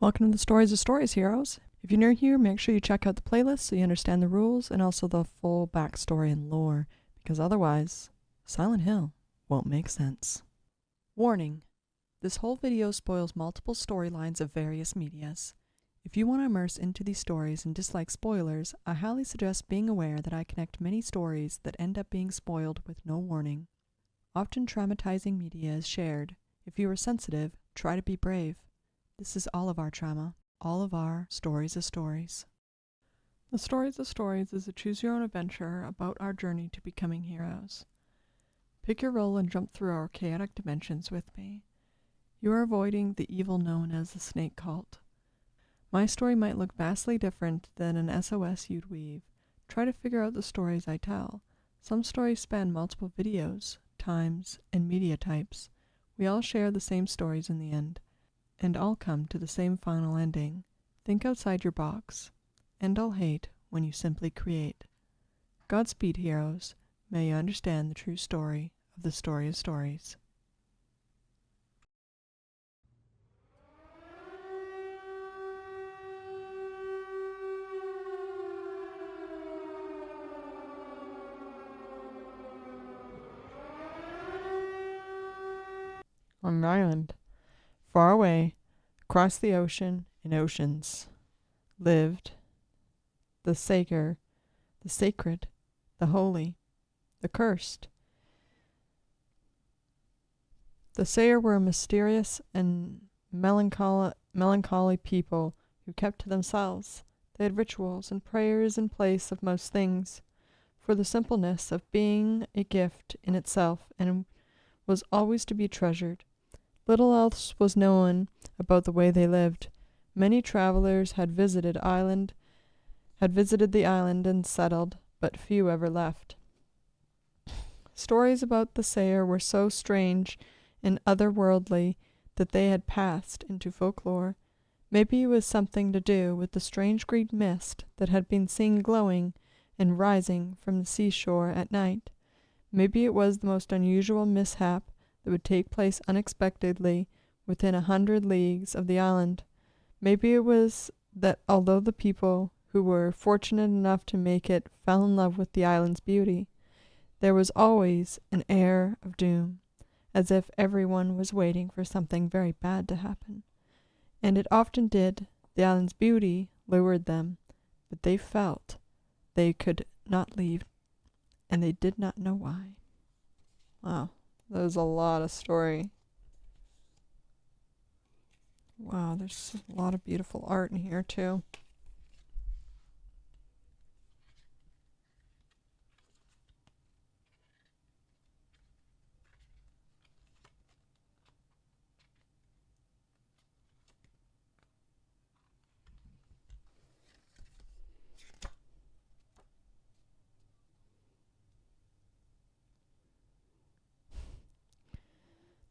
Welcome to the Stories of Stories, heroes. If you're new here, make sure you check out the playlist so you understand the rules and also the full backstory and lore, because otherwise, Silent Hill won't make sense. Warning: this whole video spoils multiple storylines of various medias. If you want to immerse into these stories and dislike spoilers, I highly suggest being aware that I connect many stories that end up being spoiled with no warning. Often traumatizing media is shared. If you are sensitive, try to be brave. This is all of our trauma, all of our stories of stories. The Stories of Stories is a choose-your-own adventure about our journey to becoming heroes. Pick your role and jump through our chaotic dimensions with me. You are avoiding the evil known as the snake cult. My story might look vastly different than an SOS you'd weave. Try to figure out the stories I tell. Some stories span multiple videos, times, and media types. We all share the same stories in the end, and all come to the same final ending. Think outside your box. End all hate when you simply create. Godspeed, heroes. May you understand the true story of the story of stories. On an island, far away, across the ocean and oceans, lived the Sager, the sacred, the holy, the cursed. The Sayer were a mysterious and melancholy people who kept to themselves. They had rituals and prayers in place of most things, for the simpleness of being a gift in itself and was always to be treasured. Little else was known about the way they lived. Many travelers had visited the island and settled, but few ever left. Stories about the Sayer were so strange and otherworldly that they had passed into folklore. Maybe it was something to do with the strange green mist that had been seen glowing and rising from the seashore at night. Maybe it was the most unusual mishap that would take place unexpectedly within 100 leagues of the island. Maybe it was that although the people who were fortunate enough to make it fell in love with the island's beauty, there was always an air of doom, as if everyone was waiting for something very bad to happen. And it often did. The island's beauty lured them, but they felt they could not leave, and they did not know why. Wow. There's a lot of story. Wow, there's a lot of beautiful art in here too.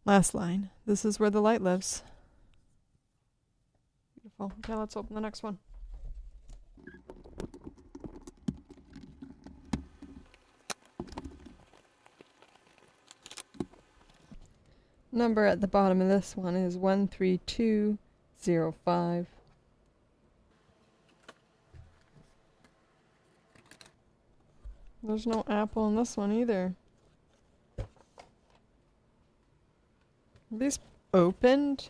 Last line. This is where the light lives. Beautiful. Okay, let's open the next one. Number at the bottom of this one is 13205. There's no apple in this one either. Are these opened?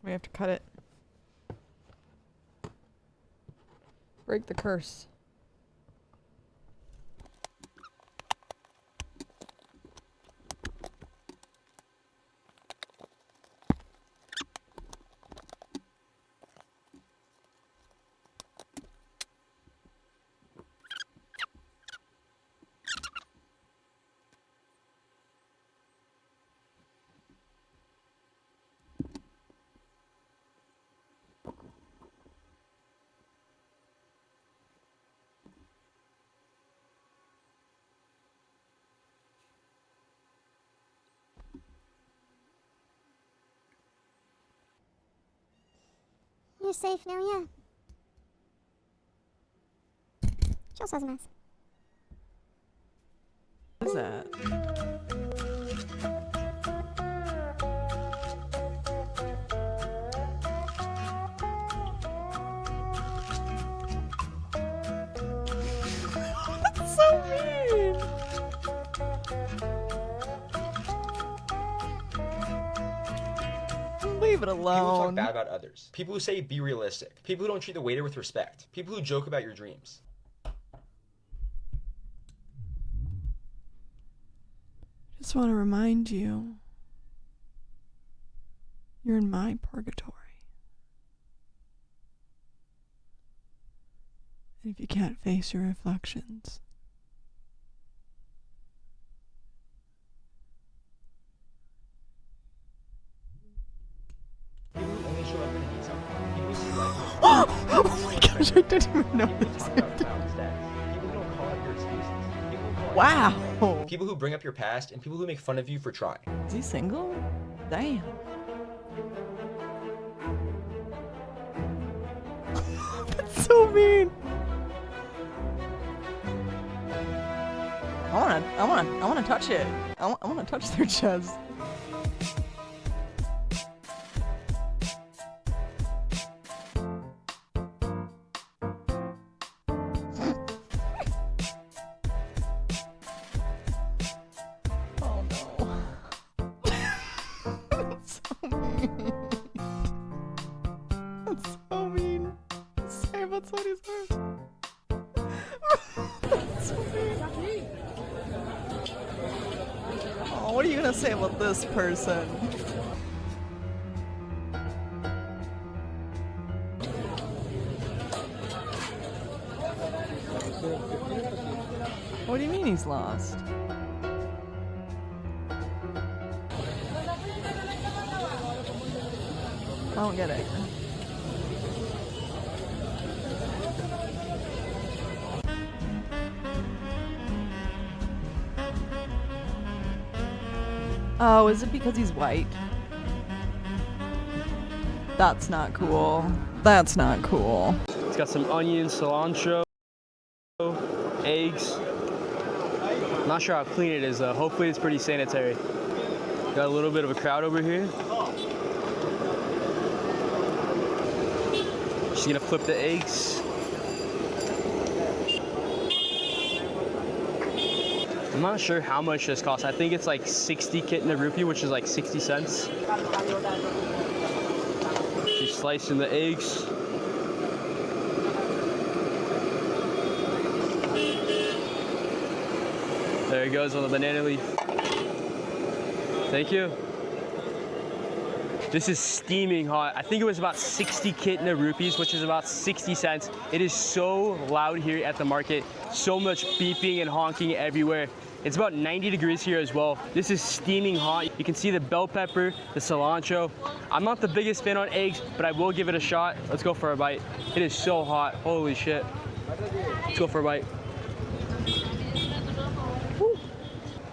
We have to cut it. Break the curse. You're safe now, yeah? She also has a mess. What is that? That's so mean. Leave it People who talk alone. bad about others. People who say be realistic. People who don't treat the waiter with respect. People who joke about your dreams. Just want to remind you, you're in my purgatory. And if you can't face your reflections, People who only show up when they need something. People who see life. oh my gosh, I didn't even know People who this. talk about found stats. People who don't call out your excuses. People who call out Wow. people who bring up your past, and people who make fun of you for trying. Is he single? Damn. That's so mean. I wanna touch it. I wanna touch their chest. Oh no. That's so mean. That's so mean. Say about somebody's first. That's so mean. Oh, what are you gonna say about this person? What do you mean he's lost? I don't get it. Oh, is it because he's white? That's not cool. That's not cool. It's got some onion, cilantro, eggs. Not sure how clean it is though. Hopefully it's pretty sanitary. Got a little bit of a crowd over here. Just gonna flip the eggs. I'm not sure how much this costs. I think it's like 60 kitna rupee, which is like 60 cents. She's slicing the eggs. There it goes on the banana leaf. Thank you. This is steaming hot. I think it was about 60 kitna rupees, which is about 60 cents. It is so loud here at the market. So much beeping and honking everywhere. It's about 90 degrees here as well. This is steaming hot. You can see the bell pepper, the cilantro. I'm not the biggest fan on eggs, but I will give it a shot. Let's go for a bite. It is so hot. Holy shit. Let's go for a bite. Woo.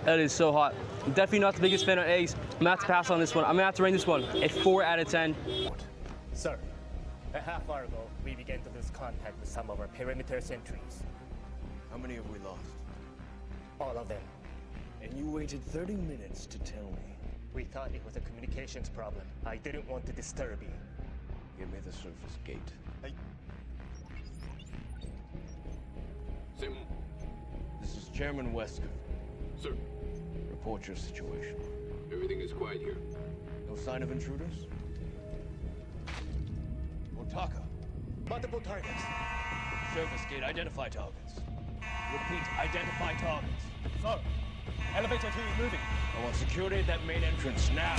That is so hot. I'm definitely not the biggest fan of eggs. I'm gonna have to pass on this one. I'm gonna have to rate this one a 4 out of 10. Sir, a half hour ago, we began to lose contact with some of our perimeter sentries. How many have we lost? All of them. And you waited 30 minutes to tell me. We thought it was a communications problem. I didn't want to disturb you. Give me the surface gate. Sim. This is Chairman Wesker. Sir, Report your situation. everything is quiet here. No sign of intruders? Otaka. Multiple targets. Surface gate, identify targets. Repeat, identify targets. Sir, elevator 2 is moving. I want security at that main entrance now.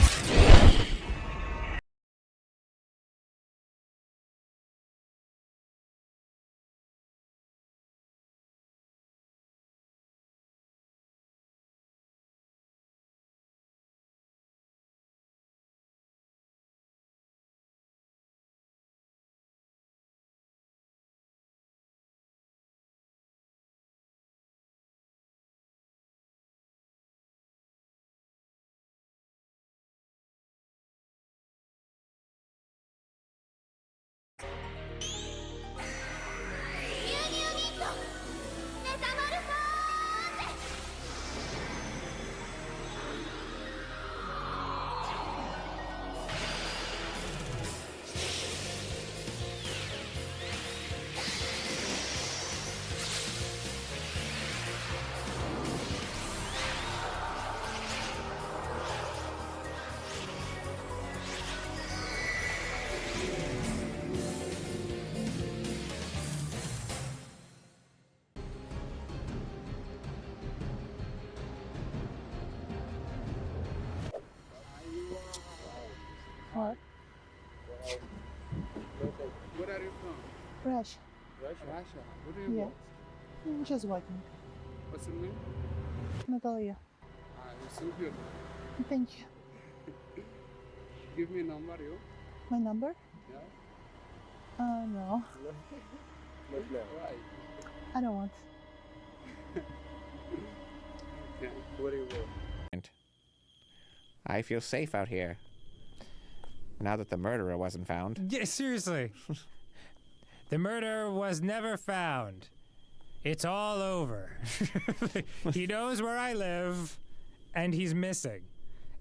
Rush. Russia. What do you Yeah. want? I'm just working. What's your name? Natalia. It's so good. Thank you. Give me a number, yo. My number? Yeah. No. Why? I don't want. Okay. What do you want? I feel safe out here. Now that the murderer wasn't found. Yeah, seriously. The murderer was never found. It's all over. He knows where I live, and he's missing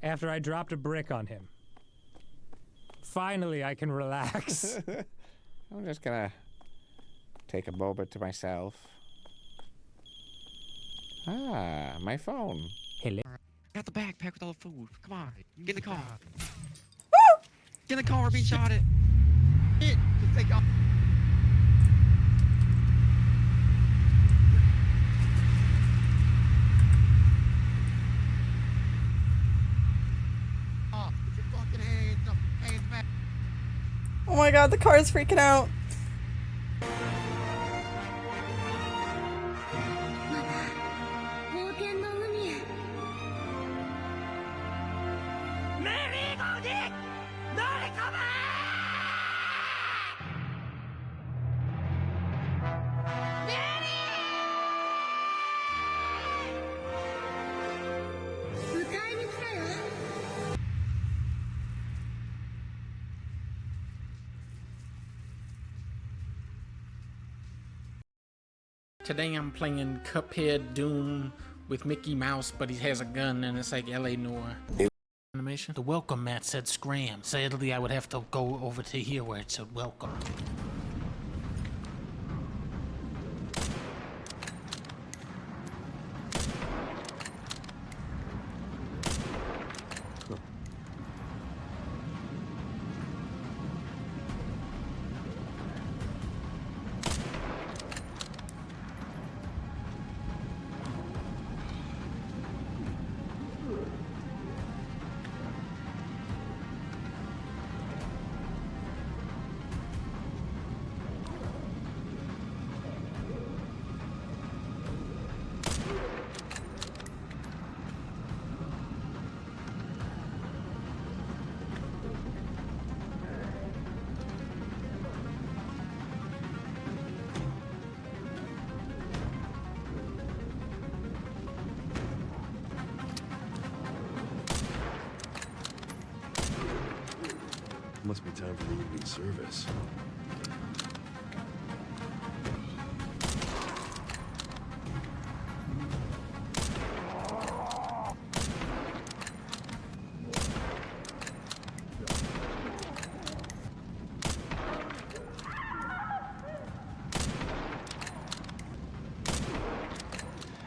after I dropped a brick on him. Finally, I can relax. I'm just gonna take a moment to myself. Ah, my phone. Hello. Got the backpack with all the food. Come on, get in the car. Get in the car, we're being shot at. Shit, just take off. Oh, put your fucking hands up, hands back. Oh my god, the car is freaking out. Today I'm playing Cuphead Doom with Mickey Mouse, but he has a gun and it's like L.A. Noire. Animation. The welcome mat said scram. Sadly, I would have to go over to here where it said welcome. Must be time for the evening service.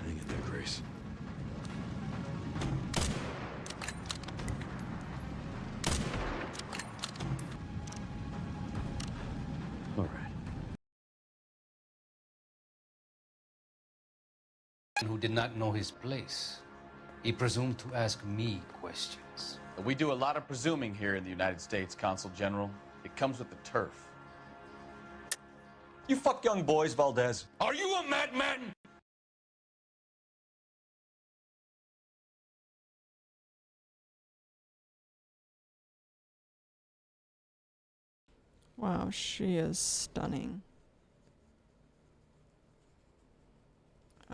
Hang in there, Grace. All right. Who did not know his place. He presumed to ask me questions. We do a lot of presuming here in the United States, Consul General. It comes with the turf. You fuck young boys, Valdez. Are you a madman? Wow, she is stunning.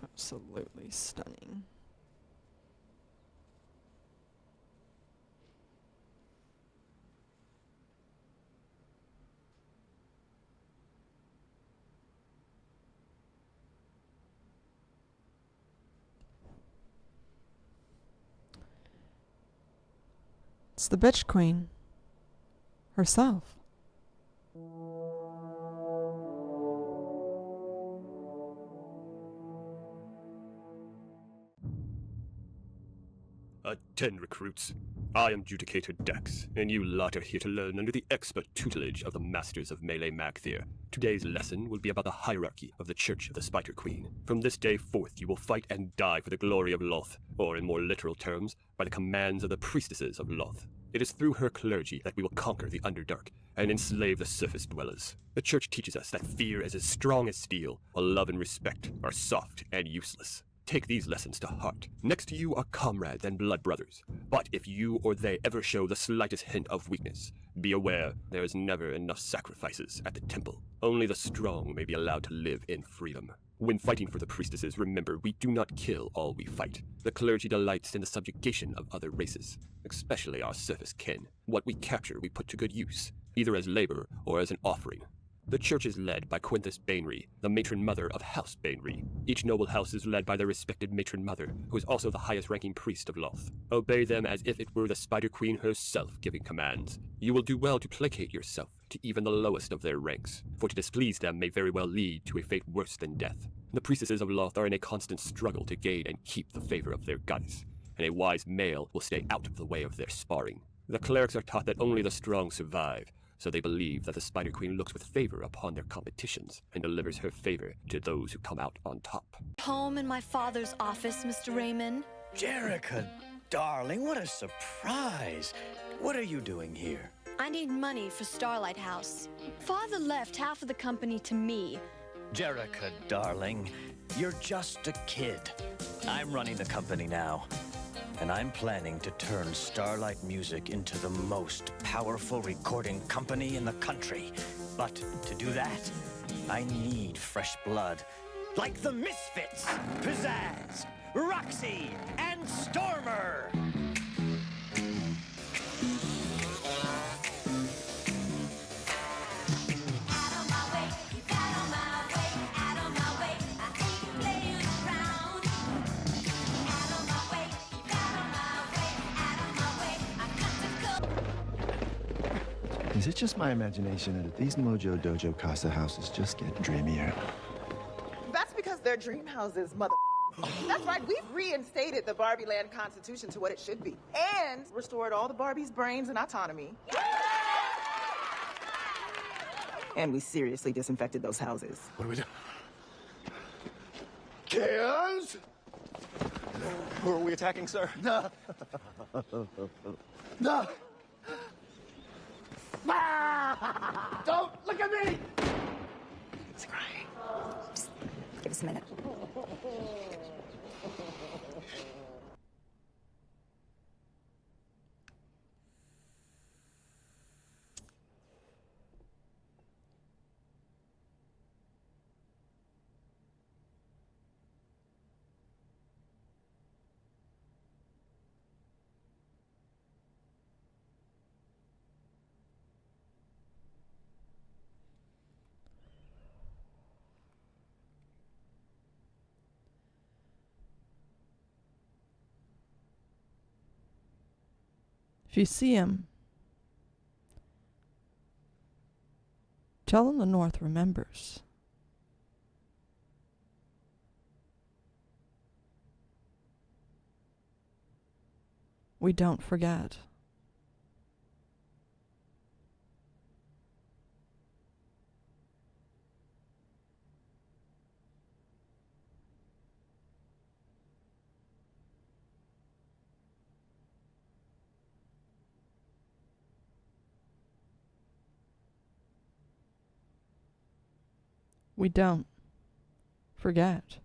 Absolutely stunning. It's the bitch queen herself. Ten recruits. I am Judicator Dex, and you lot are here to learn under the expert tutelage of the Masters of Melee Magthere. Today's lesson will be about the hierarchy of the Church of the Spider Queen. From this day forth, you will fight and die for the glory of Loth, or in more literal terms, by the commands of the priestesses of Loth. It is through her clergy that we will conquer the Underdark, and enslave the surface dwellers. The church teaches us that fear is as strong as steel, while love and respect are soft and useless. Take these lessons to heart. Next to you are comrades and blood brothers, but if you or they ever show the slightest hint of weakness, be aware there is never enough sacrifices at the temple. Only the strong may be allowed to live in freedom. When fighting for the priestesses, remember, we do not kill all we fight. The clergy delights in the subjugation of other races, especially our surface kin. What we capture we put to good use, either as labor or as an offering. The church is led by Quintus Bainry, the matron mother of House Bainry. Each noble house is led by their respected matron mother, who is also the highest-ranking priest of Loth. Obey them as if it were the Spider Queen herself giving commands. You will do well to placate yourself to even the lowest of their ranks, for to displease them may very well lead to a fate worse than death. The priestesses of Loth are in a constant struggle to gain and keep the favor of their goddess, and a wise male will stay out of the way of their sparring. The clerics are taught that only the strong survive, so they believe that the Spider Queen looks with favor upon their competitions and delivers her favor to those who come out on top. Home in my father's office, Mr. Raymond. Jerica, darling, what a surprise. What are you doing here? I need money for Starlight House. Father left half of the company to me. Jerica, darling, you're just a kid. I'm running the company now. And I'm planning to turn Starlight Music into the most powerful recording company in the country. But to do that, I need fresh blood. Like the Misfits, Pizzazz, Roxy, and Stormer! Is it just my imagination that these Mojo Dojo Casa houses just get dreamier? That's because they're dream houses, mother. That's right, we've reinstated the Barbie Land Constitution to what it should be. And restored all the Barbies' brains and autonomy. And we seriously disinfected those houses. What do we do? Chaos? Who are we attacking, sir? No. No. Don't look at me! It's crying. Just give us a minute. If you see him, tell him the North remembers. We don't forget. We don't forget.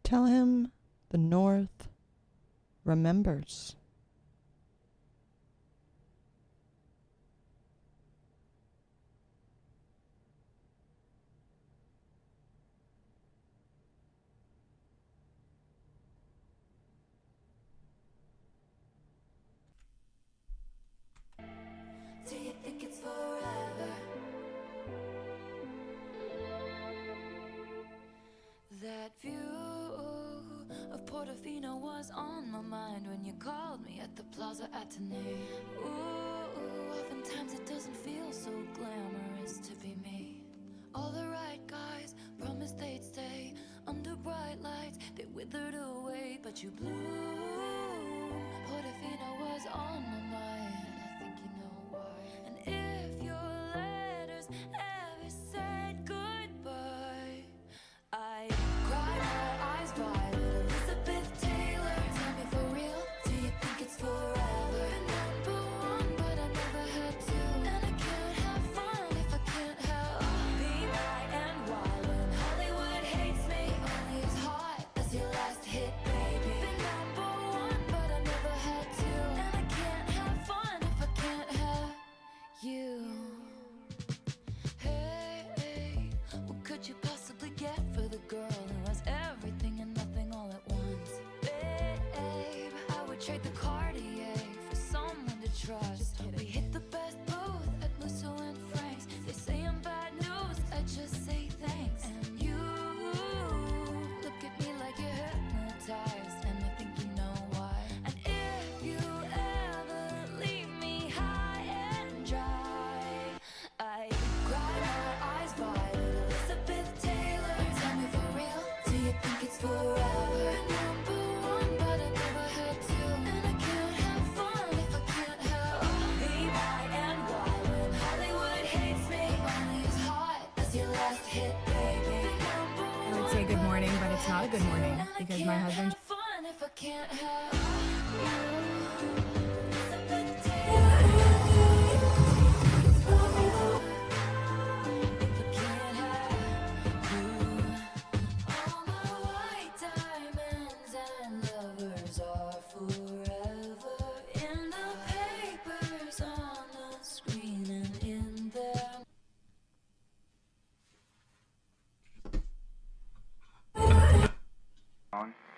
Tell him the North remembers. Do you think it's forever? That view of Portofino was on my mind when you called me at the Plaza Atene. Ooh, oftentimes it doesn't feel so glamorous to be me. All the right guys promised they'd stay under bright lights. They withered away, but you blew. Portofino was on my mind. good morning, but it's not a good morning because my husband.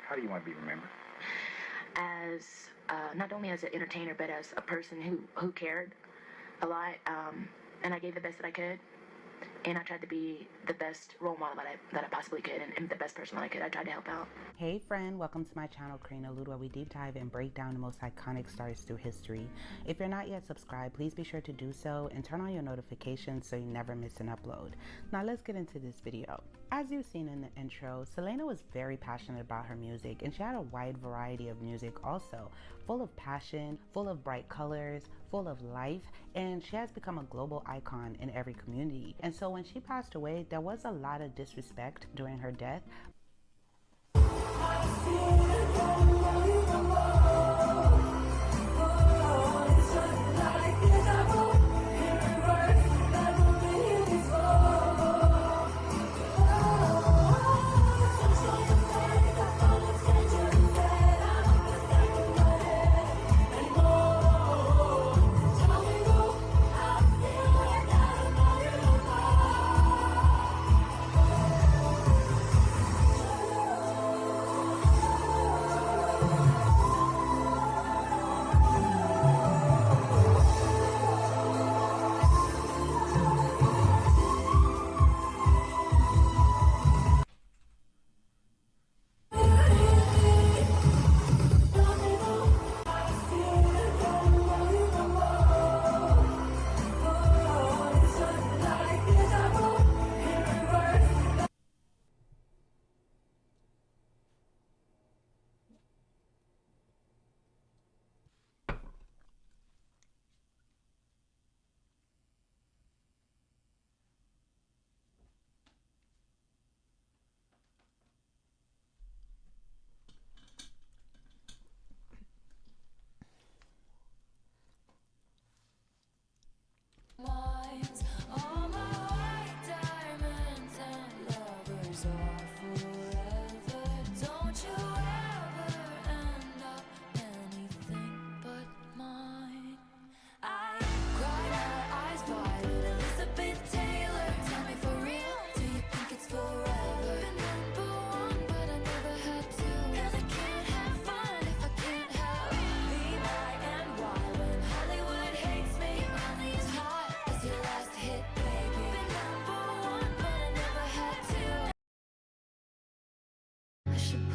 How do you want to be remembered? As not only as an entertainer, but as a person who cared a lot, and I gave the best that I could, and I tried to be the best role model that I possibly could, and the best person that I could. I tried to help out. Hey friend, welcome to my channel, Karina Lude, where we deep dive and break down the most iconic stars through history. If you're not yet subscribed, please be sure to do so and turn on your notifications so you never miss an upload. Now let's get into this video. As you've seen in the intro, Selena was very passionate about her music, and she had a wide variety of music also, full of passion, full of bright colors, full of life, and she has become a global icon in every community. And so when she passed away, there was a lot of disrespect during her death.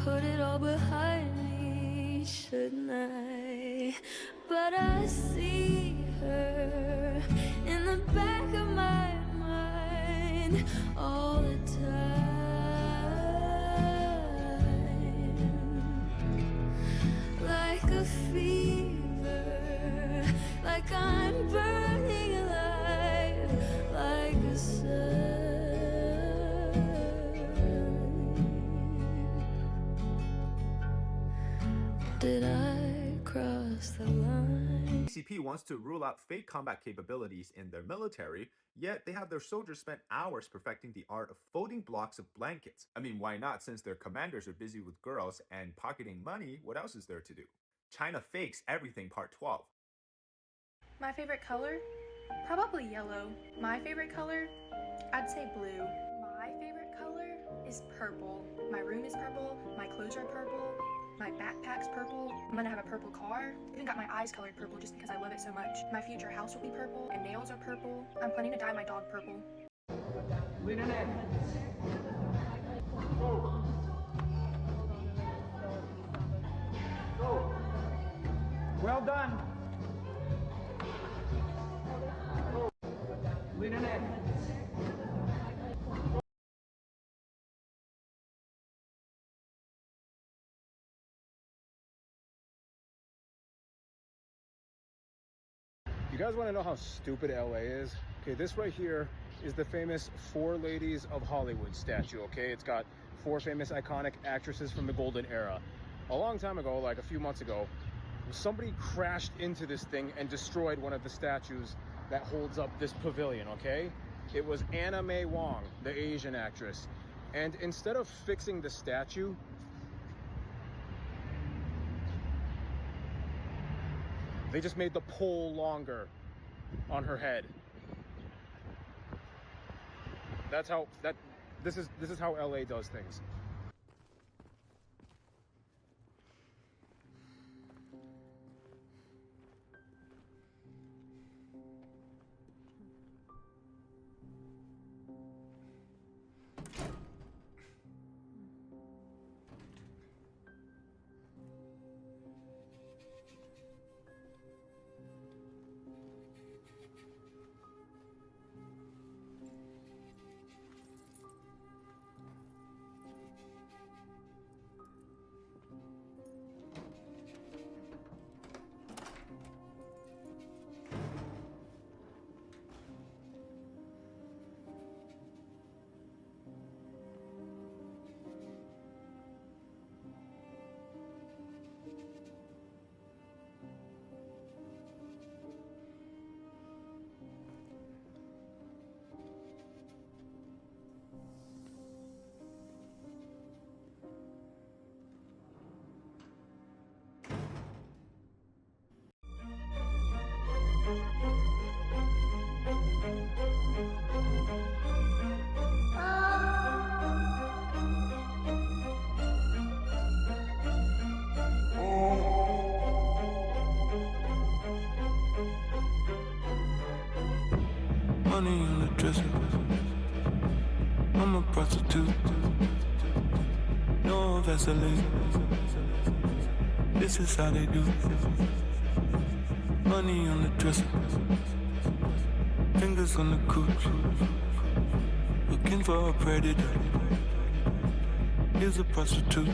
Put it all behind me, shouldn't I? But I see her in the back of my mind all the time. Like a fever, like I'm burning alive, like a sun. Did I cross the line? CCP wants to rule out fake combat capabilities in their military, yet they have their soldiers spend hours perfecting the art of folding blocks of blankets. I mean, why not? Since their commanders are busy with girls and pocketing money, what else is there to do? China Fakes Everything Part 12. My favorite color? Probably yellow. My favorite color? I'd say blue. My favorite color is purple. My room is purple, my clothes are purple, my backpack's purple. I'm gonna have a purple car. I even got my eyes colored purple just because I love it so much. My future house will be purple, and nails are purple. I'm planning to dye my dog purple. Lean in. Go. Well done. Lean in. You guys want to know how stupid LA is? Okay, this right here is the famous Four Ladies of Hollywood statue, okay? It's got 4 famous iconic actresses from the golden era. A long time ago, like a few months ago, somebody crashed into this thing and destroyed one of the statues that holds up this pavilion, okay? It was Anna May Wong, the Asian actress. And instead of fixing the statue, they just made the pole longer on her head. That's how this is how LA does things. Money in the dresser. I'm a prostitute. No Vaseline. This is how they do. Money on the dresser. Fingers on the cooch. Looking for a predator. Here's a prostitute.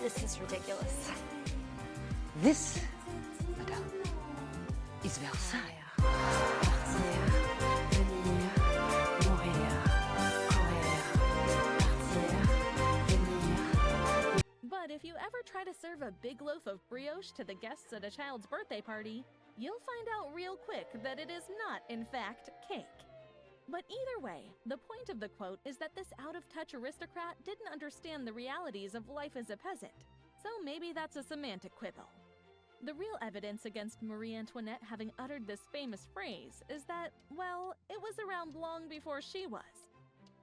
This is ridiculous. This, madame, is Versailles. But if you ever try to serve a big loaf of brioche to the guests at a child's birthday party, you'll find out real quick that it is not, in fact, cake. But either way, the point of the quote is that this out-of-touch aristocrat didn't understand the realities of life as a peasant, so maybe that's a semantic quibble. The real evidence against Marie Antoinette having uttered this famous phrase is that, well, it was around long before she was.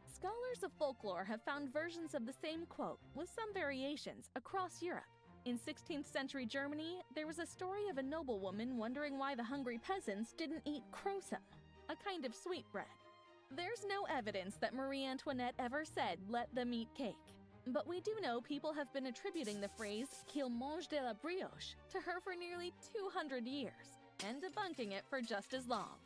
Scholars of folklore have found versions of the same quote, with some variations, across Europe. In 16th century Germany, there was a story of a noblewoman wondering why the hungry peasants didn't eat crosum, a kind of sweetbread. There's no evidence that Marie Antoinette ever said, "let them eat cake." But we do know people have been attributing the phrase, "qu'il mange de la brioche," to her for nearly 200 years, and debunking it for just as long.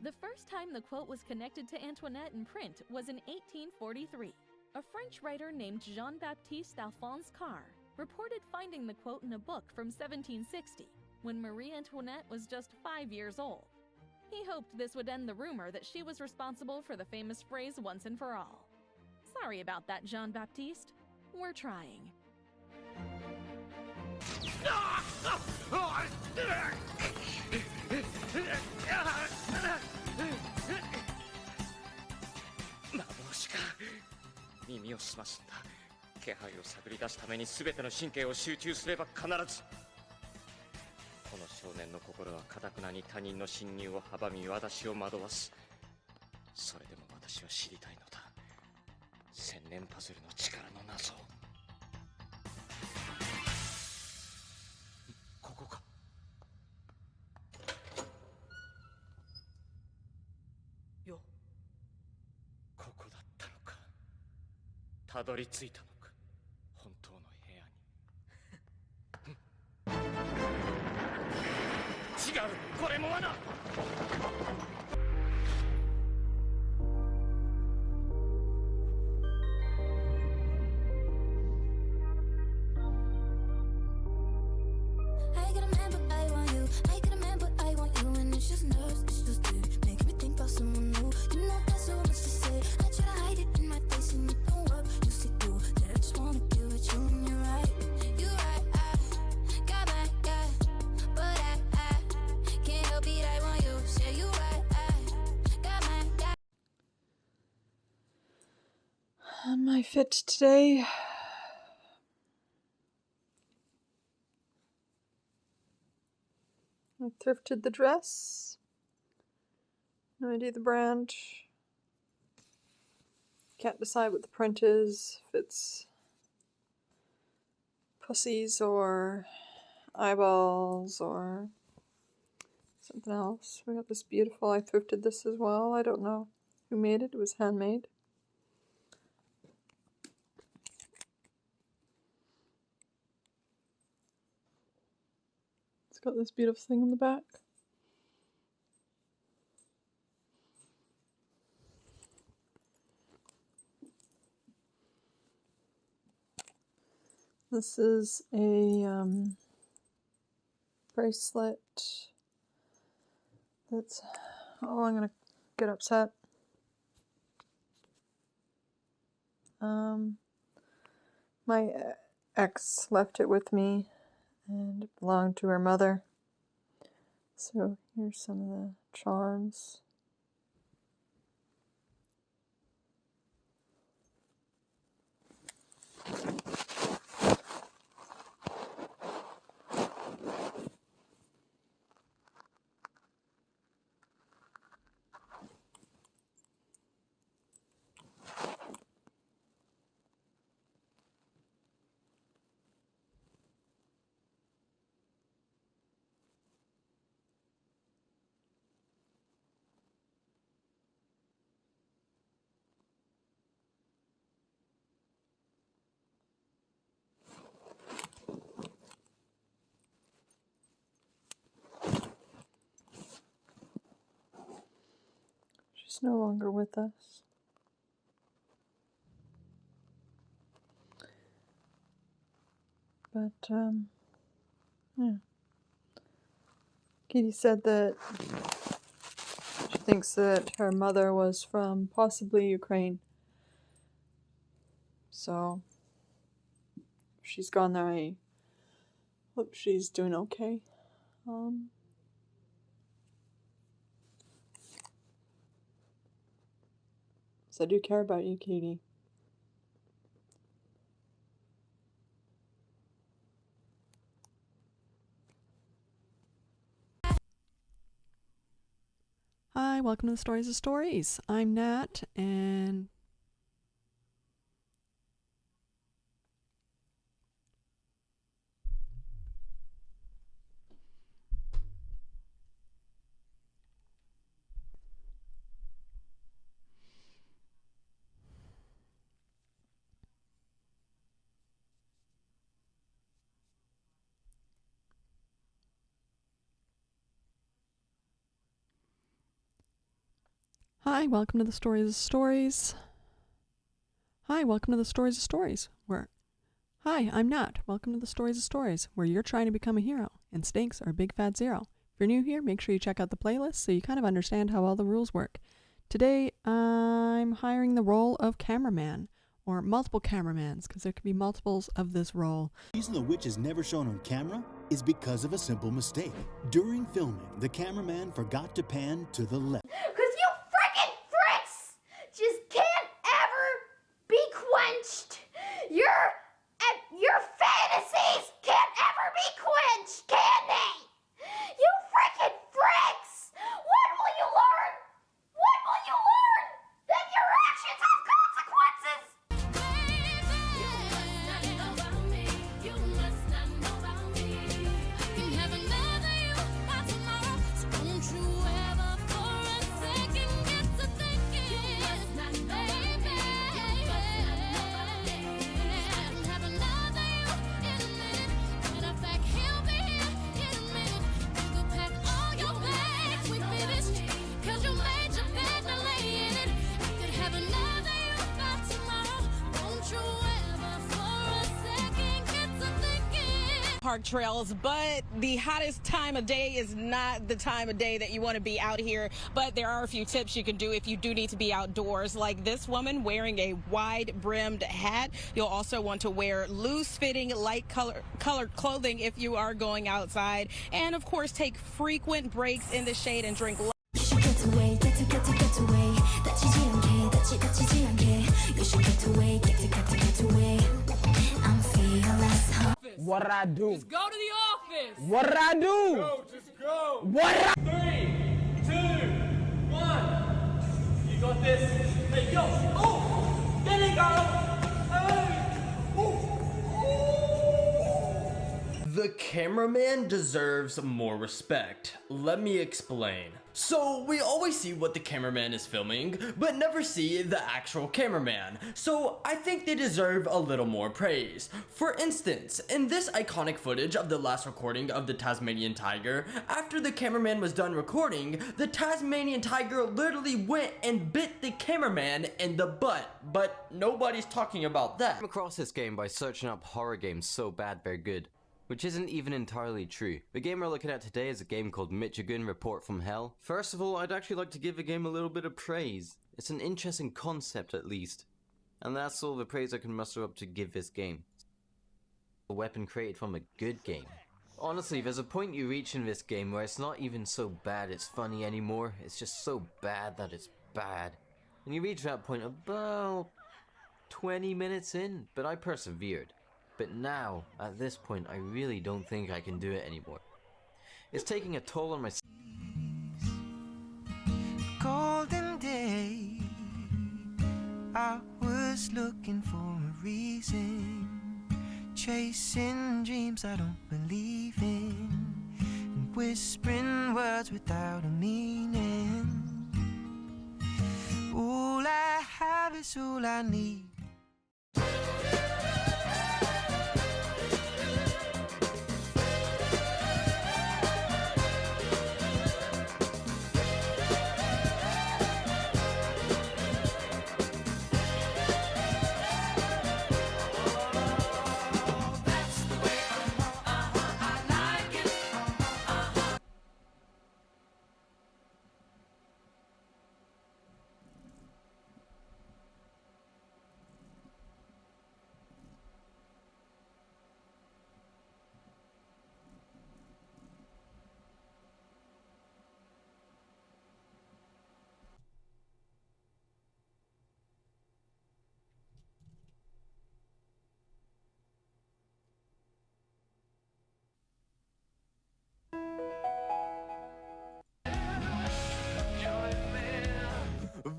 The first time the quote was connected to Antoinette in print was in 1843. A French writer named Jean-Baptiste Alphonse Carr reported finding the quote in a book from 1760, when Marie Antoinette was just 5 years old. He hoped this would end the rumor that she was responsible for the famous phrase once and for all. Sorry about that, Jean-Baptiste. We're trying. しますんだ。気配を探り出すために全ての神経を集中すれば必ず。この少年の心は堅くなに他人の侵入を阻み私を惑わす。それでも私は知りたいのだ。千年パズルの力の謎を。ここか。よ。ここだったのか。たどり着いたのか。本当の部屋に。違う、これも罠。On my fit today, I thrifted the dress. No idea the brand. Can't decide what the print is, if it's pussies or eyeballs or something else. We got this beautiful, I thrifted this as well. I don't know who made it. It was handmade. It's got this beautiful thing on the back. This is a bracelet that's, oh, I'm gonna get upset. My ex left it with me and it belonged to her mother. So here's some of the charms. She's no longer with us. But, yeah. Katie said that she thinks that her mother was from possibly Ukraine. So, if she's gone there, I hope she's doing okay. So I do care about you, Katie. Hi, welcome to the Stories of Stories. I'm Nat, and hi, welcome to the Stories of Stories. Hi, welcome to the Stories of Stories. Hi, I'm Nat. Welcome to the Stories of Stories, where you're trying to become a hero, and stakes are a big fat zero. If you're new here, make sure you check out the playlist so you kind of understand how all the rules work. Today, I'm hiring the role of cameraman, or multiple cameramans, because there could be multiples of this role. The reason the witch is never shown on camera is because of a simple mistake. During filming, the cameraman forgot to pan to the left. Cause you frickin' fricks just can't ever be quenched. park trails, but the hottest time of day is not the time of day that you want to be out here. But there are a few tips you can do if you do need to be outdoors, like this woman wearing a wide-brimmed hat. You'll also want to wear loose-fitting, light-colored clothing if you are going outside. And, of course, take frequent breaks in the shade and drink What I do? Just go to the office. What I do? Go, just go. What? 3, 2, 1. You got this. Hey, yo. Oh, there you go. Hey. Ooh. The cameraman deserves more respect. Let me explain. So, we always see what the cameraman is filming, but never see the actual cameraman. So, I think they deserve a little more praise. For instance, in this iconic footage of the last recording of the Tasmanian tiger, after the cameraman was done recording, the Tasmanian tiger literally went and bit the cameraman in the butt. But nobody's talking about that. I came across this game by searching up horror games so bad they're good, which isn't even entirely true. The game we're looking at today is a game called Michigan Report from Hell. First of all, I'd actually like to give the game a little bit of praise. It's an interesting concept at least. And that's all the praise I can muster up to give this game. A weapon created from a good game. Honestly, there's a point you reach in this game where it's not even so bad it's funny anymore. It's just so bad that it's bad. And you reach that point about 20 minutes in, but I persevered. But now, at this point, I really don't think I can do it anymore. It's taking a toll on my... Golden day, I was looking for a reason, chasing dreams I don't believe in, and whispering words without a meaning. All I have is all I need.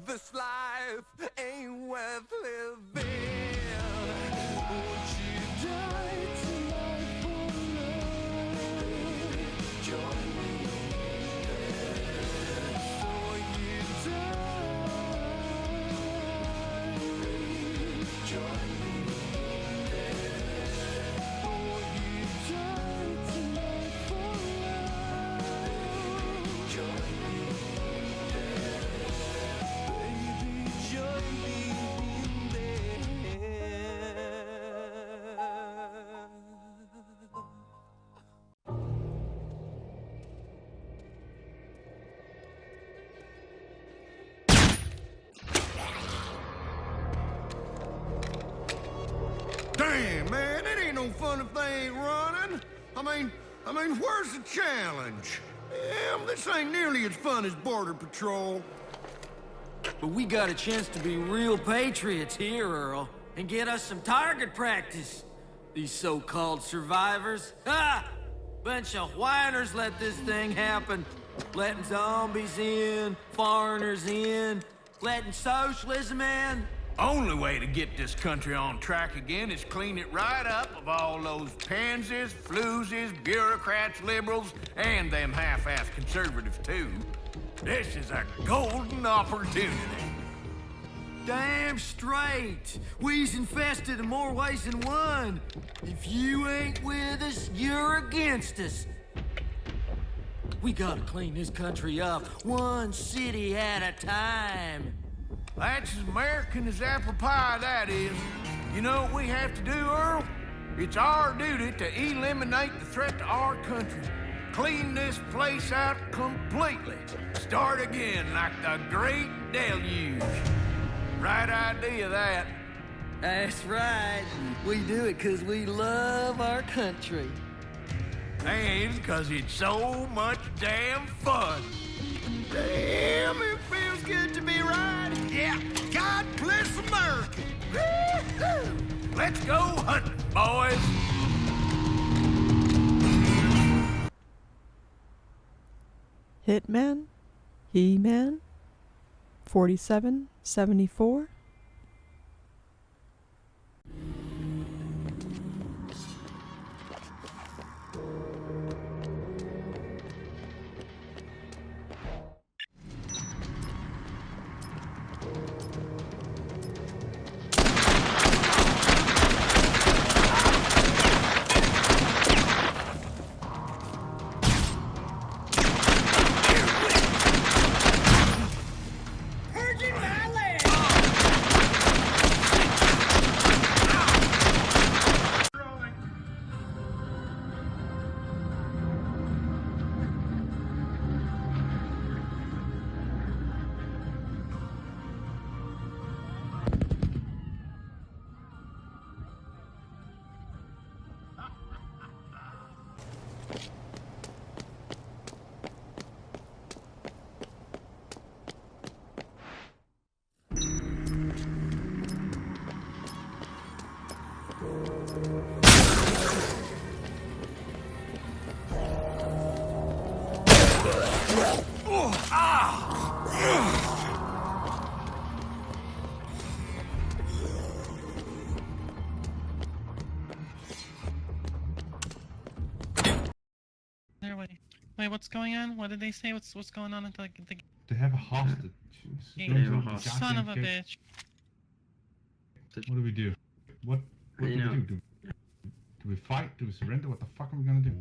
This life ain't worth living. Would you die tonight for love? Join me. So you die. Join me. Oh, you die tonight for love. Join me. Damn, man, it ain't no fun if they ain't running. I mean, where's the challenge? Yeah, this ain't nearly as fun as Border Patrol. But we got a chance to be real patriots here, Earl, and get us some target practice. These so-called survivors, bunch of whiners let this thing happen. Letting zombies in, foreigners in, letting socialism in. Only way to get this country on track again is clean it right up of all those pansies, floozies, bureaucrats, liberals, and them half-ass conservatives, too. This is a golden opportunity. Damn straight. We's infested in more ways than one. If you ain't with us, you're against us. We gotta clean this country up, one city at a time. That's as American as apple pie, that is. You know what we have to do, Earl? It's our duty to eliminate the threat to our country. Clean this place out completely. Start again like the Great Deluge. Right idea, that. That's right. We do it because we love our country. And because it's so much damn fun. Damn, it feels good to be riding. Yeah, God bless America. Woo-hoo. Let's go hunting, boys. Hitman, He-Man, 4774. Wait, what's going on? What did they say? What's going on at the They have a hostage. Son of a bitch. What do we do? What do we do? Do we fight? Do we surrender? What the fuck are we gonna do?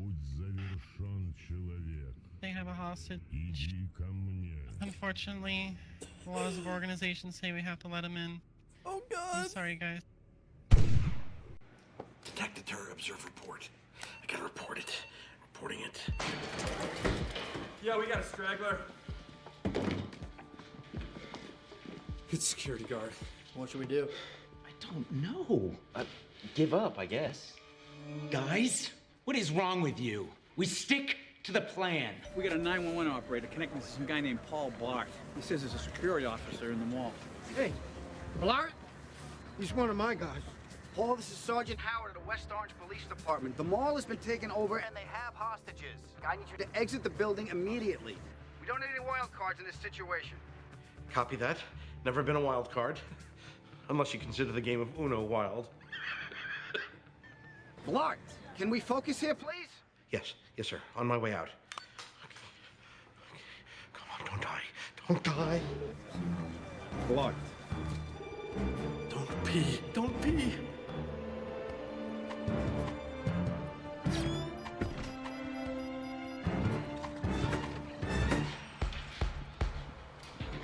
They have a hostage. Unfortunately, the laws of organizations say we have to let him in. Oh God! I'm sorry, guys. Detected terror observe report. I gotta report it. Reporting it. Yeah, we got a straggler. Good security guard. What should we do? I don't know. Give up, I guess. Guys, what is wrong with you? We stick to the plan. We got a 911 operator connecting to some guy named Paul Blart. He says there's a security officer in the mall. Hey, Blart? He's one of my guys. Paul, this is Sergeant Howard of the West Orange Police Department. The mall has been taken over and they have hostages. I need you to exit the building immediately. We don't need any wild cards in this situation. Copy that. Never been a wild card. Unless you consider the game of Uno wild. Blart, can we focus here, please? Yes, sir. On my way out. Okay. Come on, don't die. Don't die. Blart. Don't pee. Don't pee.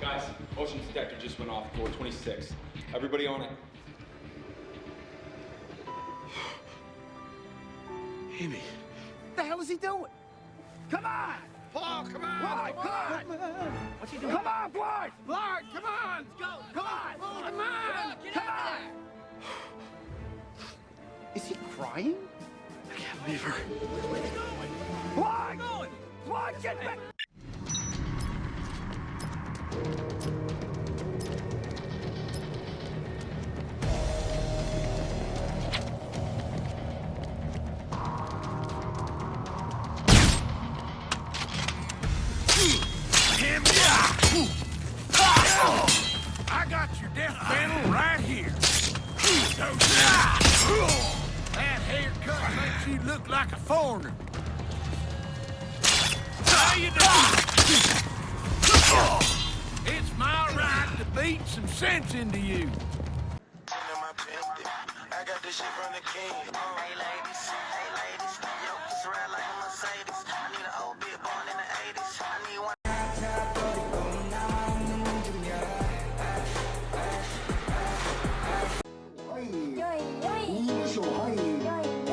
Guys, motion detector just went off, floor 26. Everybody on it. Amy. What the hell is he doing? Come on! Paul, come on! Blart, come on! What's he doing? Come on, Blart! Blart, come on! Let's go! Come on! Come on! Come on! Is he crying? I can't leave her. Where's he going? Blart! Blart, get back! I got your death panel right here. That haircut makes you look like a foreigner. How you doing? It's my right to beat some sense into you. I got this shit from the king. Hey ladies, yo, it's ride like a Mercedes. I need an old bit born in the 80s. I need one. Yo, yo, yo.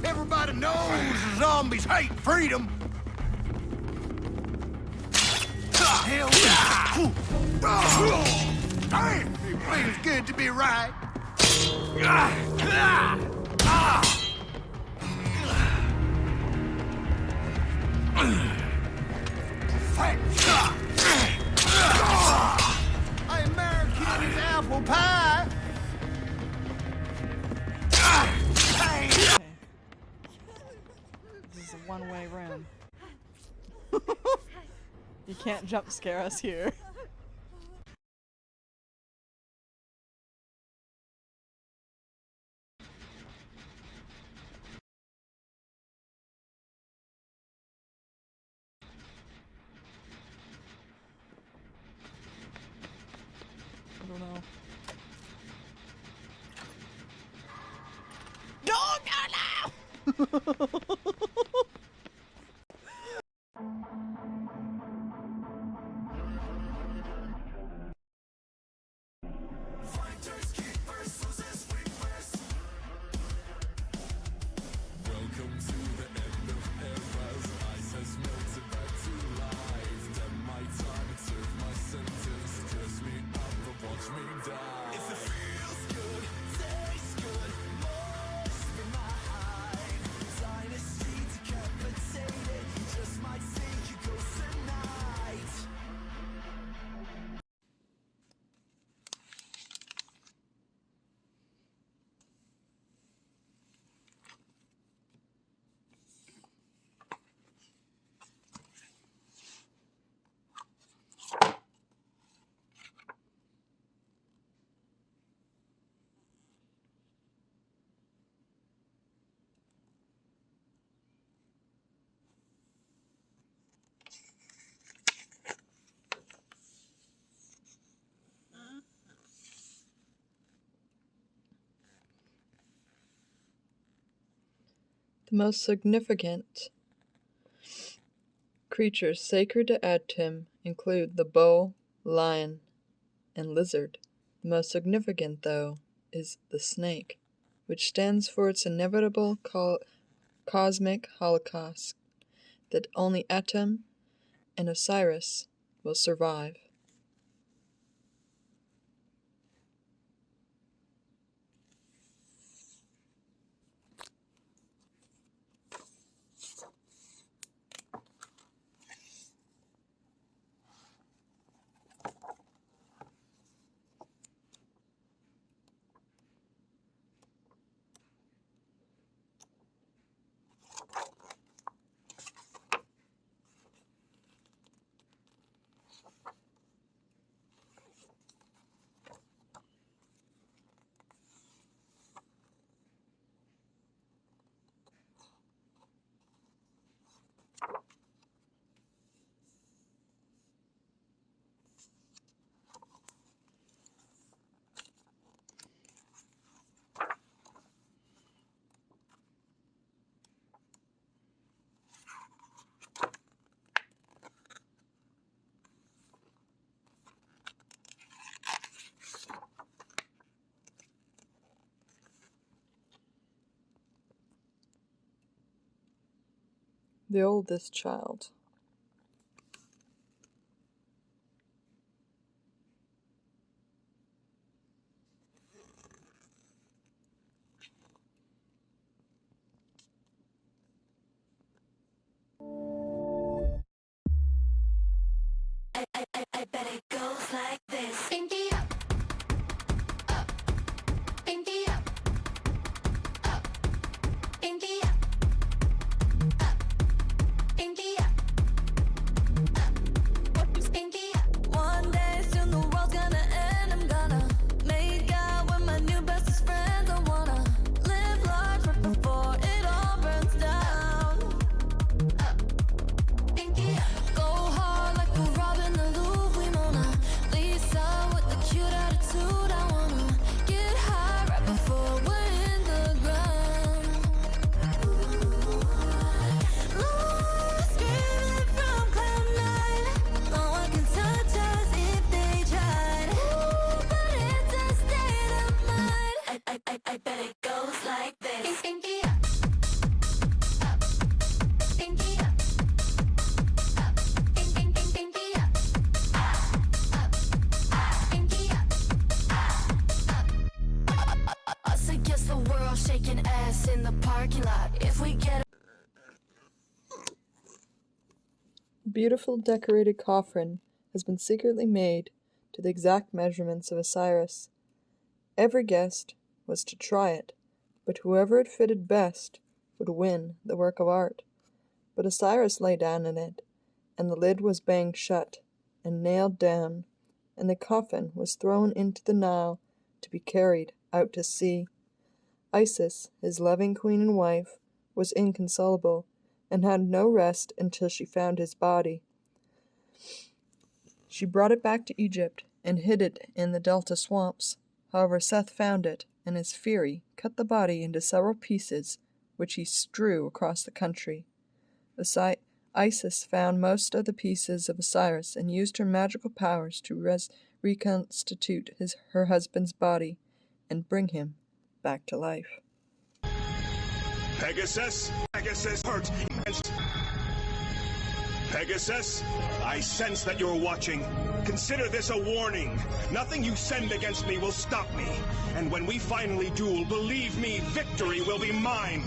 Everybody knows zombies hate freedom. Hell yeah! Damn, it feels good to be right. American apple pie. This is a one-way room. You can't jump scare us here. I don't know. The most significant creatures sacred to Atum include the bull, lion, and lizard. The most significant, though, is the snake, which stands for its inevitable cosmic holocaust that only Atum and Osiris will survive. The oldest child. I bet it goes like this. Pinky up, up, pinky up, up, pinky up, pinky up. girls shaking ass in the parking lot. If we get A beautiful decorated coffin has been secretly made to the exact measurements of Osiris. Every guest was to try it, but whoever it fitted best would win the work of art. But Osiris lay down in it, and the lid was banged shut and nailed down, and the coffin was thrown into the Nile to be carried out to sea. Isis, his loving queen and wife, was inconsolable, and had no rest until she found his body. She brought it back to Egypt and hid it in the Delta swamps. However, Seth found it, and his fury cut the body into several pieces, which he strewn across the country. Isis found most of the pieces of Osiris and used her magical powers to reconstitute her husband's body and bring him back to life. Pegasus? Pegasus hurt. Pegasus, I sense that you're watching. Consider this a warning. Nothing you send against me will stop me. And when we finally duel, believe me, victory will be mine.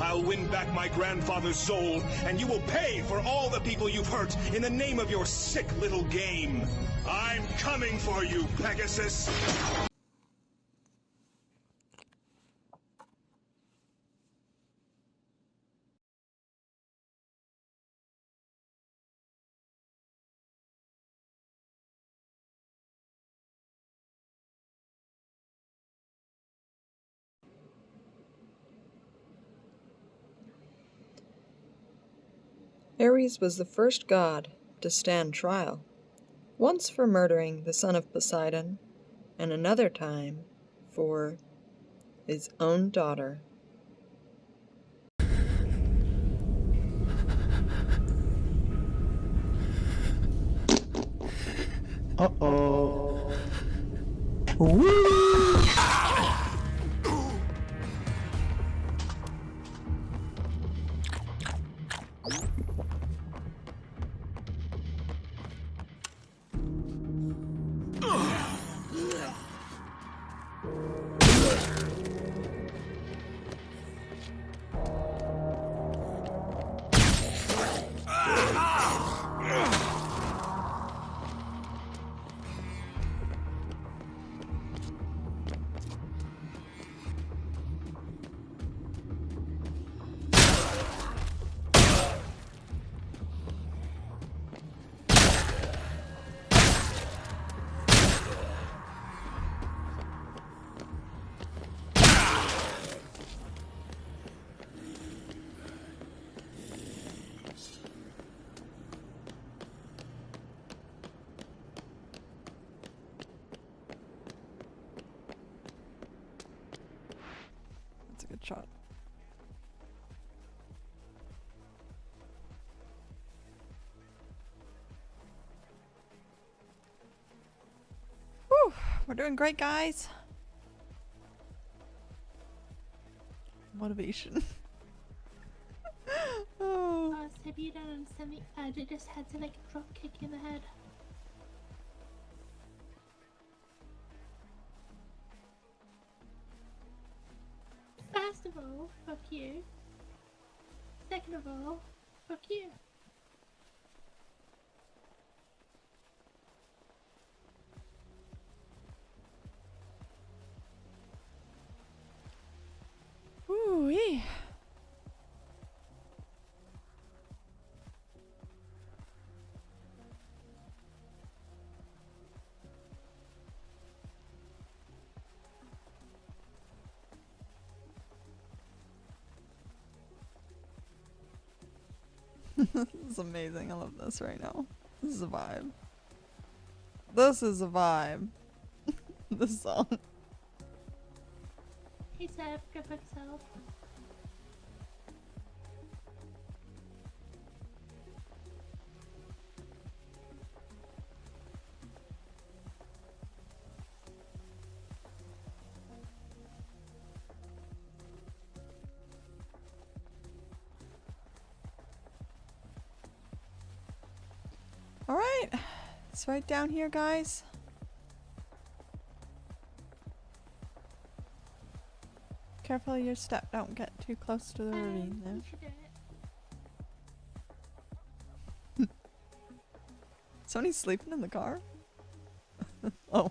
I'll win back my grandfather's soul, and you will pay for all the people you've hurt in the name of your sick little game. I'm coming for you, Pegasus. Ares was the first god to stand trial, once for murdering the son of Poseidon, and another time for his own daughter. Uh-oh. Woo! That's a good shot. Whew, we're doing great, guys. Motivation. Oh. Have you done something? I just had to like drop kick in the head. First of all, fuck you. Second of all, fuck you. Ooh-wee. This is amazing. I love this right now. This is a vibe. This is a vibe. This song. Hey Seth, go fuck yourself. Alright, it's right down here, guys. Careful your step, don't get too close to the ravine there. Sony's sleeping in the car? Oh.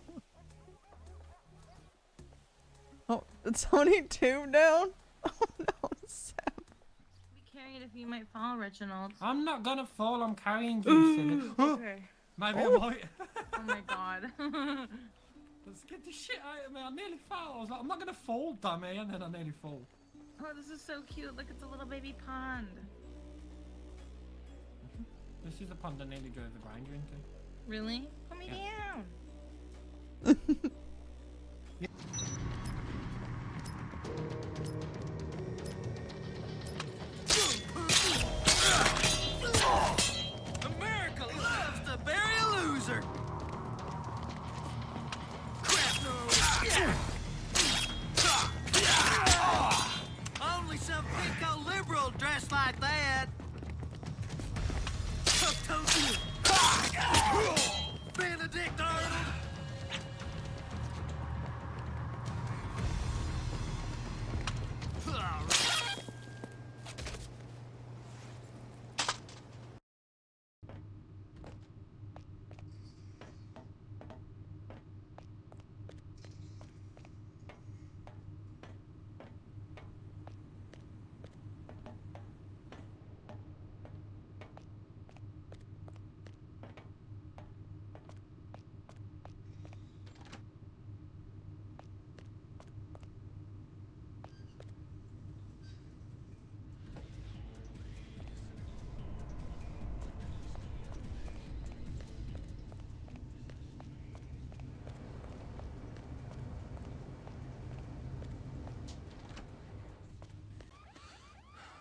Oh, did Sony tube down? Oh no, Sam. Be carried if you might fall, Reginald. I'm not gonna fall, I'm carrying you, silly. Okay. Maybe I might. Oh my god. Let's get the shit out of me, I nearly fell. I was like, I'm not gonna fall, dummy, and then I nearly fall. Oh, this is so cute. Look, it's a little baby pond. This is a pond I nearly drove the grinder into. Really? Put me down. America loves to bury a loser. Crap. Only some pinko liberal dressed like that. Benedict Arnold.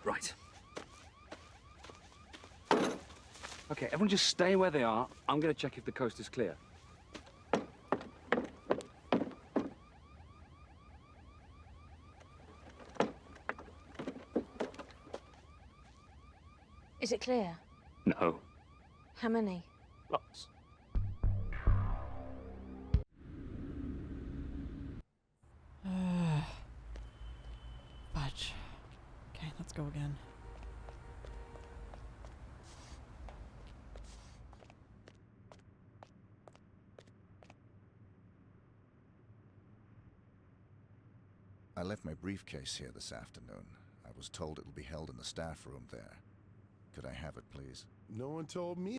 Right. Okay, everyone just stay where they are. I'm going to check if the coast is clear. Is it clear? No. How many? Lots. Fudge. Okay, let's go again. I left my briefcase here this afternoon. I was told it will be held in the staff room there. Could I have it, please? No one told me.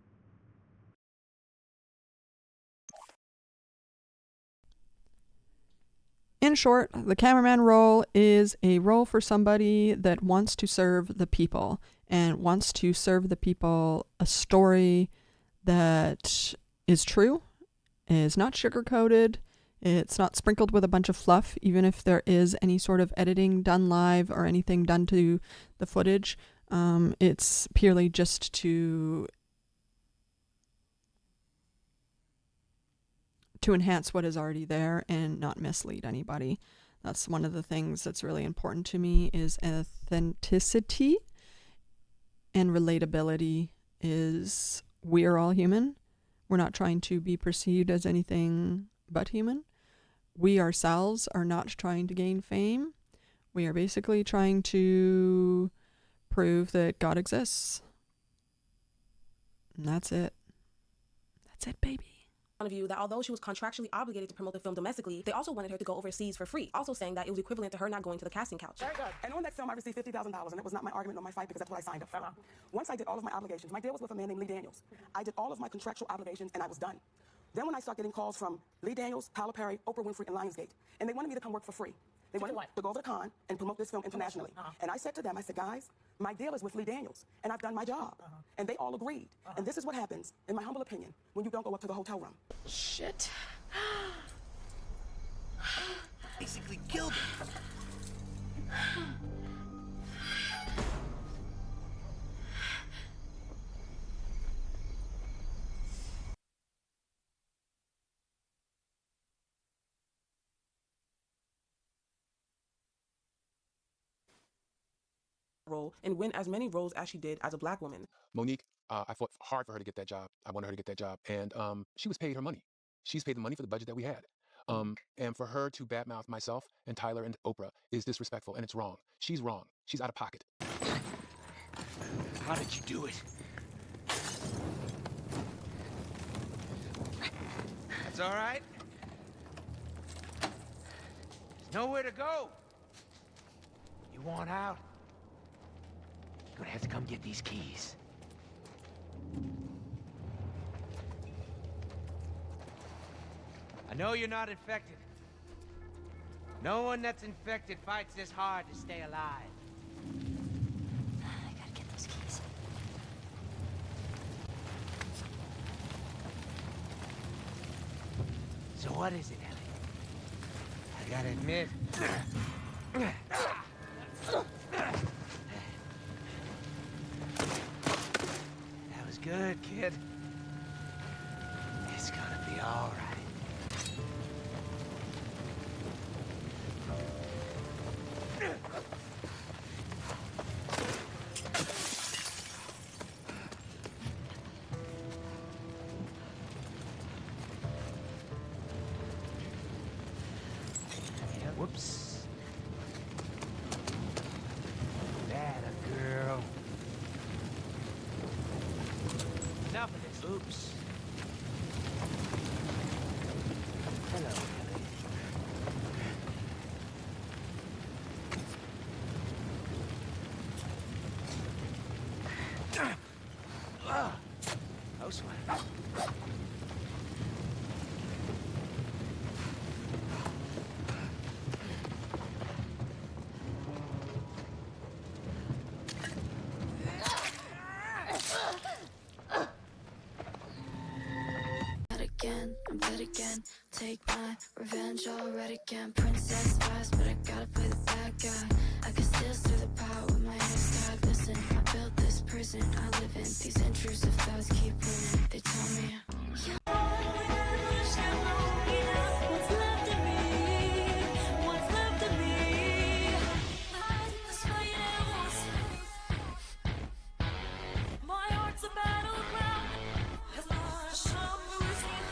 In short, the cameraman role is a role for somebody that wants to serve the people and wants to serve the people a story that is true, is not sugar-coated, it's not sprinkled with a bunch of fluff, even if there is any sort of editing done live or anything done to the footage. It's purely just to enhance what is already there and not mislead anybody. That's one of the things that's really important to me, is authenticity and relatability. Is we're all human. We're not trying to be perceived as anything but human. We ourselves are not trying to gain fame. We are basically trying to prove that God exists. And that's it. That's it, baby. Of view that although she was contractually obligated to promote the film domestically, they also wanted her to go overseas for free, also saying that it was equivalent to her not going to the casting couch. Very good. And on that film, I received $50,000, and it was not my argument nor my fight because that's what I signed up for. Once I did all of my obligations, my deal was with a man named Lee Daniels. I did all of my contractual obligations, and I was done. Then when I started getting calls from Lee Daniels, Tyler Perry, Oprah Winfrey, and Lionsgate, and they wanted me to come work for free. They wanted to go over to Cannes and promote this film internationally. And I said to them, I said, guys, my deal is with Lee Daniels, and I've done my job. And they all agreed. And this is what happens, in my humble opinion, when you don't go up to the hotel room. Shit. Basically killed him. Role and win as many roles as she did as a black woman. Monique, I fought hard for her to get that job. I wanted her to get that job. And she was paid her money. She's paid the money for the budget that we had. And for her to badmouth myself and Tyler and Oprah is disrespectful, and it's wrong. She's wrong. She's out of pocket. How did you do it? That's all right. There's nowhere to go. You want out? You're gonna have to come get these keys. I know you're not infected. No one that's infected fights this hard to stay alive. I gotta get those keys. So what is it, Ellie? I gotta admit... That was good, kid. It's gonna be all right. Whoops. That a girl. Enough of this. Oops. Hello, Ellie. Close one. I'm dead again. Take my revenge already again. Princess fast, but I gotta play the bad guy. I can still stir the pot with my hands tied. Listen, I built this prison I live in. These intrusive thoughts keep winning. They tell me what's left of me, what's left of me. My heart's a battleground. As long as I'm losing.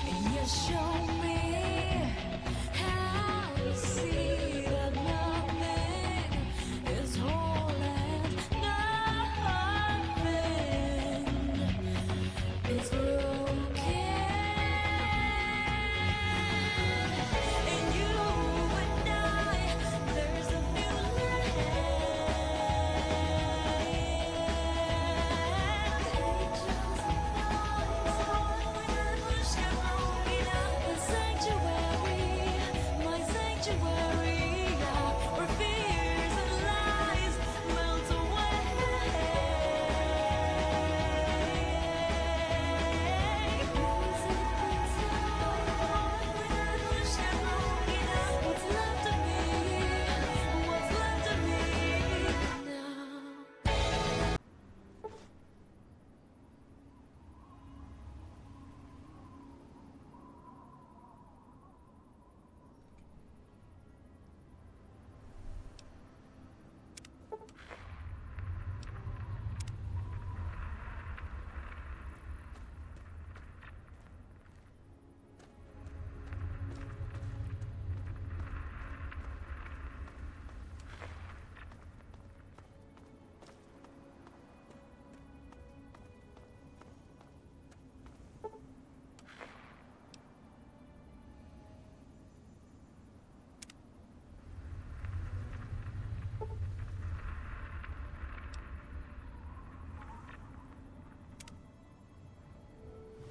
And you show me how to see that nothing is whole and nothing is broken. And you and I, there's a new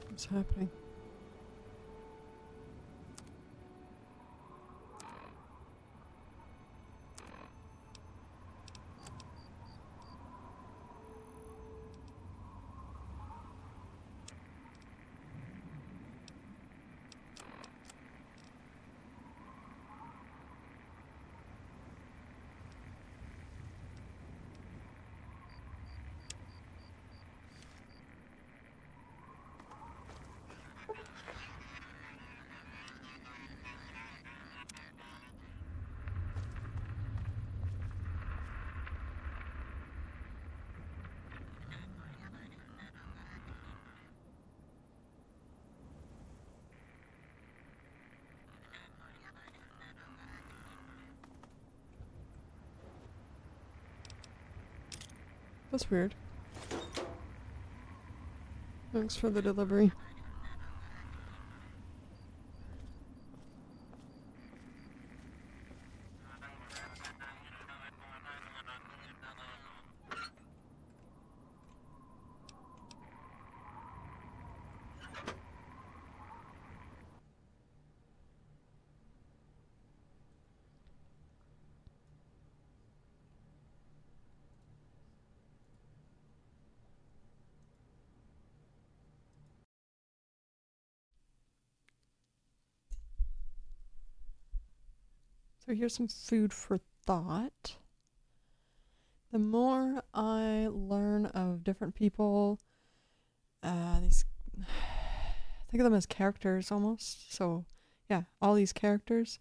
What's happening? That's weird. Thanks for the delivery. So here's some food for thought. The more I learn of different people, these think of them as characters almost. So yeah, all these characters,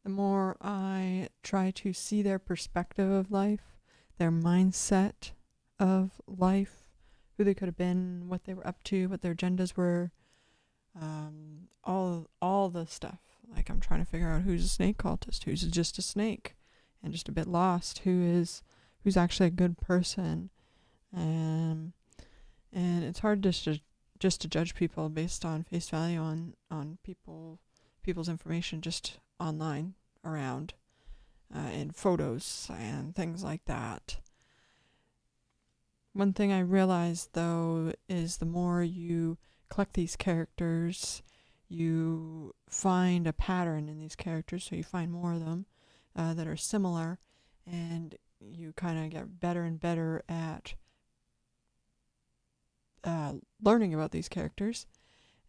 the more I try to see their perspective of life, their mindset of life, who they could have been, what they were up to, what their agendas were, all the stuff. Like I'm trying to figure out who's a snake cultist, who's just a snake and just a bit lost, who's actually a good person. And it's hard just to judge people based on face value on people's information just online around in photos and things like that. One thing I realized though is the more you collect these characters, you find a pattern in these characters, so you find more of them that are similar, and you kind of get better and better at learning about these characters.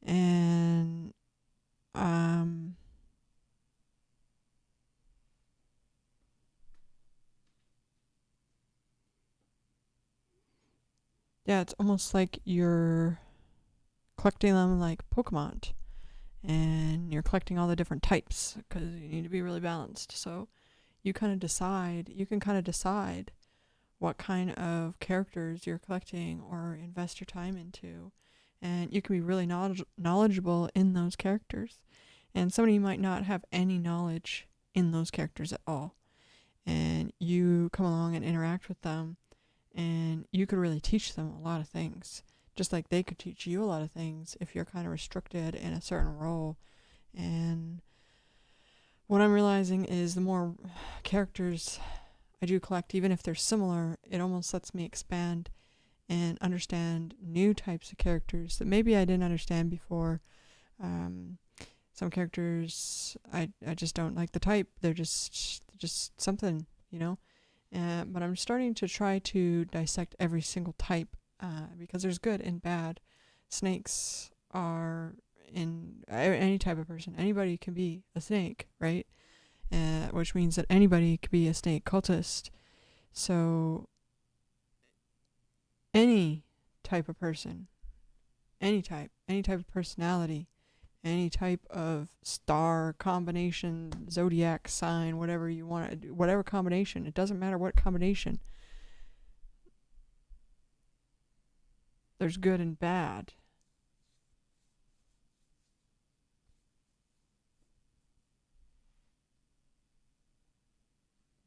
And yeah, it's almost like you're collecting them like Pokemon, and you're collecting all the different types because you need to be really balanced. So you can kind of decide what kind of characters you're collecting or invest your time into, and you can be really knowledgeable in those characters, and somebody might not have any knowledge in those characters at all, and you come along and interact with them, and you could really teach them a lot of things, just like they could teach you a lot of things if you're kind of restricted in a certain role. And what I'm realizing is the more characters I do collect, even if they're similar, it almost lets me expand and understand new types of characters that maybe I didn't understand before. Some characters I just don't like the type. They're just something, you know. But I'm starting to try to dissect every single type because there's good and bad. Snakes are in any type of person. Anybody can be a snake, right? Which means that anybody could be a snake cultist. So any type of person, any type of personality, any type of star combination, zodiac sign, whatever you want to do, whatever combination, it doesn't matter what combination. There's good and bad.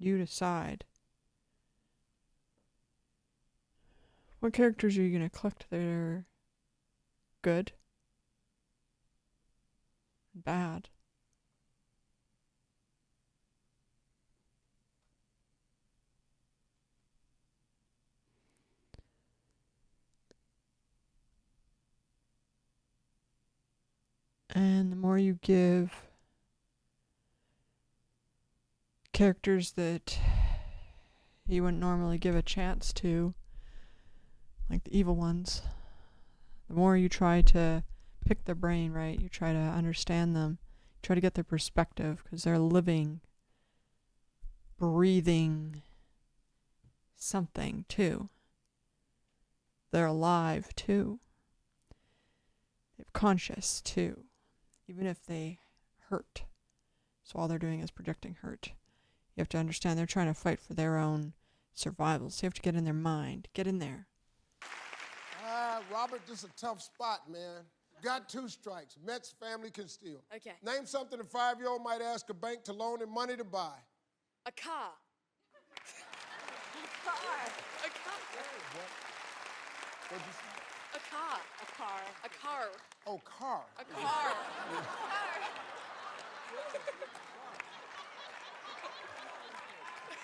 You decide. What characters are you going to collect that are good and bad? And the more you give characters that you wouldn't normally give a chance to, like the evil ones, the more you try to pick their brain, right? You try to understand them, try to get their perspective, because they're living, breathing something too. They're alive too. They're conscious too, even if they hurt. So all they're doing is projecting hurt. You have to understand they're trying to fight for their own survival. So you have to get in their mind. Get in there. Robert, this is a tough spot, man. Got 2 strikes. Mets family can steal. Okay. Name something a 5-year-old might ask a bank to loan him money to buy. A car. A car. What'd you say? A car. A car. A car. Oh, car. A car.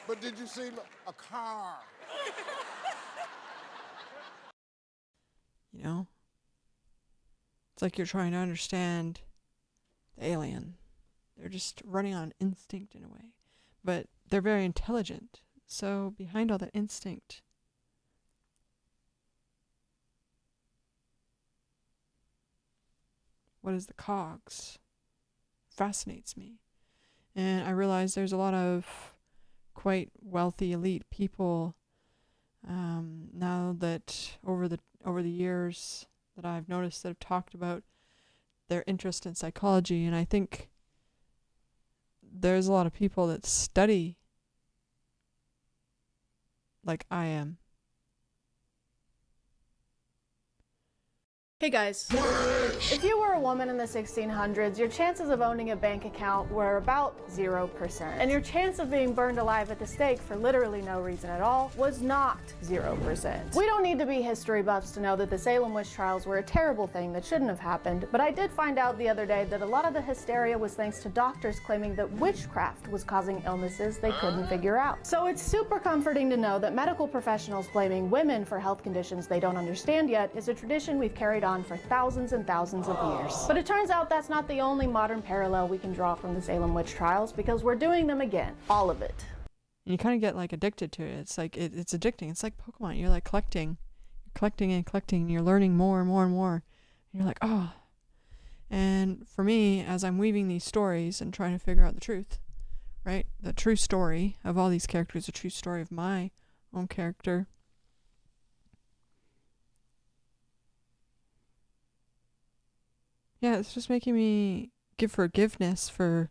But did you see a car? You know? It's like you're trying to understand the alien. They're just running on instinct in a way. But they're very intelligent. So behind all that instinct, what is the cogs? Fascinates me. And I realize there's a lot of quite wealthy elite people now that over the years that I've noticed that have talked about their interest in psychology, and I think there's a lot of people that study like I am. Hey guys, if you were a woman in the 1600s, your chances of owning a bank account were about 0%. And your chance of being burned alive at the stake for literally no reason at all was not 0%. We don't need to be history buffs to know that the Salem witch trials were a terrible thing that shouldn't have happened, but I did find out the other day that a lot of the hysteria was thanks to doctors claiming that witchcraft was causing illnesses they couldn't figure out. So it's super comforting to know that medical professionals blaming women for health conditions they don't understand yet is a tradition we've carried on for thousands and thousands of years. But it turns out that's not the only modern parallel we can draw from the Salem witch trials, because we're doing them again. All of it. And you kind of get like addicted to it. It's like, it's addicting. It's like Pokemon. You're like collecting and collecting, and you're learning more and more and more. And you're like, oh. And for me, as I'm weaving these stories and trying to figure out the truth, right? The true story of all these characters, the true story of my own character. Yeah, it's just making me give forgiveness for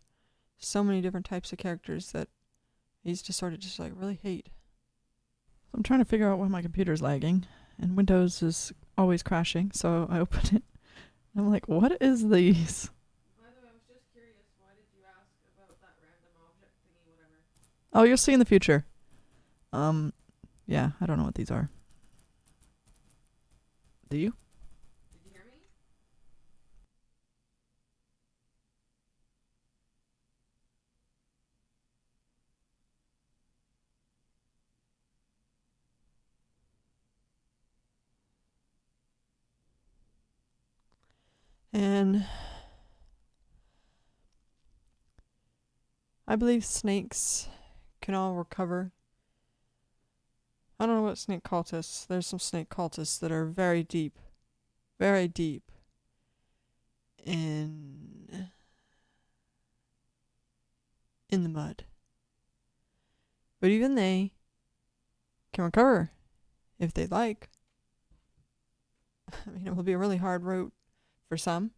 so many different types of characters that I used to sort of just like really hate. So I'm trying to figure out why my computer's lagging, and Windows is always crashing, so I open it. And I'm like, what is these? By the way, I was just curious, why did you ask about that random object thingy, whatever? Oh, you'll see in the future. Yeah, I don't know what these are. Do you? Did you hear me? And I believe snakes can all recover. I don't know what snake cultists. There's some snake cultists that are very deep in the mud. But even they can recover if they like. I mean, it will be a really hard route for some.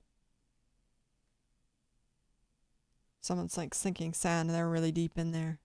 Someone's like sinking sand and they're really deep in there.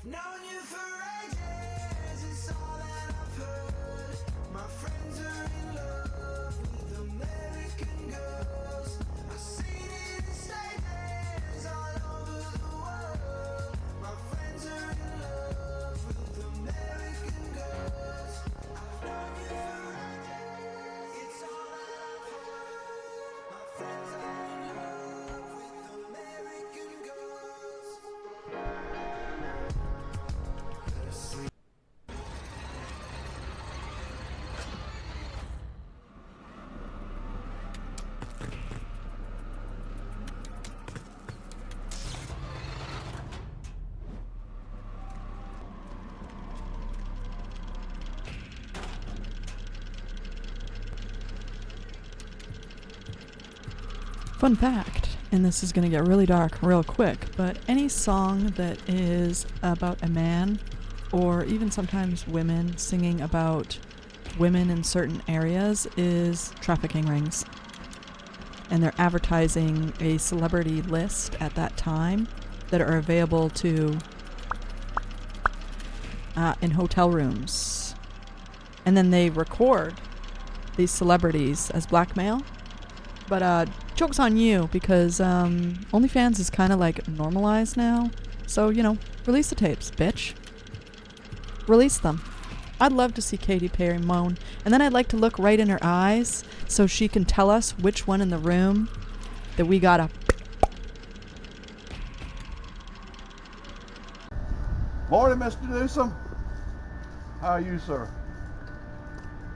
Known you for Fun fact, and this is going to get really dark real quick, but any song that is about a man, or even sometimes women singing about women in certain areas, is trafficking rings. And they're advertising a celebrity list at that time that are available to in hotel rooms. And then they record these celebrities as blackmail. But joke's on you, because OnlyFans is kind of like normalized now. So, you know, release the tapes, bitch. Release them. I'd love to see Katy Perry moan, and then I'd like to look right in her eyes so she can tell us which one in the room that we gotta. Morning, Mr. Newsom. How are you, sir?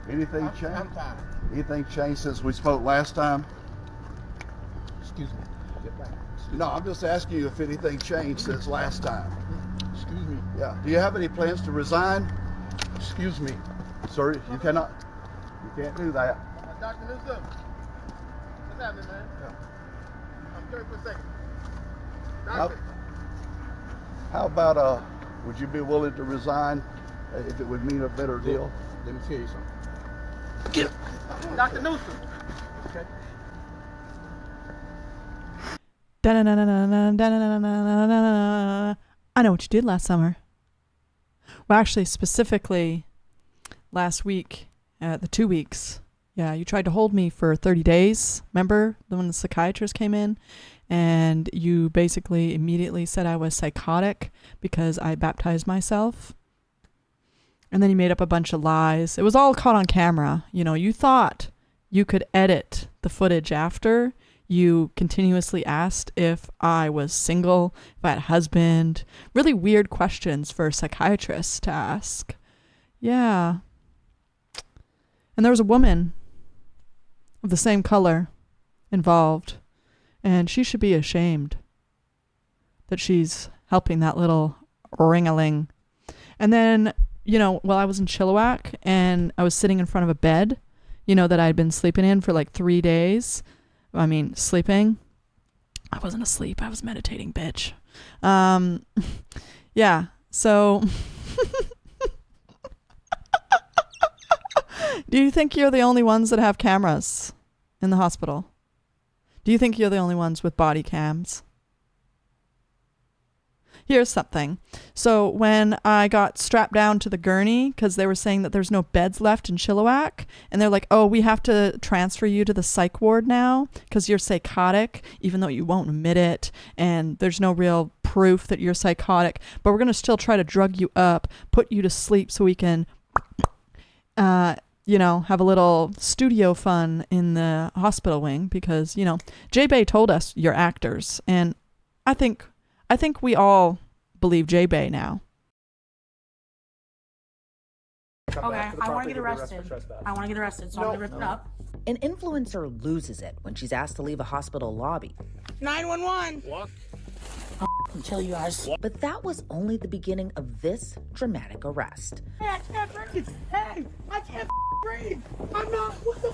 Anything changed? I'm fine. Anything changed since we spoke last time? Excuse me. Get back. No, I'm just asking you if anything changed since last time. Excuse me. Yeah. Do you have any plans to resign? Excuse me. Sir, you cannot. You can't do that. Dr. Newsom. What's happening, man? Yeah. I'm 30 for a second. Doctor. How about, would you be willing to resign if it would mean a better deal? Let me tell you something. Get Dr. Newsom. Okay. I know what you did last summer. Well, actually, specifically last week, the 2 weeks. Yeah, you tried to hold me for 30 days. Remember when the psychiatrist came in? And you basically immediately said I was psychotic because I baptized myself. And then you made up a bunch of lies. It was all caught on camera. You know, you thought you could edit the footage after. You continuously asked if I was single, if I had a husband. Really weird questions for a psychiatrist to ask. Yeah. And there was a woman of the same color involved. And she should be ashamed that she's helping that little ring-a-ling. And then, you know, while I was in Chilliwack and I was sitting in front of a bed, you know, that I'd been sleeping in for like 3 days. I mean, sleeping. I wasn't asleep. I was meditating, bitch. Yeah. So, do you think you're the only ones that have cameras in the hospital? Do you think you're the only ones with body cams? Here's something. So when I got strapped down to the gurney, because they were saying that there's no beds left in Chilliwack, and they're like, oh, we have to transfer you to the psych ward now because you're psychotic, even though you won't admit it, and there's no real proof that you're psychotic, but we're going to still try to drug you up, put you to sleep so we can, you know, have a little studio fun in the hospital wing because, you know, J-Bay told us you're actors, and I think we all believe J-Bay now. Okay, I want to get arrested. I want to get arrested, so I'm going to rip it up. An influencer loses it when she's asked to leave a hospital lobby. 911! What? I'll kill you guys. But that was only the beginning of this dramatic arrest. Hey, I can't breathe! Hey, I can't breathe! I'm not... What the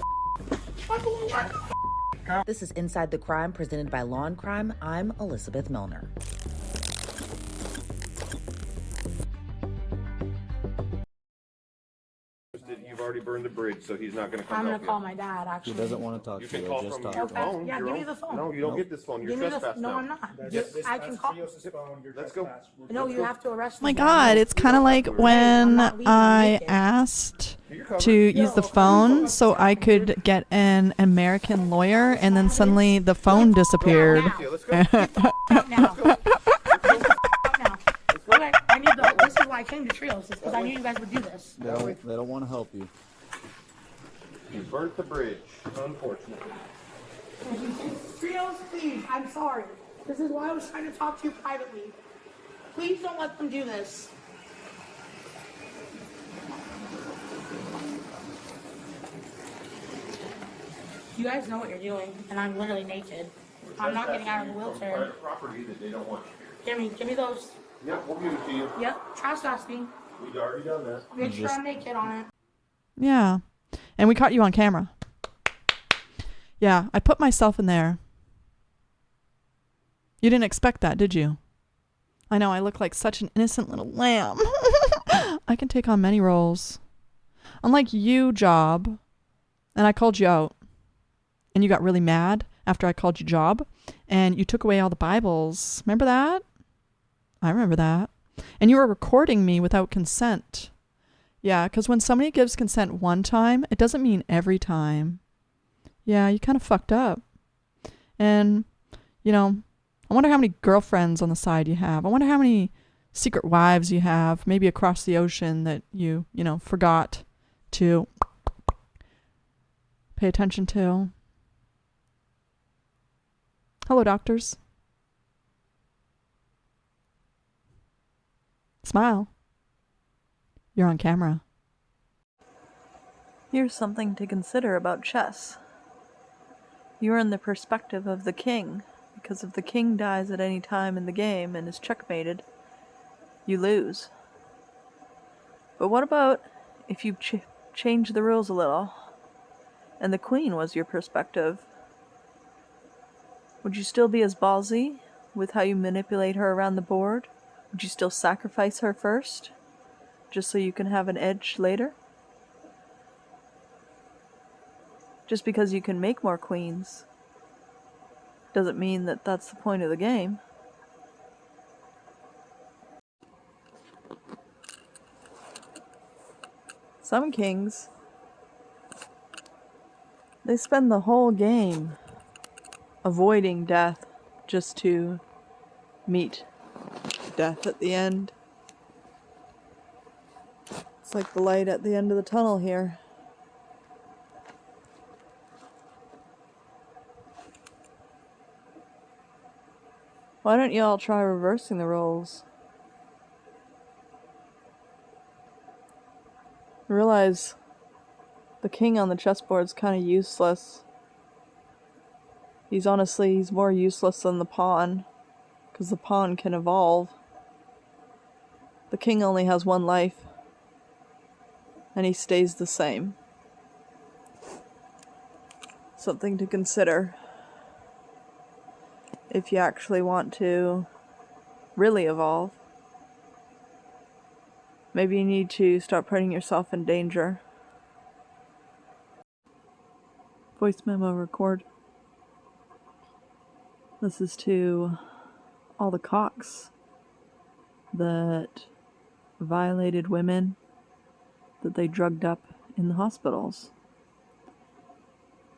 I'm going what? This is Inside the Crime, presented by Law and Crime. I'm Elizabeth Milner. You've already burned the bridge, so he's not going to come I'm going help to you. call my dad, actually. He doesn't want to talk You to can you. call Just from talk. your Okay. phone. Yeah, your give me own- the phone. No, you don't get this phone. You're Give me the trespassed No, now. I'm not. Yes. I can call. Let's go. No, you have to arrest Oh me. my God, it's kind of like when I asked to use the phone so I could get an American lawyer, and then suddenly the phone disappeared. Okay, I need the. This is why I came to Trios. It's because I knew you guys would do this. They don't want to help you. You burnt the bridge, unfortunately. Trios, please. I'm sorry. This is why I was trying to talk to you privately. Please don't let them do this. You guys know what you're doing, and I'm literally naked. I'm not getting out of the wheelchair. Private property that they don't want you here. Give me those. Yep, we'll give it to you. Yep, trespassing. We've already done that. Make sure I'm naked on it. Yeah. And we caught you on camera. Yeah, I put myself in there You didn't expect that, did you? I know, I look like such an innocent little lamb. I can take on many roles. Unlike you, Job, and I called you out, and you got really mad after I called you Job, and you took away all the Bibles. Remember that? I remember that. And you were recording me without consent. Yeah, because when somebody gives consent one time, it doesn't mean every time. Yeah, you kind of fucked up. And, you know, I wonder how many girlfriends on the side you have. I wonder how many secret wives you have, maybe across the ocean, that you know, forgot to pay attention to. Hello, doctors. Smile. You're on camera. Here's something to consider about chess. You're in the perspective of the king, because if the king dies at any time in the game and is checkmated, you lose. But what about if you change the rules a little, and the queen was your perspective? Would you still be as ballsy with how you manipulate her around the board? Would you still sacrifice her first, just so you can have an edge later? Just because you can make more queens doesn't mean that that's the point of the game. Some kings, they spend the whole game avoiding death just to meet death at the end. It's like the light at the end of the tunnel here. Why don't you all try reversing the roles? Realize the king on the chessboard's kind of useless. He's more useless than the pawn, because the pawn can evolve. The king only has one life, and he stays the same. Something to consider if you actually want to really evolve. Maybe you need to start putting yourself in danger. Voice memo record. This is to all the cocks that violated women that they drugged up in the hospitals.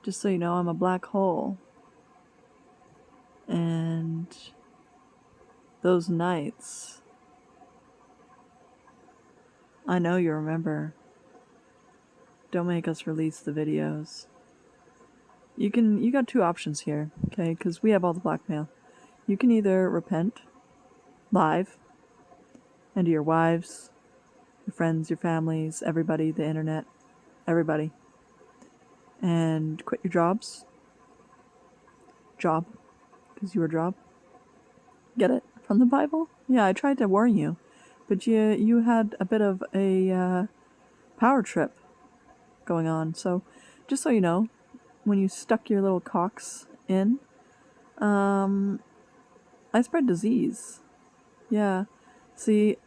Just so you know, I'm a black hole. And those nights, I know you remember. Don't make us release the videos. You got two options here, okay? Because we have all the blackmail. You can either repent live, and to your wives, your friends, your families, everybody, the internet, everybody, and quit your jobs. Job, because you were a job. Get it from the Bible? Yeah, I tried to warn you, but you had a bit of a power trip going on. So, just so you know, when you stuck your little cocks in, I spread disease. Yeah. See,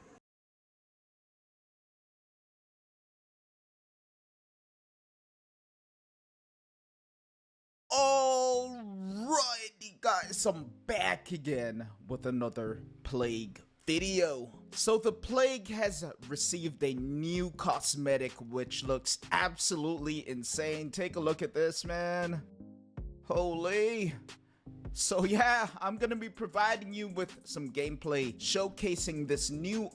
Alrighty guys, I'm back again with another Plague video. So the Plague has received a new cosmetic which looks absolutely insane. Take a look at this, man. Holy. So yeah, I'm gonna be providing you with some gameplay showcasing this new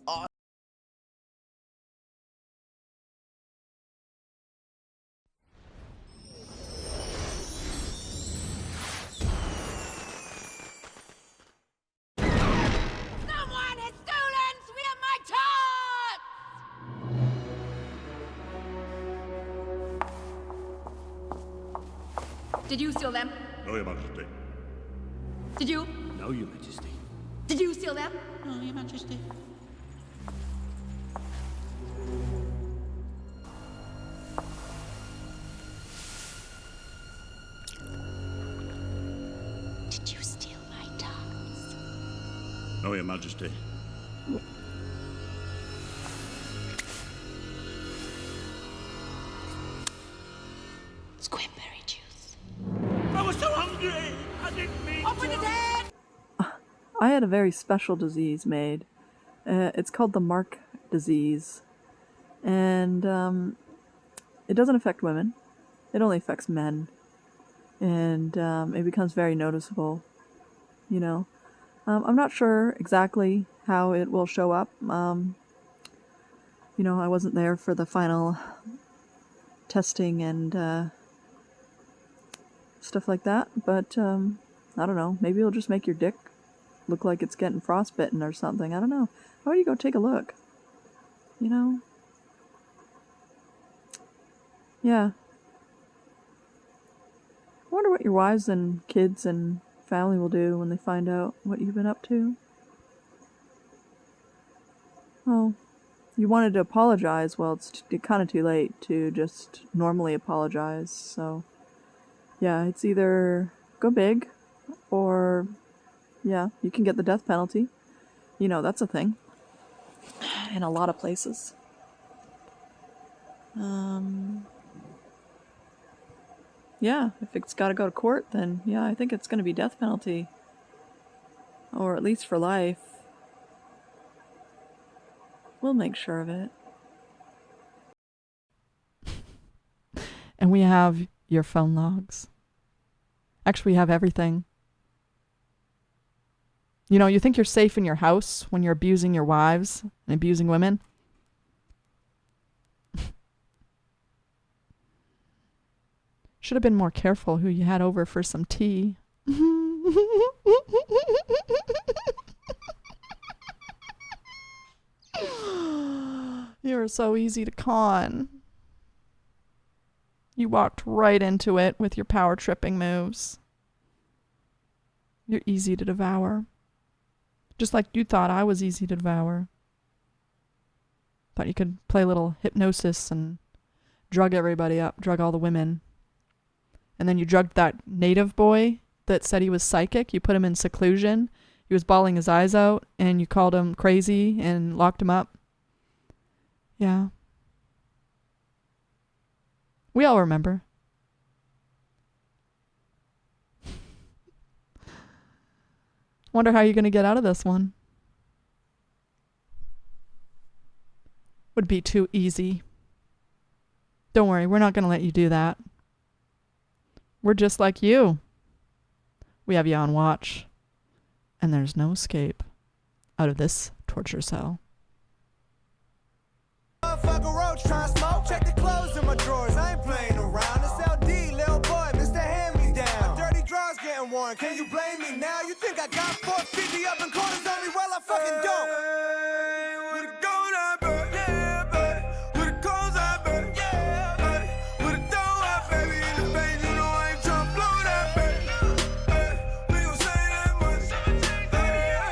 Someone has stolen three of my tarts! Did you steal them? No, Your Majesty. Did you? No, Your Majesty. Did you steal them? No, Your Majesty. Did you steal my tarts? No, Your Majesty. Squidberry juice. I was so hungry. I didn't mean Open his head! I had a very special disease made. It's called the Mark disease. And it doesn't affect women. It only affects men. And it becomes very noticeable, you know. I'm not sure exactly how it will show up. You know, I wasn't there for the final testing and stuff like that, but I don't know. Maybe it'll just make your dick look like it's getting frostbitten or something. I don't know. How about you go take a look? You know? Yeah. I wonder what your wives and kids and family will do when they find out what you've been up to. Oh, you wanted to apologize. Well, it's kind of too late to just normally apologize. So, yeah, it's either go big or, yeah, you can get the death penalty. You know, that's a thing in a lot of places. Yeah, if it's got to go to court, then yeah, I think it's going to be death penalty. Or at least for life. We'll make sure of it. And we have your phone logs. Actually, we have everything. You know, you think you're safe in your house when you're abusing your wives and abusing women? Should have been more careful who you had over for some tea. You were so easy to con. You walked right into it with your power tripping moves. You're easy to devour. Just like you thought I was easy to devour. Thought you could play a little hypnosis and drug everybody up, drug all the women. And then you drugged that native boy that said he was psychic. You put him in seclusion. He was bawling his eyes out, and you called him crazy and locked him up. Yeah. We all remember. Wonder how you're going to get out of this one. Would be too easy. Don't worry, we're not going to let you do that. We're just like you. We have you on watch. And there's no escape out of this torture cell. Motherfucker roach trying to smoke. Check the clothes in my drawers. I ain't playing around. It's LD, little boy, Mr. Hand Me Down. My dirty drawers getting worn. Can you blame me now? You think I got 450 up in corners on me? Well, I fucking don't. With a gold I bet, yeah, baby. With a clothes I bet, yeah, baby. With a dough I baby in the bank. You know I ain't trying to blow that baby. We gon' save that money.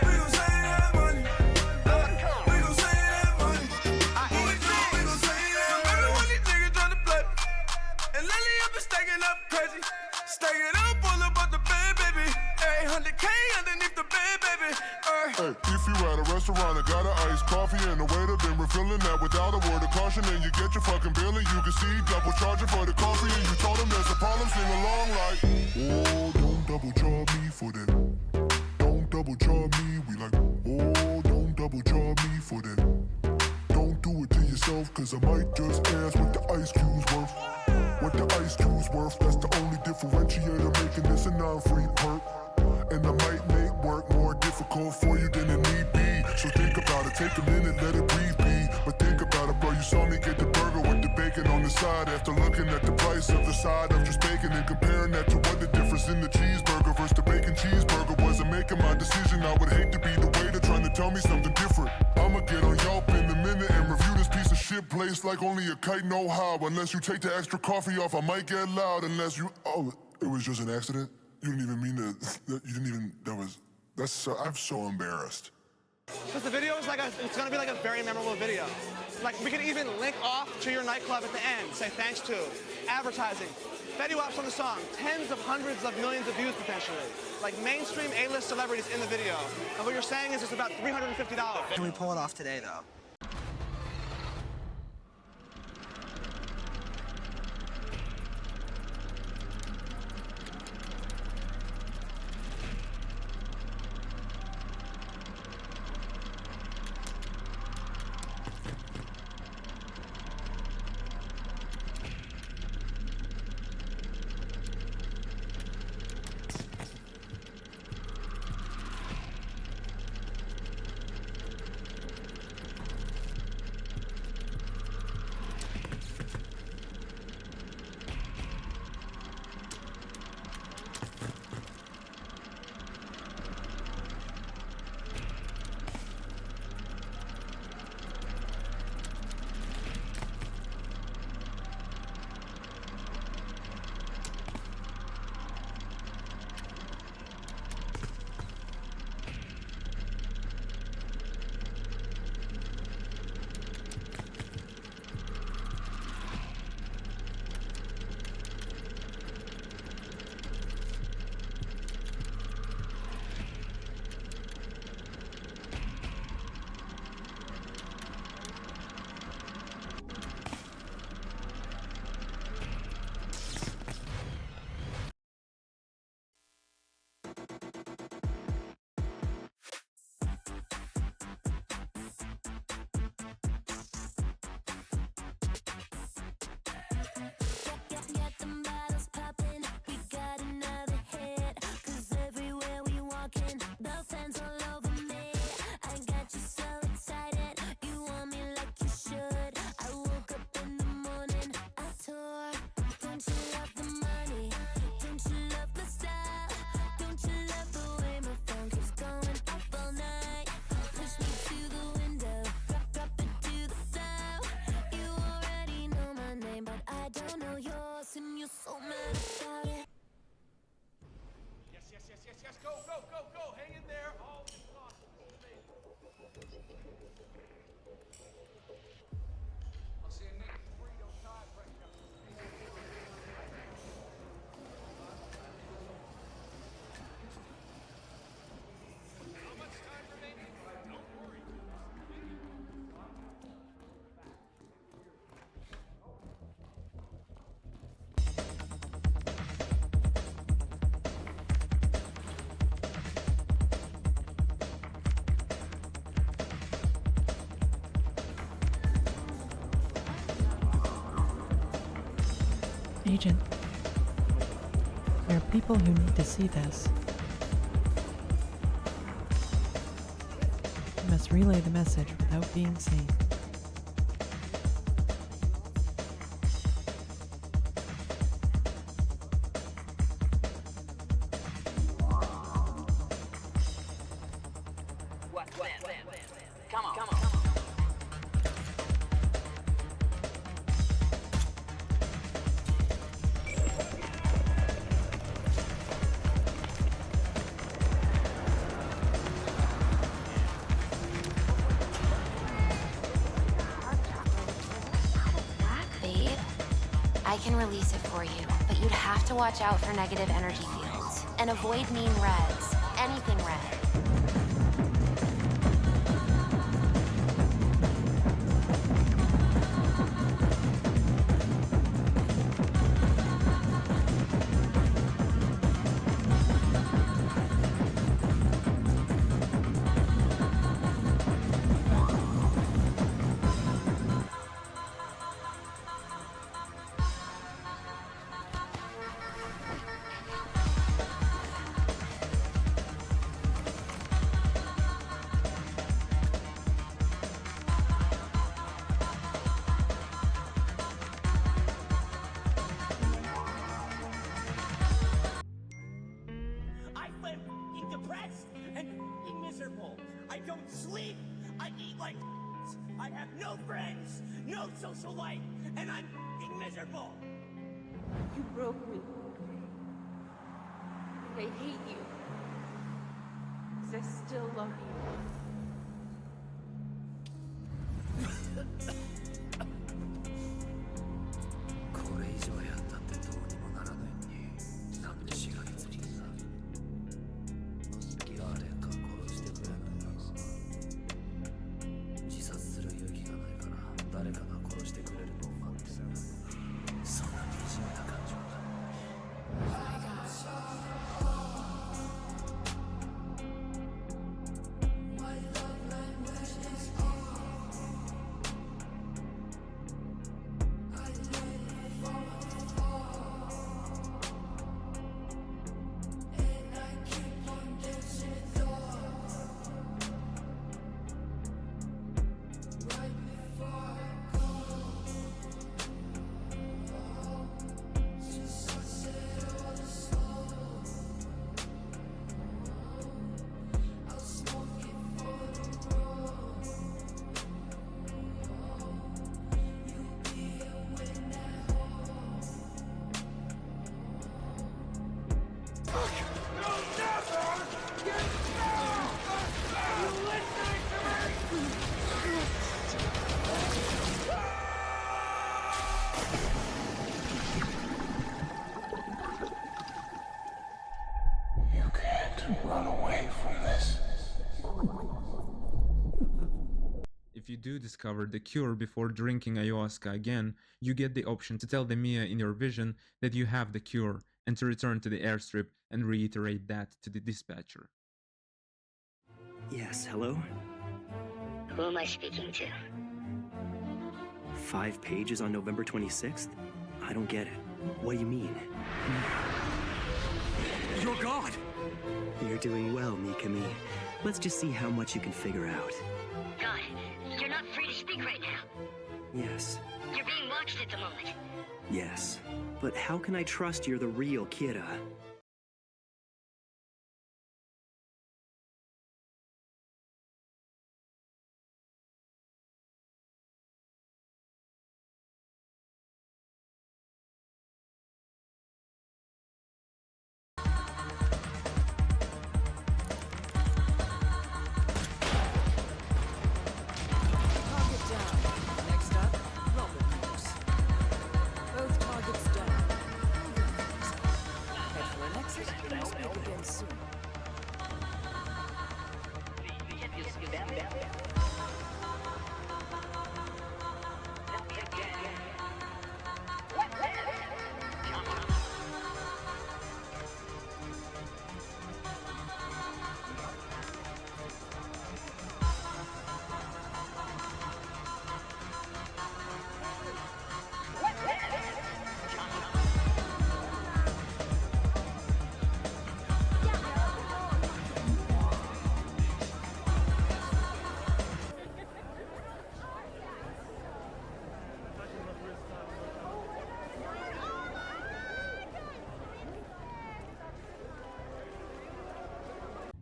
We gon' save that money. We gon' save that money. We gon' save that money. When these niggas tryna play. And lately I've been stacking up crazy. Stacking up all about the bed, baby. 800K underneath the bed, baby. Hey, if you at a restaurant and got an iced coffee and the waiter been refilling that without a word of caution, and you get your fucking bill and you can see double charging for the coffee, and you told him there's a problem, sing along like, oh, don't double charge me for that. Don't double charge me. We like, oh, don't double charge me for that. Don't do it to yourself, cause I might just ask what the ice cube's worth. What the ice cube's worth, that's the only differentiator making this a non-free perk. And I might make work more difficult for you than it need be. So think about it, take a minute, let it breathe be. But think about it, bro, you saw me get the burger with the bacon on the side. After looking at the price of the side of just bacon and comparing that to what the difference in the cheeseburger versus the bacon cheeseburger was, and making my decision. I would hate to be the waiter trying to tell me something different. I'ma get on Yelp in a minute and review this piece of shit place like only a kite know how. Unless you take the extra coffee off, I might get loud. Unless you, oh, it was just an accident. You didn't even mean to, you didn't even, that's so, I'm so embarrassed. Because the video is like it's gonna be like a very memorable video. Like we could even link off to your nightclub at the end, say thanks to advertising, Fetty Wap's on the song. Tens of hundreds of millions of views potentially. Like mainstream A-list celebrities in the video. And what you're saying is it's about $350. Can we pull it off today, though? Yes, go, go, go, go. Hang in there. All is possible. I'll see you next burrito time pressure. How much time remaining? Don't worry. Agent, there are people who need to see this. You must relay the message without being seen. Come on. I can release it for you, but you'd have to watch out for negative energy fields and avoid mean reds. Anything red. Depressed and miserable. I don't sleep. I eat like I have no friends, no social life, and I'm miserable. You broke me. And I hate you. Because I still love you. run away from this. If you do discover the cure before drinking ayahuasca again, you get the option to tell the Mia in your vision that you have the cure and to return to the airstrip and reiterate that to the dispatcher. Yes, hello? Who am I speaking to? 5 pages on November 26th? I don't get it. What do you mean? You're God! You're doing well, Mikami. Let's just see how much you can figure out. God, you're not free to speak right now. Yes. You're being watched at the moment. Yes. But how can I trust you're the real Kira?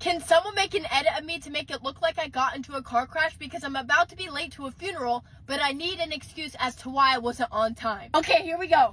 Can someone make an edit of me to make it look like I got into a car crash because I'm about to be late to a funeral, but I need an excuse as to why I wasn't on time. Okay, here we go.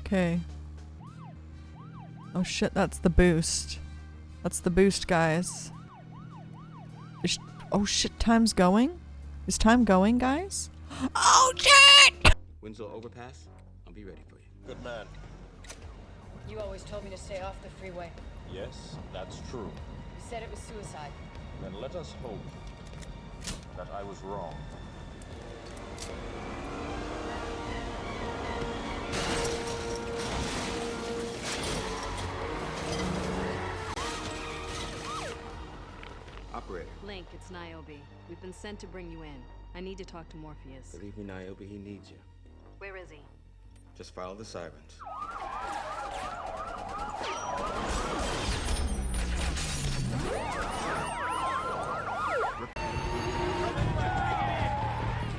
Okay. Oh shit, that's the boost. That's the boost, guys. Oh shit, time's going? Is time going, guys? Oh shit! Winslow Overpass, I'll be ready for you. Good man. You always told me to stay off the freeway. Yes, that's true. You said it was suicide. Then let us hope that I was wrong. Operator. Link, it's Niobe. We've been sent to bring you in. I need to talk to Morpheus. Believe me, Niobe, he needs you. Where is he? Just follow the sirens.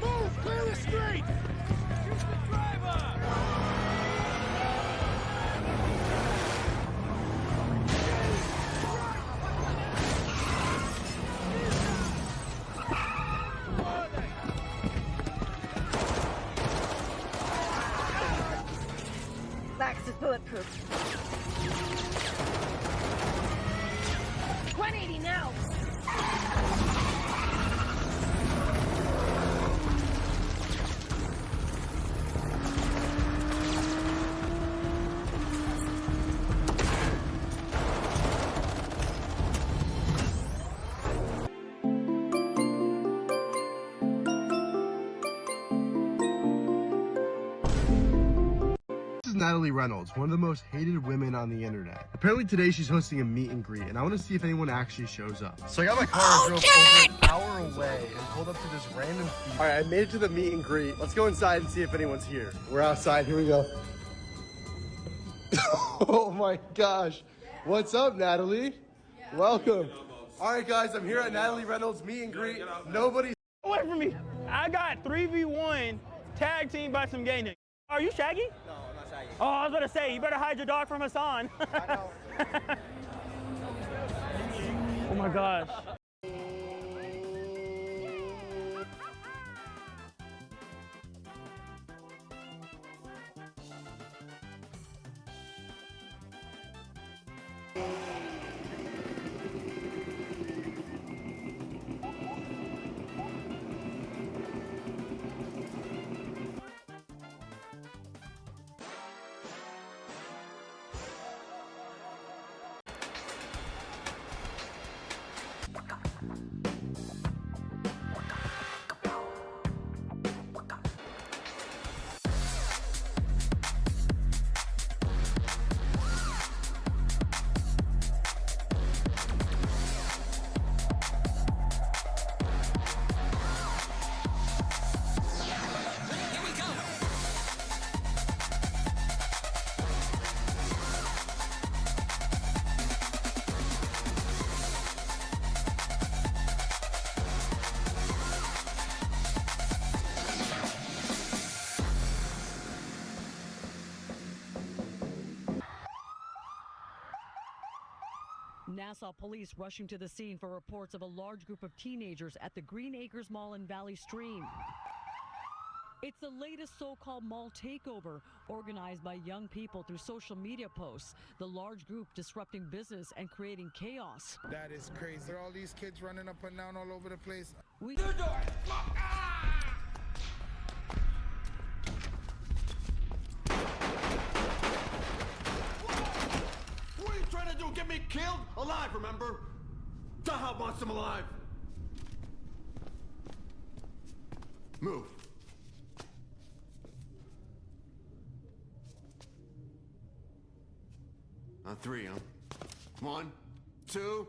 Move! Clear the street! Shoot the driver! Max is bulletproof. 180 now! Natalie Reynolds, one of the most hated women on the internet. Apparently today she's hosting a meet and greet, and I want to see if anyone actually shows up. So I got my car and drove over an hour away and pulled up to this random field. All right, I made it to the meet and greet. Let's go inside and see if anyone's here. We're outside. Here we go. Oh my gosh. What's up, Natalie? Welcome. All right, guys, I'm here at Natalie Reynolds meet and greet. Nobody's away from me. I got 3v1 tag team by some gay niggas. Are you Shaggy? No, I'm not Shaggy. Oh, I was gonna say, you better hide your dog from Hassan. I know. Oh my gosh. Nassau police rushing to the scene for reports of a large group of teenagers at the Green Acres Mall in Valley Stream. It's the latest so-called mall takeover, organized by young people through social media posts. The large group disrupting business and creating chaos. That is crazy. All these kids running up and down all over the place. We What are you trying to do? Get me killed? Alive, remember? The hell wants him alive. Move. On three, huh? 1, 2.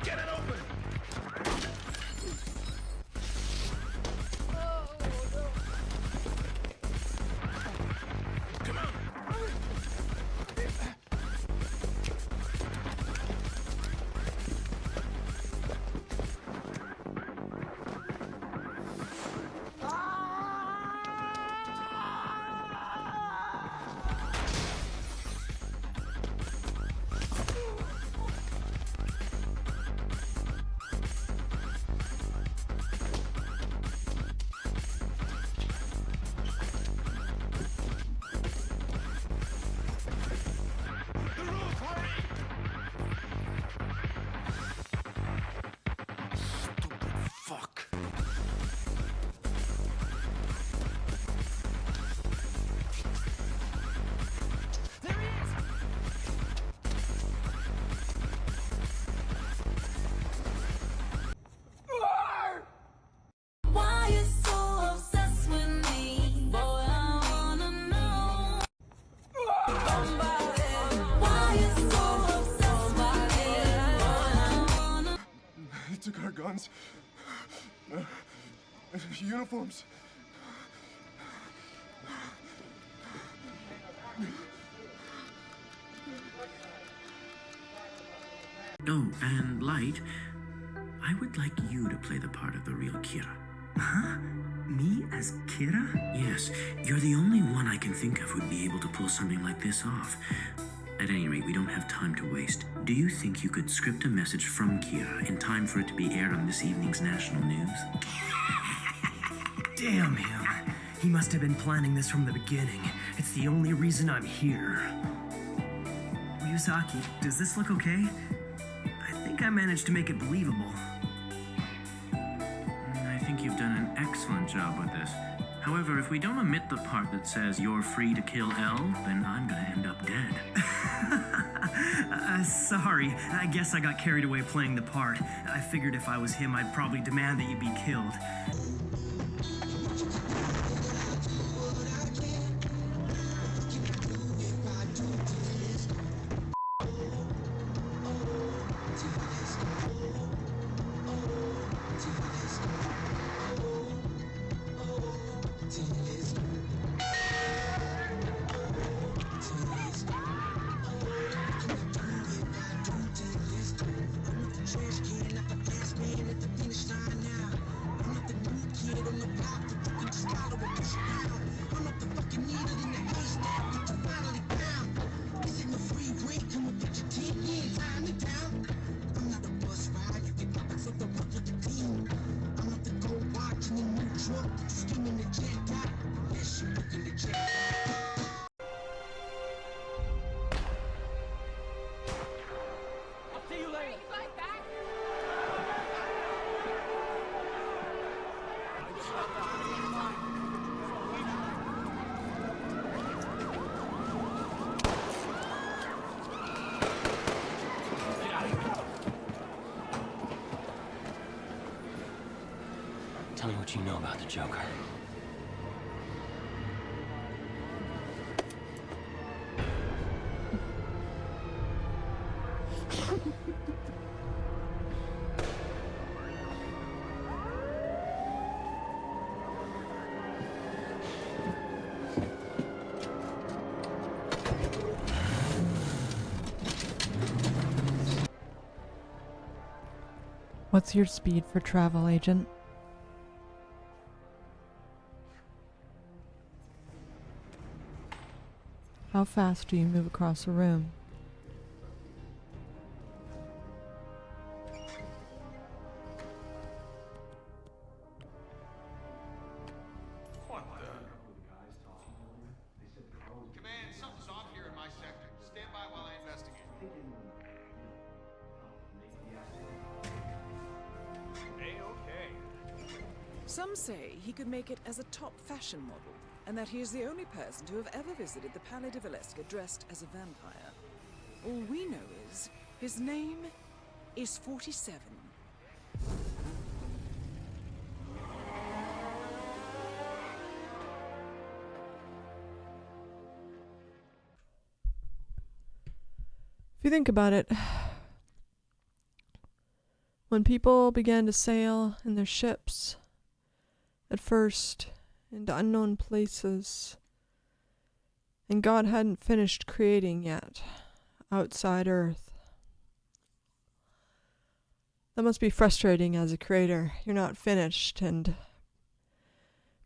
Get it open! Come on! Fuck. There he is! Why you so obsessed with me? Boy, I wanna know. Why you so obsessed with me? Boy, I wanna. They took our guns, uniforms. Oh, and Light, I would like you to play the part of the real Kira. Huh? Me as Kira? Yes, you're the only one I can think of who'd be able to pull something like this off. At any rate, we don't have time to waste. Do you think you could script a message from Kira in time for it to be aired on this evening's national news? Damn him. He must have been planning this from the beginning. It's the only reason I'm here. Ryuzaki, does this look okay? I think I managed to make it believable. I think you've done an excellent job with this. However, if we don't omit the part that says you're free to kill L, then I'm gonna end up dead. Sorry. I guess I got carried away playing the part. I figured if I was him, I'd probably demand that you be killed. Tell me what you know about the Joker. What's your speed for travel, Agent? How fast do you move across a room? What the? Command, something's off here in my sector. Stand by while I investigate. A-okay. Some say he could make it as a top fashion model, and that he is the only person to have ever visited the Palais de Valeska dressed as a vampire. All we know is his name is 47. If you think about it, when people began to sail in their ships, at first, into unknown places, and God hadn't finished creating yet, outside Earth. That must be frustrating as a creator. You're not finished, and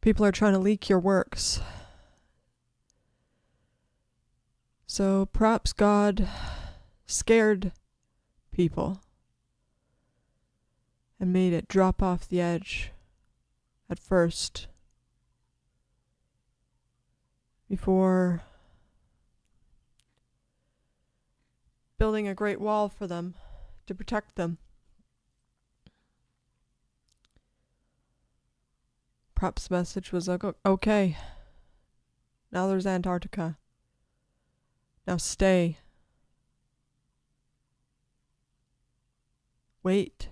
people are trying to leak your works. So perhaps God scared people and made it drop off the edge at first, before building a great wall for them to protect them. Perhaps the message was like, okay, now there's Antarctica. Now stay. Wait.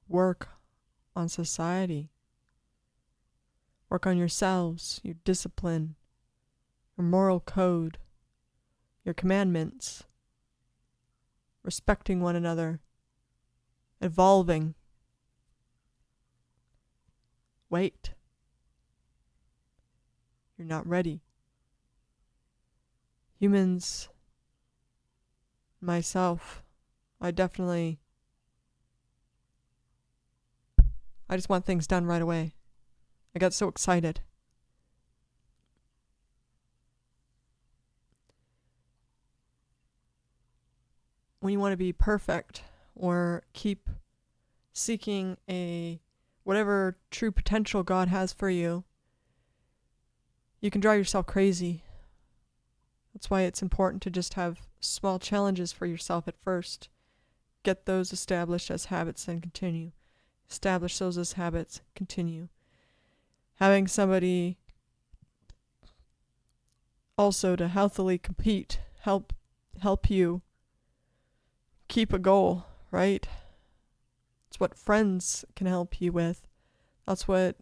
Work on society. Work on yourselves, your discipline, your moral code, your commandments, respecting one another, evolving. Wait. You're not ready. Humans, myself, I just want things done right away. I got so excited. When you want to be perfect or keep seeking whatever true potential God has for you, you can drive yourself crazy. That's why it's important to just have small challenges for yourself at first. Get those established as habits and continue. establish those as habits, continue. Having somebody also to healthily compete, help you keep a goal, right? It's what friends can help you with. That's what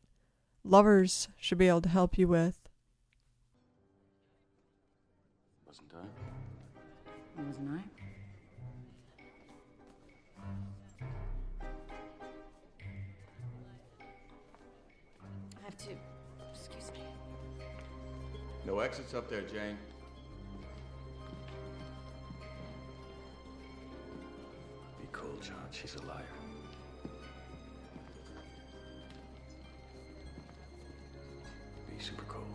lovers should be able to help you with. Wasn't I? Wasn't I? I have to. Excuse me. No exits up there, Jane. Be cool, John. She's a liar. Be super cold.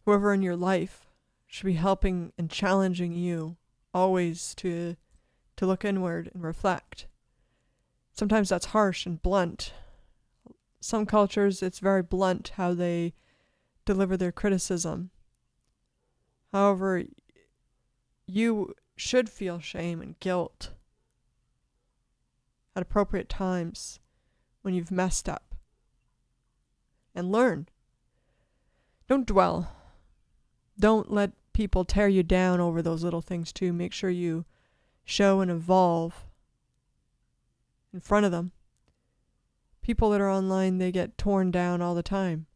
Whoever in your life should be helping and challenging you always to look inward and reflect. Sometimes that's harsh and blunt. Some cultures, it's very blunt how they deliver their criticism. However, you should feel shame and guilt at appropriate times when you've messed up. And learn. Don't dwell. Don't let people tear you down over those little things too. Make sure you show and evolve in front of them. People that are online, they get torn down all the time.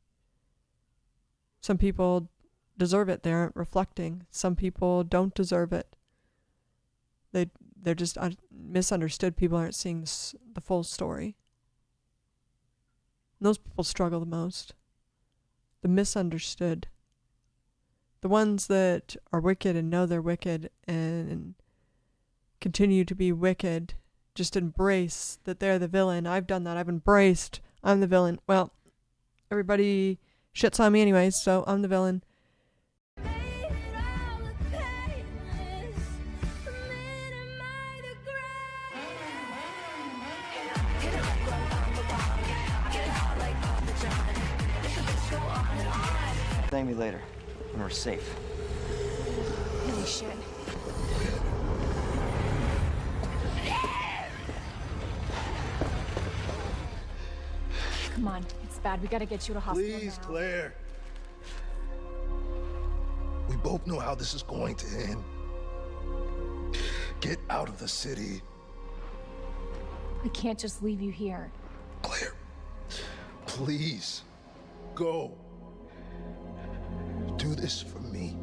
Some people deserve it. They aren't reflecting. Some people don't deserve it. They're just misunderstood. People aren't seeing the full story. And those people struggle the most. The misunderstood. The ones that are wicked and know they're wicked and continue to be wicked, just embrace that they're the villain. I've done that. I've embraced I'm the villain. Well, everybody shits on me anyways, so I'm the villain. Thank me later when we're safe. Holy shit. Come on, it's bad. We gotta get you to hospital Please, now. Claire. We both know how this is going to end. Get out of the city. I can't just leave you here. Claire, please, go. Do this for me.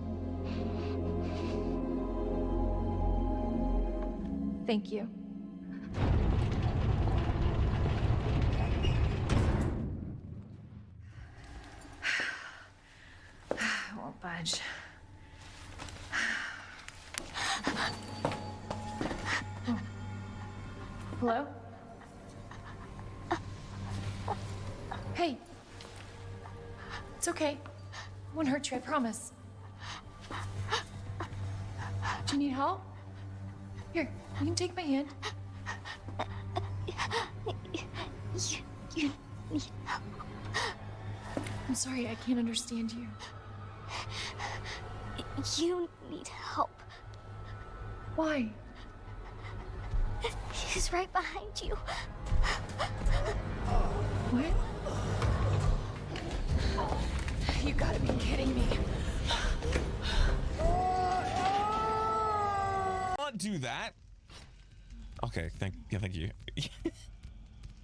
Thank you. I won't budge. Oh. Hello? Hey. It's okay. I won't hurt you, I promise. Do you need help? Here, you can take my hand. You need help. I'm sorry, I can't understand you. You need help. Why? He's right behind you. What? You gotta be kidding me. Can't do that. Okay, thank you.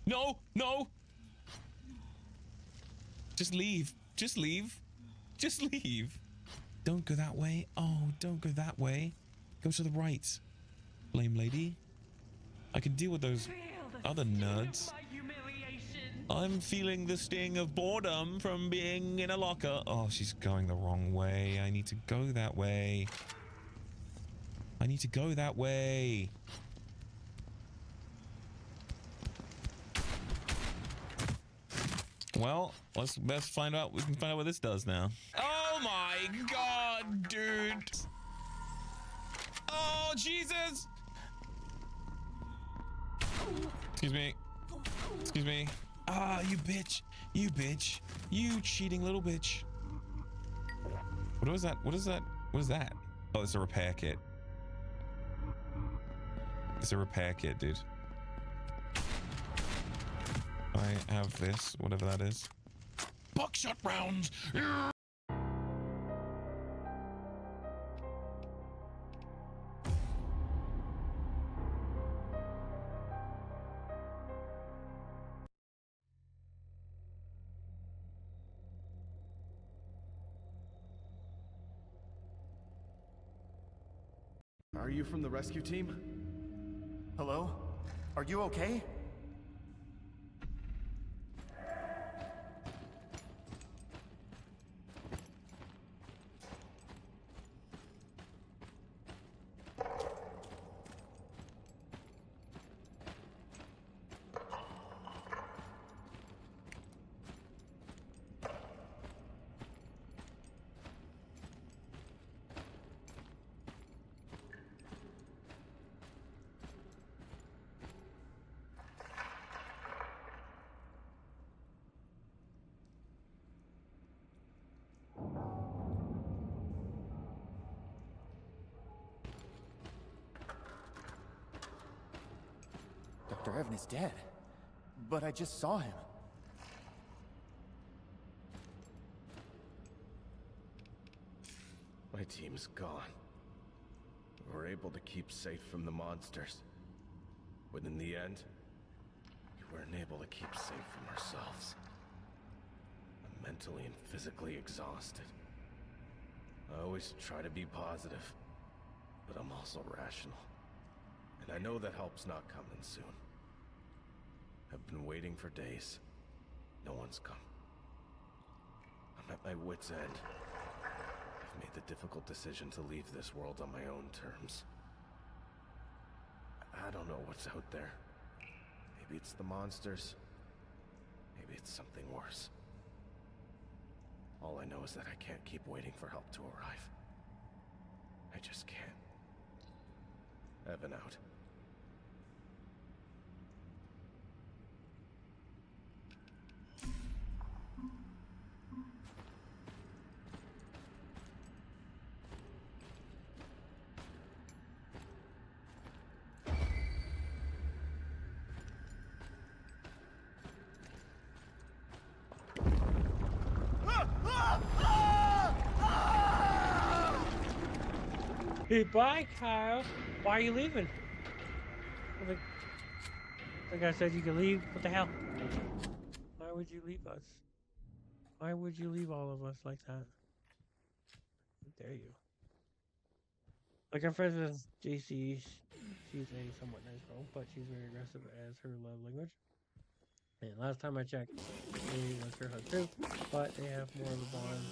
No. Just leave. Just leave. Don't go that way. Oh, don't go that way. Go to the right. Blame lady. I can deal with those other nerds. I'm feeling the sting of boredom from being in a locker. Oh, she's going the wrong way. I need to go that way. Well, let's find out. We can find out what this does now. Oh my god, dude. Oh, Jesus. Excuse me. Excuse me. Ah, you bitch. You bitch. You cheating little bitch. What was that? What is that? What is that? Oh, it's a repair kit. It's a repair kit, dude. I have this, whatever that is. Buckshot rounds! Are you from the rescue team? Hello? Are you okay? Dr. Evan is dead, but I just saw him. My team's gone. We were able to keep safe from the monsters. But in the end, we weren't able to keep safe from ourselves. I'm mentally and physically exhausted. I always try to be positive, but I'm also rational. And I know that help's not coming soon. I've been waiting for days. No one's come. I'm at my wit's end. I've made the difficult decision to leave this world on my own terms. I don't know what's out there. Maybe it's the monsters. Maybe it's something worse. All I know is that I can't keep waiting for help to arrive. I just can't. Evan out. Hey, bye, Kyle. Why are you leaving? Like I said, you can leave. What the hell? Why would you leave us? Why would you leave all of us like that? How dare you? Like, I'm friends with JC. She's a somewhat nice girl, but she's very aggressive as her love language. And last time I checked, he was her husband too, but they have more of a bond.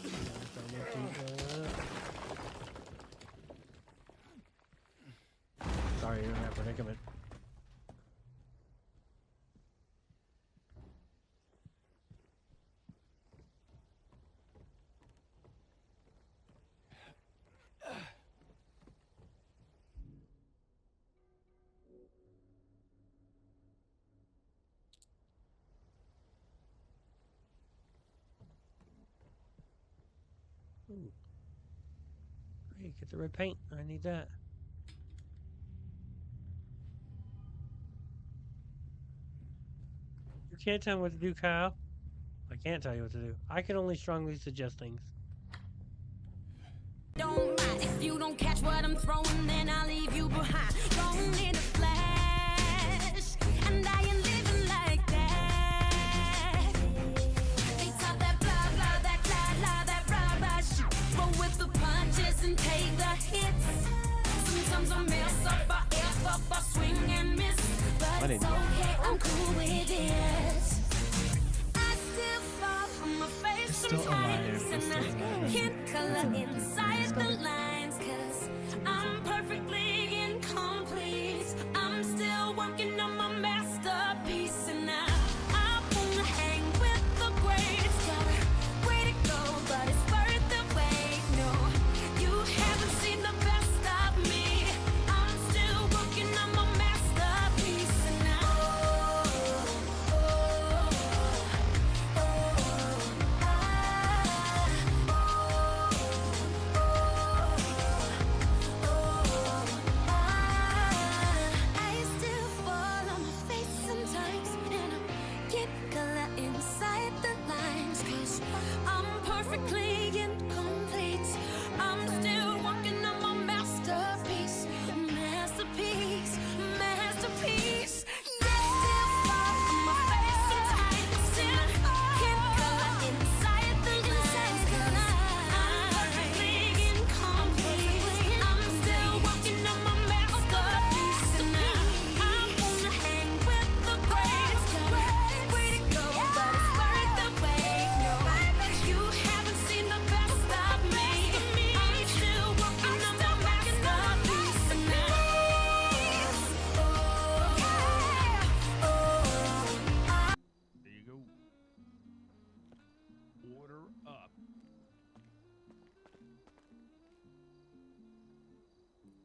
Sorry, you're in that predicament. Ooh. Great, get the red paint. I need that. You can't tell me what to do, Kyle. I can't tell you what to do. I can only strongly suggest things. Don't mind if you don't catch what I'm throwing, then I'll leave you behind. Gone in a flash, and I ain't living like that. They talk that blah blah, that blah blah, that rah rah shit. Roll with the punches and take the hits. Sometimes I mess up, I F up, I swing and miss, but it's okay, I'm cool with it. I still fall on my face sometimes, and I can't color inside the lines, 'cause I'm perfectly incomplete. I'm still working on my masterpiece, and I wanna hang with the greats. Got a way to go, but it's worth the wait.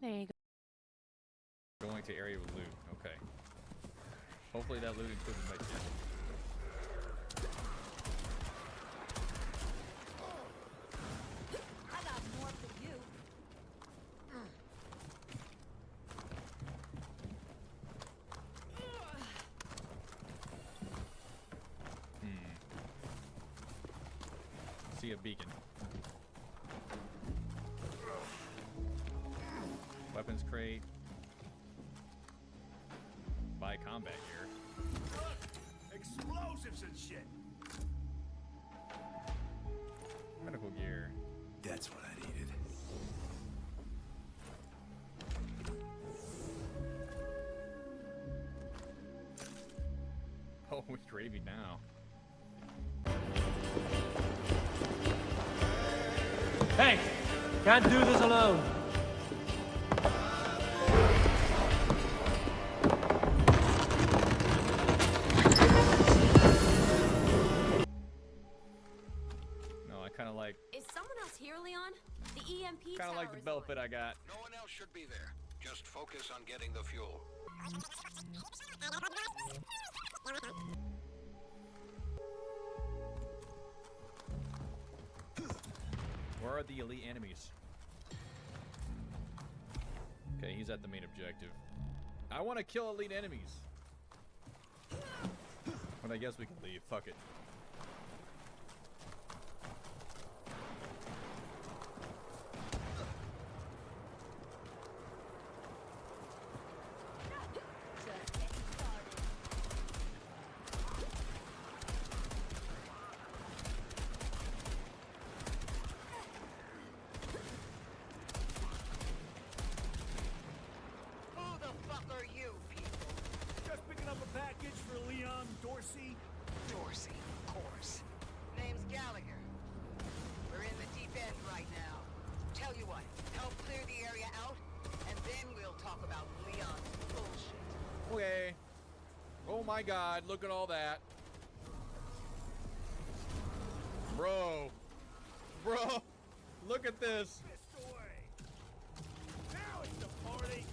There you go. Going to area with loot. Okay. Hopefully that loot included my jet. I got more for you. See a beacon. Weapons crate. Buy combat gear. Explosives and shit. Medical gear. That's what I needed. Oh, it's gravy now. Hey! Can't do this alone. No, I kind of like. Is someone else here, Leon? The EMP Kind of like the belt fit I got. No one else should be there. Just focus on getting the fuel. Where are the elite enemies? Okay, he's at the main objective. I want to kill elite enemies. But I guess we can leave. Fuck it. Who the fuck are you people? Just picking up a package for Leon Dorsey. Dorsey, of course. Name's Gallagher. We're in the deep end right now. Tell you what, help clear the area out, and then we'll talk about Leon's bullshit. Okay. Oh my god, look at all that. Bro. Bro. Look at this. Fist away. Now it's the party.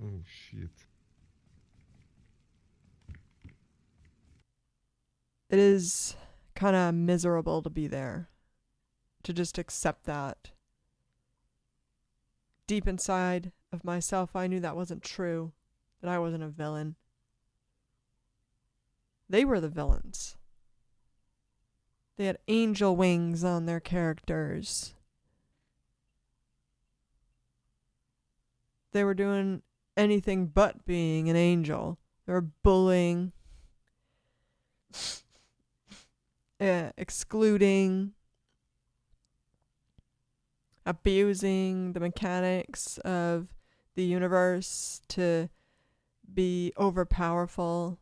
Oh shit. It is kind of miserable to be there. To just accept that. Deep inside of myself, I knew that wasn't true. That I wasn't a villain. They were the villains. They had angel wings on their characters. They were doing anything but being an angel. They were bullying, excluding, abusing the mechanics of the universe to be overpowerful.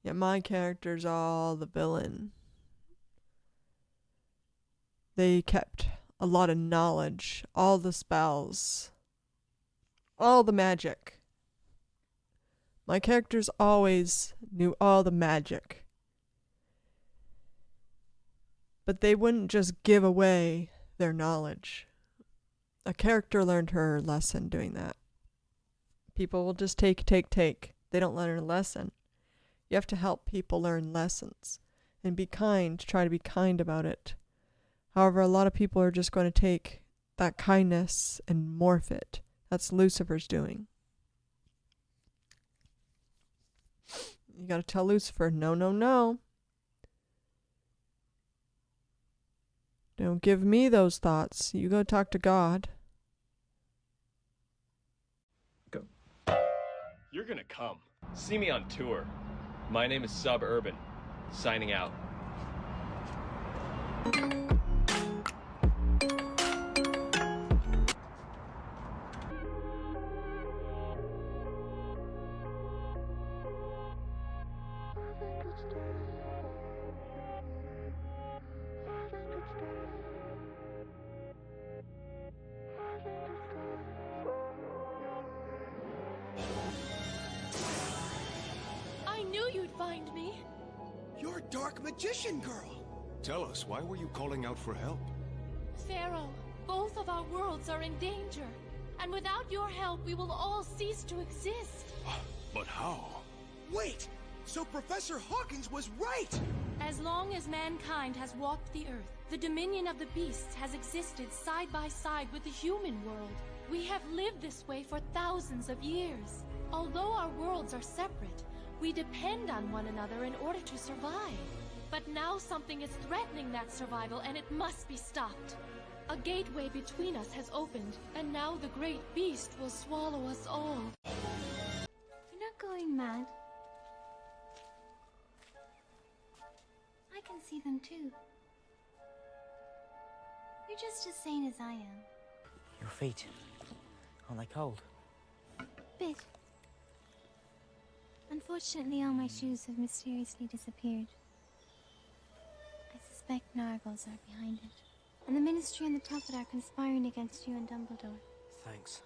Yet my character's all the villain. They kept a lot of knowledge, all the spells, all the magic. My characters always knew all the magic. But they wouldn't just give away their knowledge. A character learned her lesson doing that. People will just take. They don't learn a lesson. You have to help people learn lessons and be kind, try to be kind about it. However, a lot of people are just going to take that kindness and morph it. That's Lucifer's doing. You got to tell Lucifer, no, no, no. Don't give me those thoughts. You go talk to God. Go. You're gonna come. See me on tour. My name is Suburban. Signing out. I knew you'd find me. You're dark magician girl. Tell us, why were you calling out for help? Pharaoh, both of our worlds are in danger. And without your help, we will all cease to exist. But how? Wait! So Professor Hawkins was right! As long as mankind has walked the earth, the dominion of the beasts has existed side by side with the human world. We have lived this way for thousands of years. Although our worlds are separate, we depend on one another in order to survive. But now something is threatening that survival, and it must be stopped. A gateway between us has opened, and now the great beast will swallow us all. You're not going mad. I can see them too. You're just as sane as I am. Your feet, aren't they cold? Bit. Unfortunately, all my shoes have mysteriously disappeared. I suspect Nargles are behind it. And the Ministry and the Puppet are conspiring against you and Dumbledore. Thanks.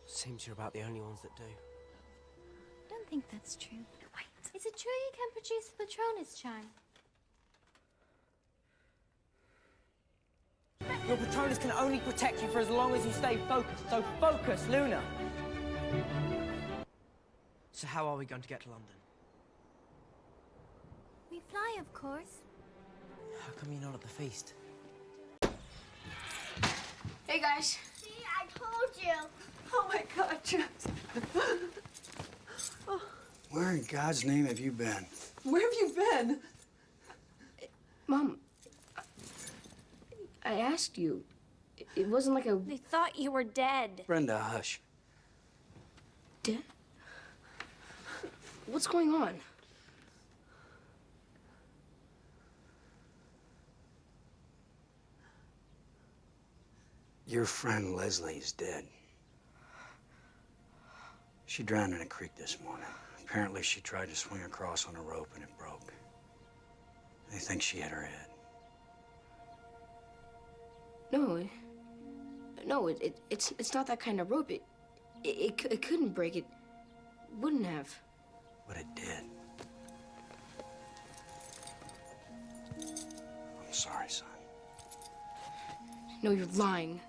Seems you're about the only ones that do. I don't think that's true. Wait. Is it true you can produce the Patronus charm? Your Patronus can only protect you for as long as you stay focused. So focus, Luna! So how are we going to get to London? We fly, of course. How come you're not at the feast? Hey guys. See, I told you. Oh my God, Jess. Where in God's name have you been? Where have you been? Mom, I asked you. It wasn't like a... They thought you were dead. Brenda, hush. Dead? What's going on? Your friend Leslie's dead. She drowned in a creek this morning. Apparently she tried to swing across on a rope and it broke. They think she hit her head. No, it's not that kind of rope. It couldn't break. It wouldn't have. But it did. I'm sorry, son. No, you're lying.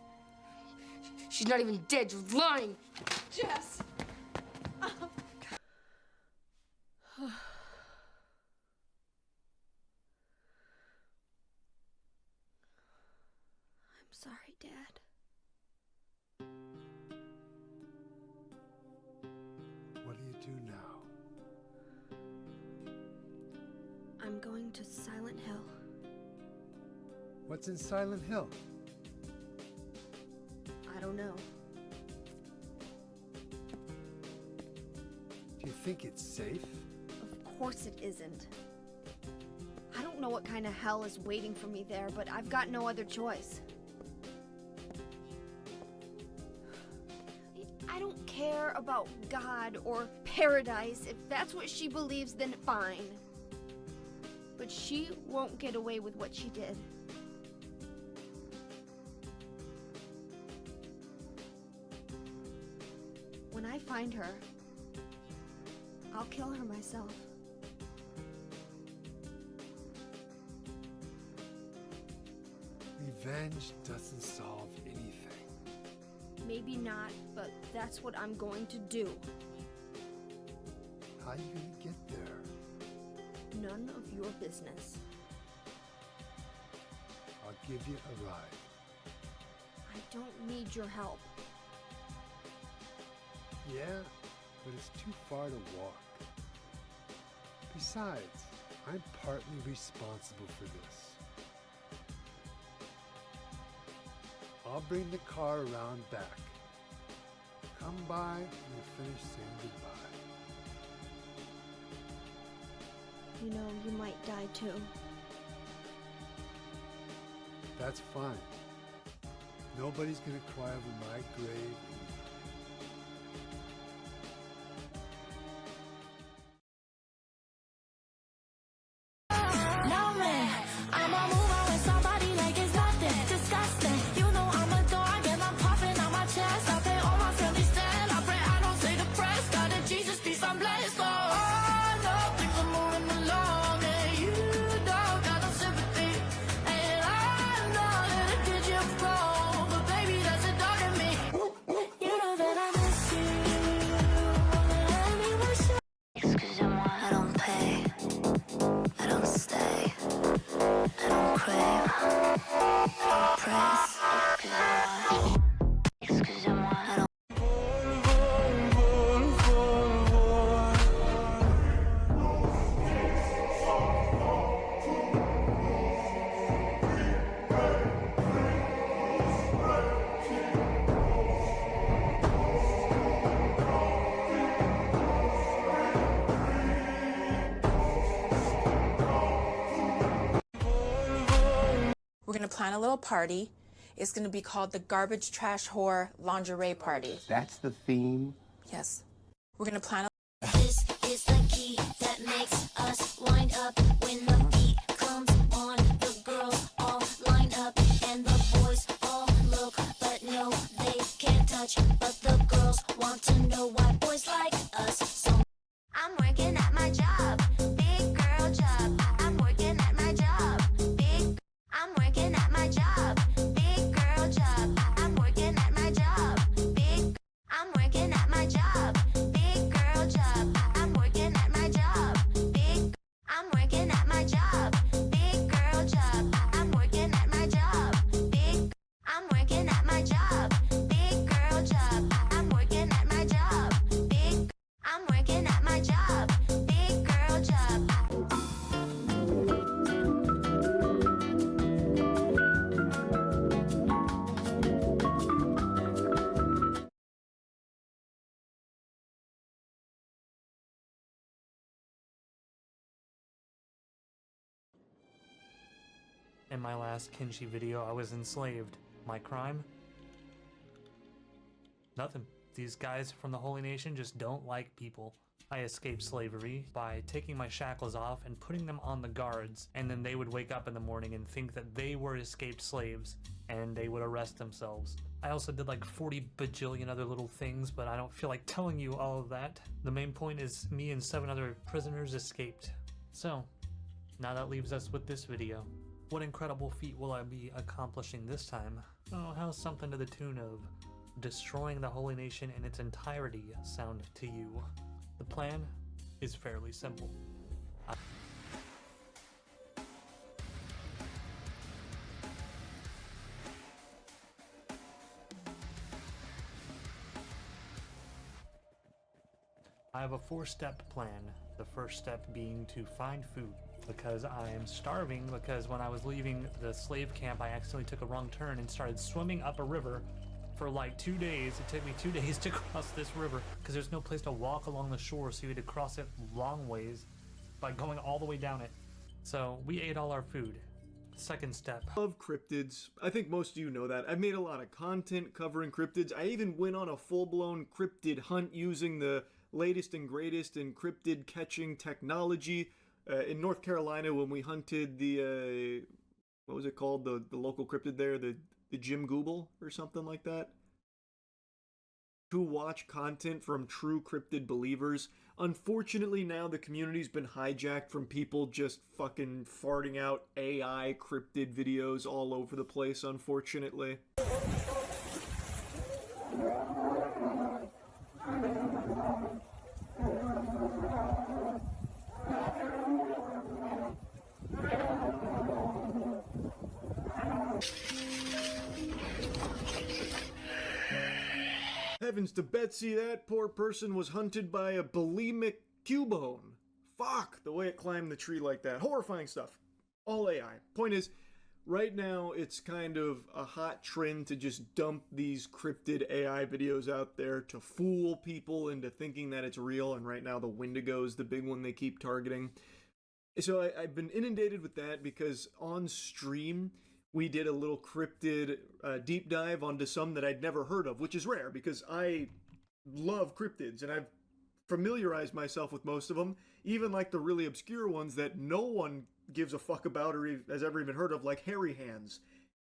She's not even dead. You're lying. Jess! I'm sorry, Dad. What do you do now? I'm going to Silent Hill. What's in Silent Hill? I don't know. Do you think it's safe? Of course it isn't. I don't know what kind of hell is waiting for me there, but I've got no other choice. I don't care about God or paradise. If that's what she believes, then fine. But she won't get away with what she did. When I find her, I'll kill her myself. Revenge doesn't solve anything. Maybe not, but that's what I'm going to do. How are you gonna get there? None of your business. I'll give you a ride. I don't need your help. Yeah, but it's too far to walk. Besides, I'm partly responsible for this. I'll bring the car around back. Come by when you finish saying goodbye. You know, you might die too. That's fine. Nobody's gonna cry over my grave. I don't stay. I don't crave. I don't press. Excusez-moi. I don't. We're gonna plan a little party. It's gonna be called the Garbage Trash Whore Lingerie Party. That's the theme? Yes. We're gonna plan a... This is the key that makes us wind up when the beat comes on. The girls all line up and the boys all look, but no, they can't touch. But the girls want to know why boys like us. So I'm working at my job, big girl job. I'm working at my job, I'm working at my job, big girl job. I'm working at my job, I'm working at my job, big girl job. I'm working at my job, I'm working at my job, big girl job. I'm working at my job, I'm working at my job, big girl job. I'm working at my job, I'm working at my job, big girl job. In my last Kenshi video, I was enslaved. My crime? Nothing. These guys from the Holy Nation just don't like people. I escaped slavery by taking my shackles off and putting them on the guards, and then they would wake up in the morning and think that they were escaped slaves, and they would arrest themselves. I also did like 40 bajillion other little things, but I don't feel like telling you all of that. The main point is me and 7 other prisoners escaped. So, now that leaves us with this video. What incredible feat will I be accomplishing this time? Oh, how's something to the tune of destroying the Holy Nation in its entirety sound to you? The plan is fairly simple. I have a 4-step plan. The first step being to find food, because I am starving, because when I was leaving the slave camp I accidentally took a wrong turn and started swimming up a river for like 2 days. It took me 2 days to cross this river because there's no place to walk along the shore, so you had to cross it long ways by going all the way down it. So we ate all our food. Second step. I love cryptids. I think most of you know that. I've made a lot of content covering cryptids. I even went on a full-blown cryptid hunt using the latest and greatest in cryptid catching technology in North Carolina when we hunted the what was it called, the local cryptid there, the Jim Google or something like that. To watch content from true cryptid believers. Unfortunately, now the community's been hijacked from people just fucking farting out AI cryptid videos all over the place, unfortunately. Heavens to Betsy, that poor person was hunted by a bulimic cubone. Fuck, the way it climbed the tree like that. Horrifying stuff. All AI. Point is, right now it's kind of a hot trend to just dump these cryptid AI videos out there to fool people into thinking that it's real, and right now the Wendigo is the big one they keep targeting. So I've been inundated with that because on stream we did a little cryptid deep dive onto some that I'd never heard of, which is rare because I love cryptids and I've familiarized myself with most of them, even like the really obscure ones that no one gives a fuck about or has ever even heard of, like hairy hands.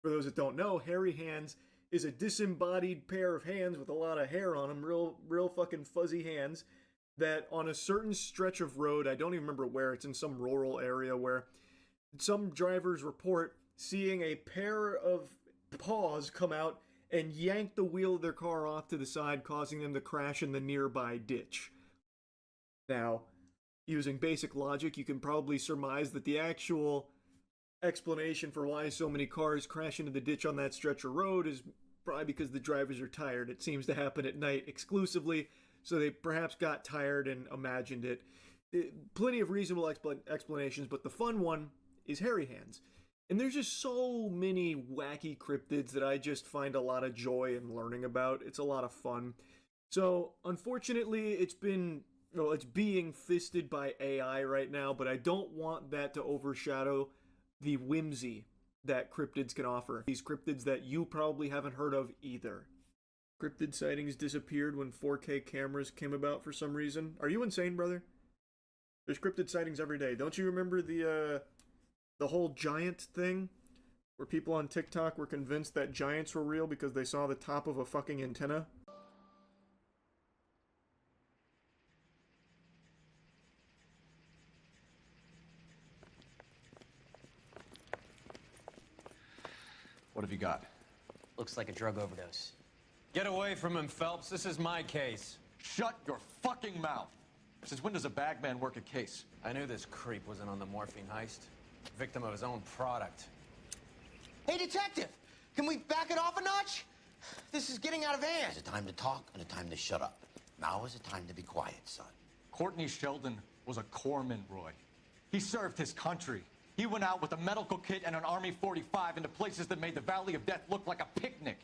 For those that don't know, hairy hands is a disembodied pair of hands with a lot of hair on them, real fucking fuzzy hands, that on a certain stretch of road, I don't even remember where, it's in some rural area, where some drivers report seeing a pair of paws come out and yank the wheel of their car off to the side, causing them to crash in the nearby ditch. Now, using basic logic, you can probably surmise that the actual explanation for why so many cars crash into the ditch on that stretch of road is probably because the drivers are tired. It seems to happen at night exclusively, so they perhaps got tired and imagined it. Plenty of reasonable explanations, but the fun one is hairy hands. And there's just so many wacky cryptids that I just find a lot of joy in learning about. It's a lot of fun. So, unfortunately, it's being fisted by AI right now, but I don't want that to overshadow the whimsy that cryptids can offer. These cryptids that you probably haven't heard of either. Cryptid sightings disappeared when 4K cameras came about for some reason. Are you insane, brother? There's cryptid sightings every day. Don't you remember the whole giant thing? Where people on TikTok were convinced that giants were real because they saw the top of a fucking antenna? What have you got? Looks like a drug overdose. Get away from him, Phelps. This is my case. Shut your fucking mouth. Since when does a bagman work a case? I knew this creep wasn't on the morphine heist. Victim of his own product. Hey, detective! Can we back it off a notch? This is getting out of hand. There's a time to talk and a time to shut up. Now is the time to be quiet, son. Courtney Sheldon was a corpsman, Roy. He served his country. He went out with a medical kit and an Army 45 into places that made the Valley of Death look like a picnic.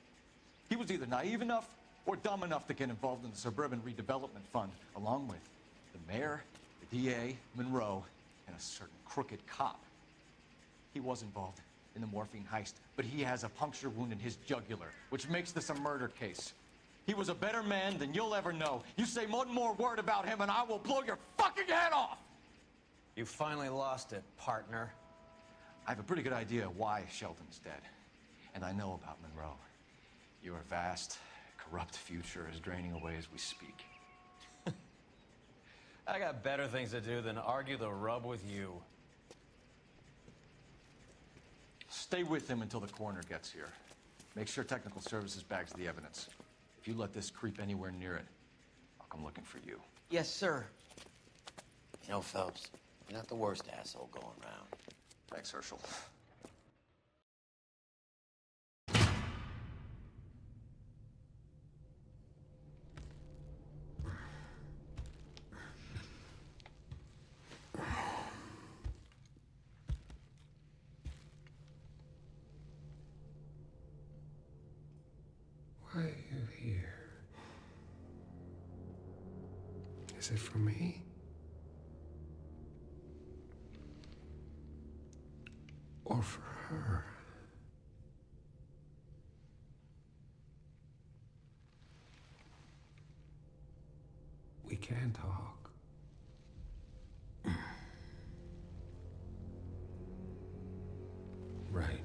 He was either naive enough or dumb enough to get involved in the Suburban Redevelopment Fund, along with the mayor, the DA, Monroe, and a certain crooked cop. He was involved in the morphine heist, but he has a puncture wound in his jugular, which makes this a murder case. He was a better man than you'll ever know. You say one more word about him and I will blow your fucking head off! You finally lost it, partner. I have a pretty good idea why Sheldon's dead. And I know about Monroe. Your vast, corrupt future is draining away as we speak. I got better things to do than argue the rub with you. Stay with him until the coroner gets here. Make sure technical services bags the evidence. If you let this creep anywhere near it, I'll come looking for you. Yes, sir. You know, Phelps, you're not the worst asshole going around. Thanks, Herschel. Why are you here? Is it for me? Or for her? We can talk. Right.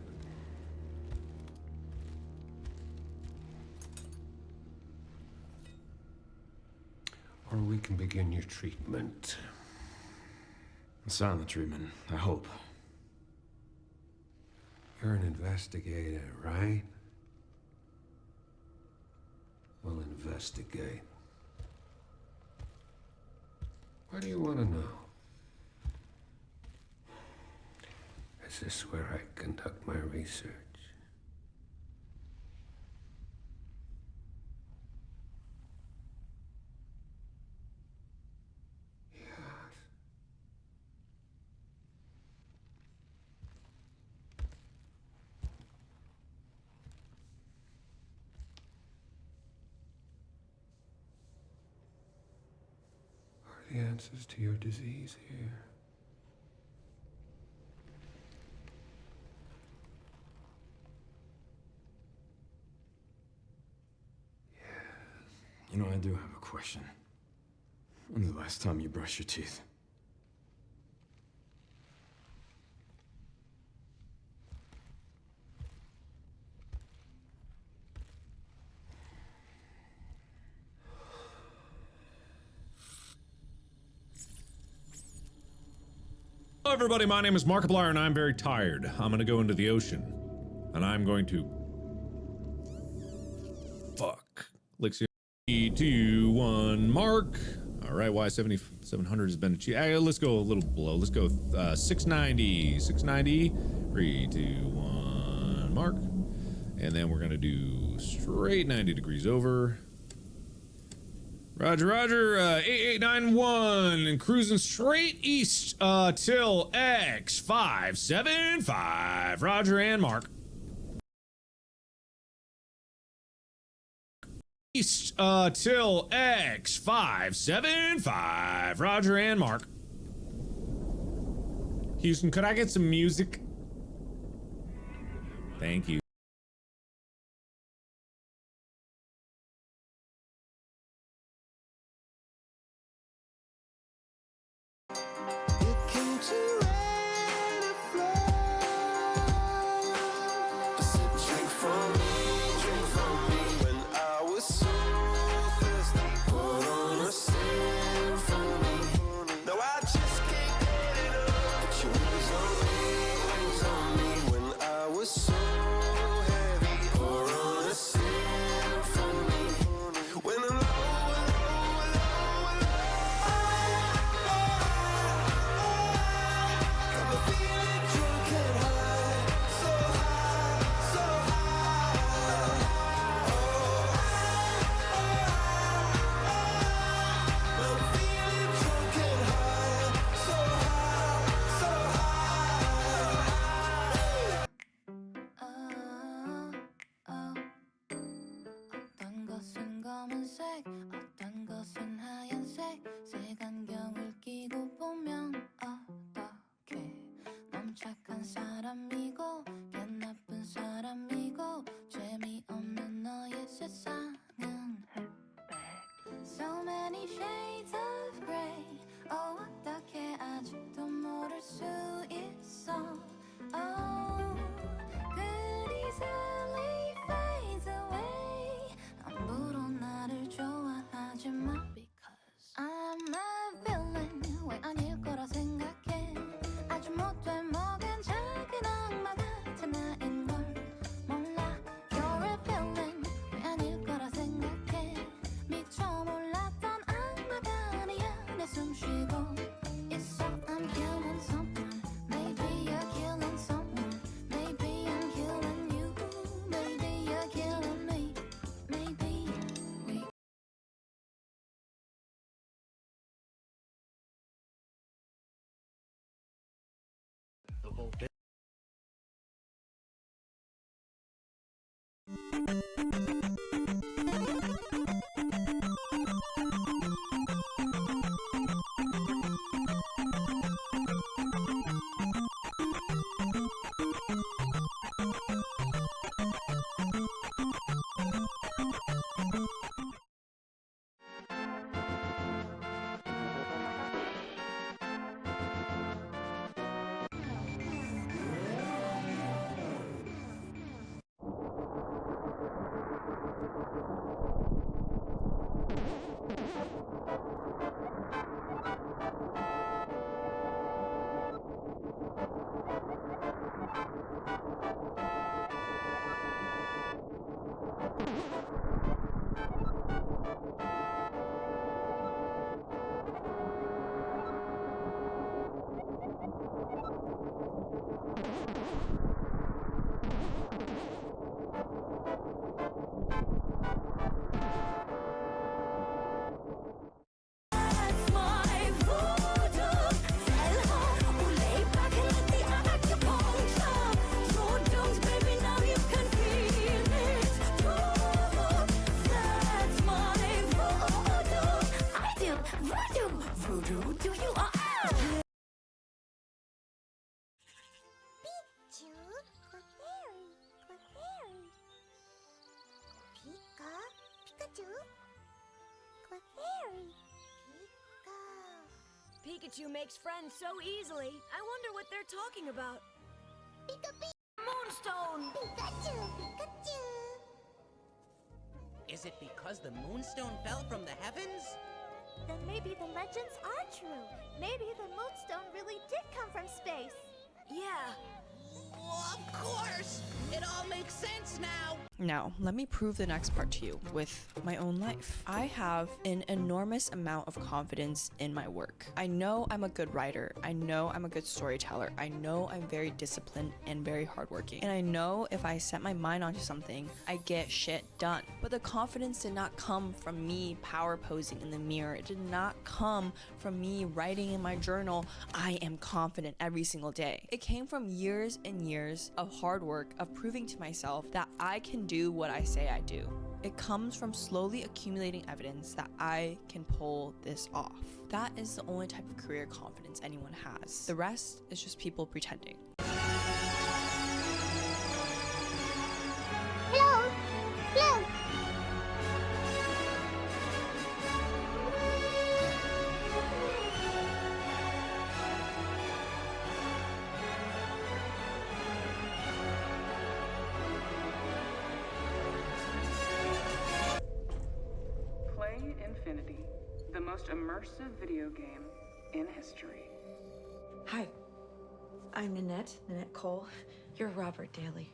Or we can begin your treatment. Silent treatment, I hope. You're an investigator, right? We'll investigate. What do you want to know? Is this where I conduct my research? The answers to your disease here. You know, I do have a question. When's the last time you brushed your teeth? Hello everybody, my name is Markiplier and I'm very tired. I'm gonna go into the ocean. And I'm going to... Fuck. Elixir 3, 2, 1, mark. All right, Y7700 has been achieved. Let's go a little below. Let's go 690. 690. 3, 2, 1, mark. And then we're gonna do straight 90 degrees over. Roger, roger. 8891 and cruising straight east till X575. Roger and mark. East till X575. Roger and mark. Houston, could I get some music? Thank you. So many shades of gray. Oh, 어떻게 아직도 모를 수 있어? Oh, good easily fades away. 함부로 나를 좋아하지 마. Because I'm a villain. 왜 아닐 거라 생각해? 아주 못돼 먹은 작은 악마 같은 나인 걸 몰라. You're a villain. 왜 아닐 거라 생각해? 미쳐 몰랐던 악마가 아니야. 내 숨 쉬고 있어. I'm killing someone. Maybe you're killing someone. Maybe I'm killing you. Maybe you're killing me. Maybe we. Pikachu makes friends so easily. I wonder what they're talking about. Moonstone! Pikachu! Pikachu! Is it because the Moonstone fell from the heavens? Then maybe the legends are true. Maybe the Moonstone really did come from space. Yeah. Well, of course! It all makes sense now! Now, let me prove the next part to you with my own life. I have an enormous amount of confidence in my work. I know I'm a good writer. I know I'm a good storyteller. I know I'm very disciplined and very hardworking. And I know if I set my mind onto something, I get shit done. But the confidence did not come from me power posing in the mirror. It did not come from me writing in my journal, I am confident every single day. It came from years and years of hard work, of proving to myself that I can do what I say I do. It comes from slowly accumulating evidence that I can pull this off. That is the only type of career confidence anyone has. The rest is just people pretending. Hello? Hello? Infinity, the most immersive video game in history. Hi, I'm Nanette Cole. You're Robert Daly,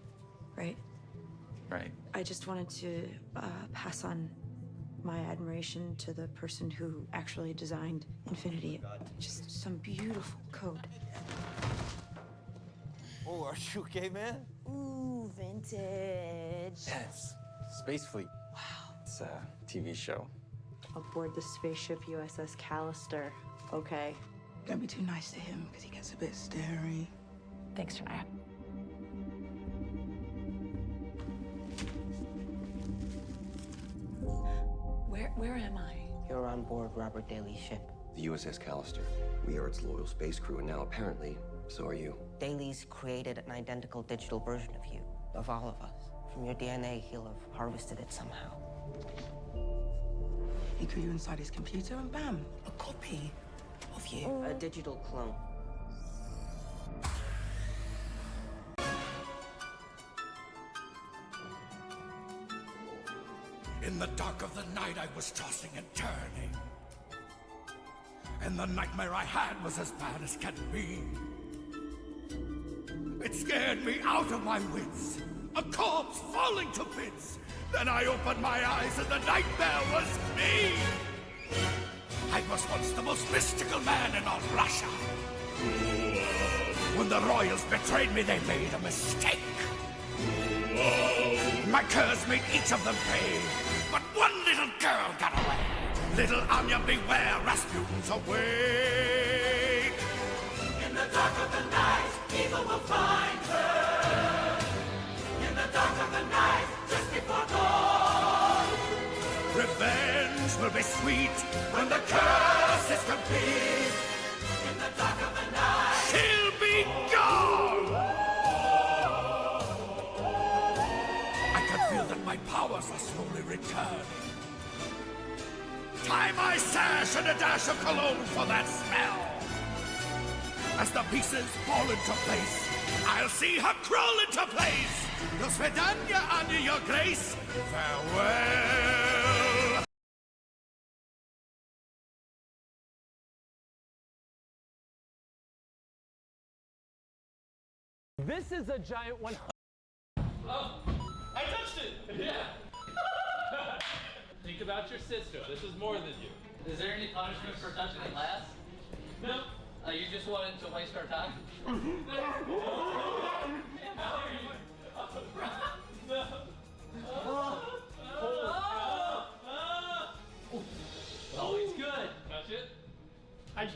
right? Right. I just wanted to pass on my admiration to the person who actually designed Infinity. Just some beautiful code. Oh, are you okay, man? Ooh, vintage. Yes. Space Fleet. Wow. It's a TV show. Aboard the spaceship USS Callister. Okay. Don't be too nice to him, because he gets a bit starey. Thanks, Ryan. Where am I? You're on board Robert Daly's ship. The USS Callister. We are its loyal space crew, and now apparently, so are you. Daly's created an identical digital version of you, of all of us. From your DNA, he'll have harvested it somehow. He grew you inside his computer, and bam, a copy of you. A digital clone. In the dark of the night, I was tossing and turning. And the nightmare I had was as bad as can be. It scared me out of my wits. A corpse falling to bits. Then I opened my eyes and the nightmare was me! I was once the most mystical man in all Russia. When the royals betrayed me, they made a mistake. My curs made each of them pay, but one little girl got away. Little Anya, beware, Rasputin's awake. In the dark of the night, evil will find her. In the dark of the night, just before dawn. Revenge will be sweet when the curse is complete. In the dark of the night, she'll be gone. I can feel that my powers are slowly returning. Tie my sash and a dash of cologne for that smell. As the pieces fall into place, I'll see her crawl into place. Do svidania, Anya, your grace. Farewell. This is a giant one. Oh, I touched it! Yeah! Think about your sister. This is more than you. Is there any punishment for touching the glass? No. You just wanted to waste our time? Always good. Touch it. All right,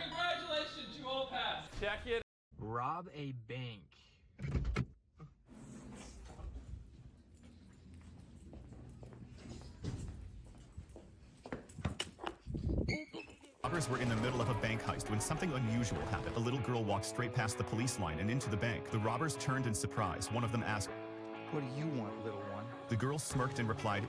congratulations, you all passed. Check it. Rob a bank. Robbers were in the middle of a bank heist when something unusual happened. A little girl walked straight past the police line and into the bank. The robbers turned in surprise. One of them asked, "What do you want, little one?" The girl smirked and replied,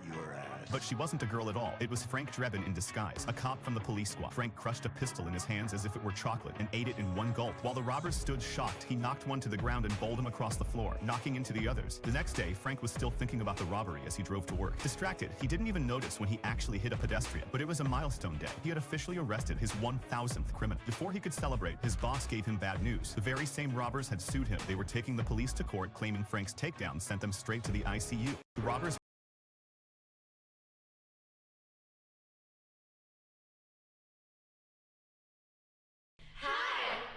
"Your ass." But she wasn't a girl at all. It was Frank Drebin in disguise, a cop from the police squad. Frank crushed a pistol in his hands as if it were chocolate and ate it in one gulp. While the robbers stood shocked, he knocked one to the ground and bowled him across the floor, knocking into the others. The next day, Frank was still thinking about the robbery as he drove to work. Distracted, he didn't even notice when he actually hit a pedestrian. But it was a milestone day. He had officially arrested his 1,000th criminal. Before he could celebrate, his boss gave him bad news. The very same robbers had sued him. They were taking the police to court, claiming Frank's takedown sent them straight to the ICU. The robbers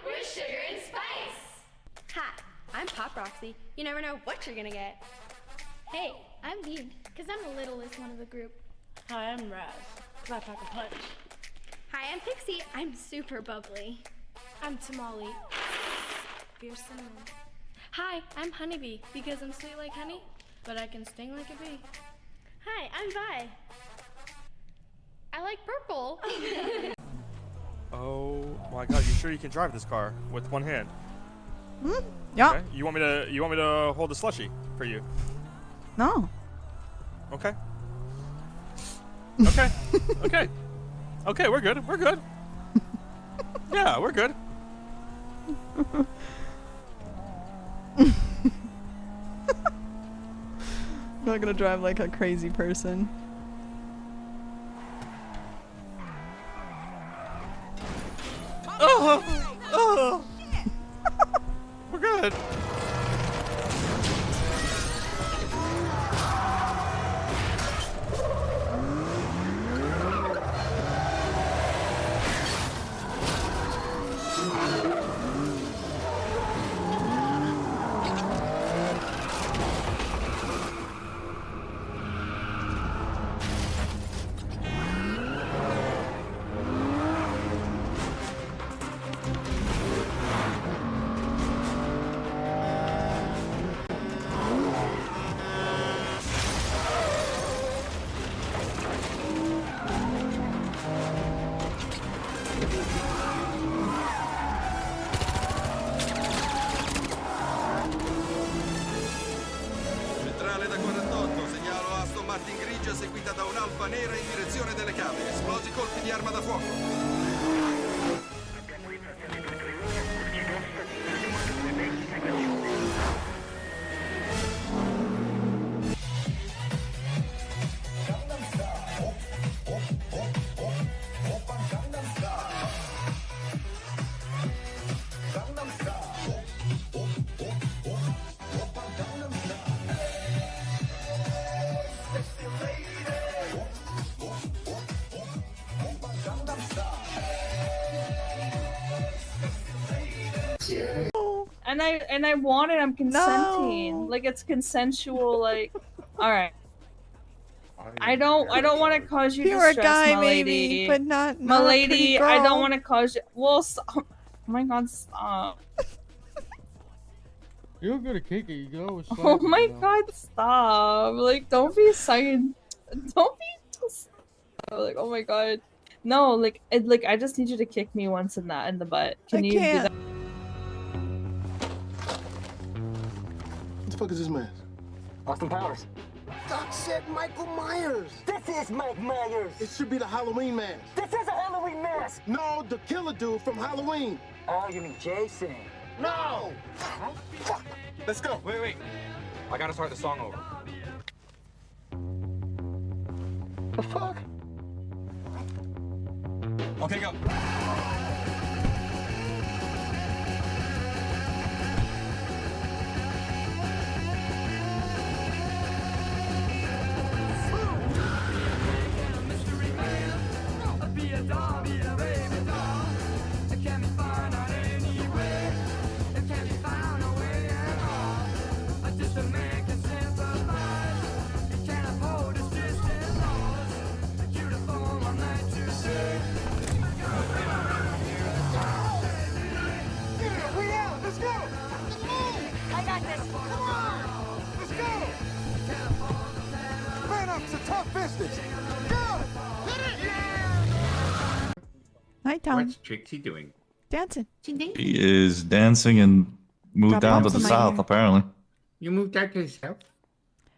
We're Sugar and Spice. Hi, I'm Pop Roxy. You never know what you're gonna get. Hey, I'm Bean, because I'm the littlest one of the group. Hi, I'm Raz, because I pack a punch. Hi, I'm Pixie. I'm super bubbly. I'm Tamale. Fierce cinnamon. Hi, I'm Honeybee, because I'm sweet like honey, but I can sting like a bee. Hi, I'm Vi. I like purple. Oh my god, you sure you can drive this car with one hand? Yeah. Okay. You want me to hold the slushie for you? No. Okay. Okay. Okay. Okay, we're good. We're good. Yeah, we're good. I'm not gonna drive like a crazy person. Oh! Oh! We're good. Centrale da 48, segnalo Aston Martin grigia seguita da un'Alfa nera in direzione delle cave. Esplosi colpi di arma da fuoco. And I want it. I'm consenting. No. Like it's consensual. Like, all right. I don't want to cause you You're a distress, guy, my maybe, lady. but not my a lady. pretty I girl. don't want to cause you. Well, stop. Oh my God, stop. You're gonna kick it, you go. Oh my God, stop. Like, don't be silent. Don't be. Like, oh my God. No, like, I just need you to kick me once in the butt. Can you do that? What the fuck is this man? Austin Powers. Doc said Michael Myers. This is Mike Myers. It should be the Halloween mask. This is a Halloween mask. No, the killer dude from Halloween. Oh, you mean Jason? No! Let's go. Wait. I gotta start the song over. The fuck? Okay, go. Nighttime. What's Trixie doing? Dancing. He is dancing and moved down to the south, apparently. You moved out to the south?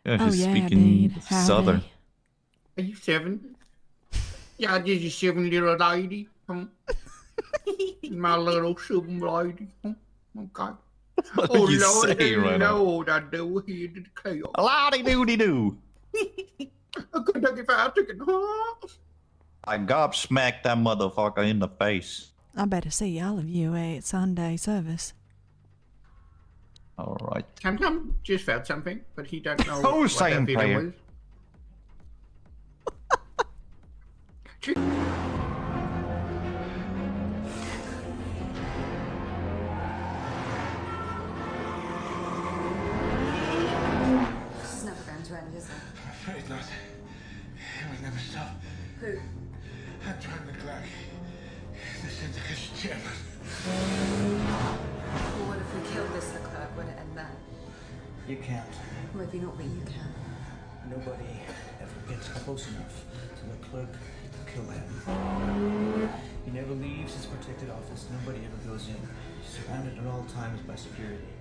Yeah, Oh, she's yeah, speaking dude. Howdy. southern. Are you 7? Yeah, this is 7 little lady. My little 7 lady. Okay. What Oh are you Lord, saying right now? Lord, I do hear the chaos. Lottie doody doo. A Kentucky Fried Chicken. I gobsmacked that motherfucker in the face. I better see all of you at Sunday service. All right. Tom just felt something, but he don't know Who's what that saying feeling prayer? was. This is never going to end, is it? I'm afraid not. It will never stop. Who? Antoine Leclerc, the syndicate's chairman. Well, what if we killed this Leclerc? Would it end then? You can't. Maybe not, but you can. Nobody ever gets close enough to Leclerc to kill him. He never leaves his protected office. Nobody ever goes in. He's surrounded at all times by security.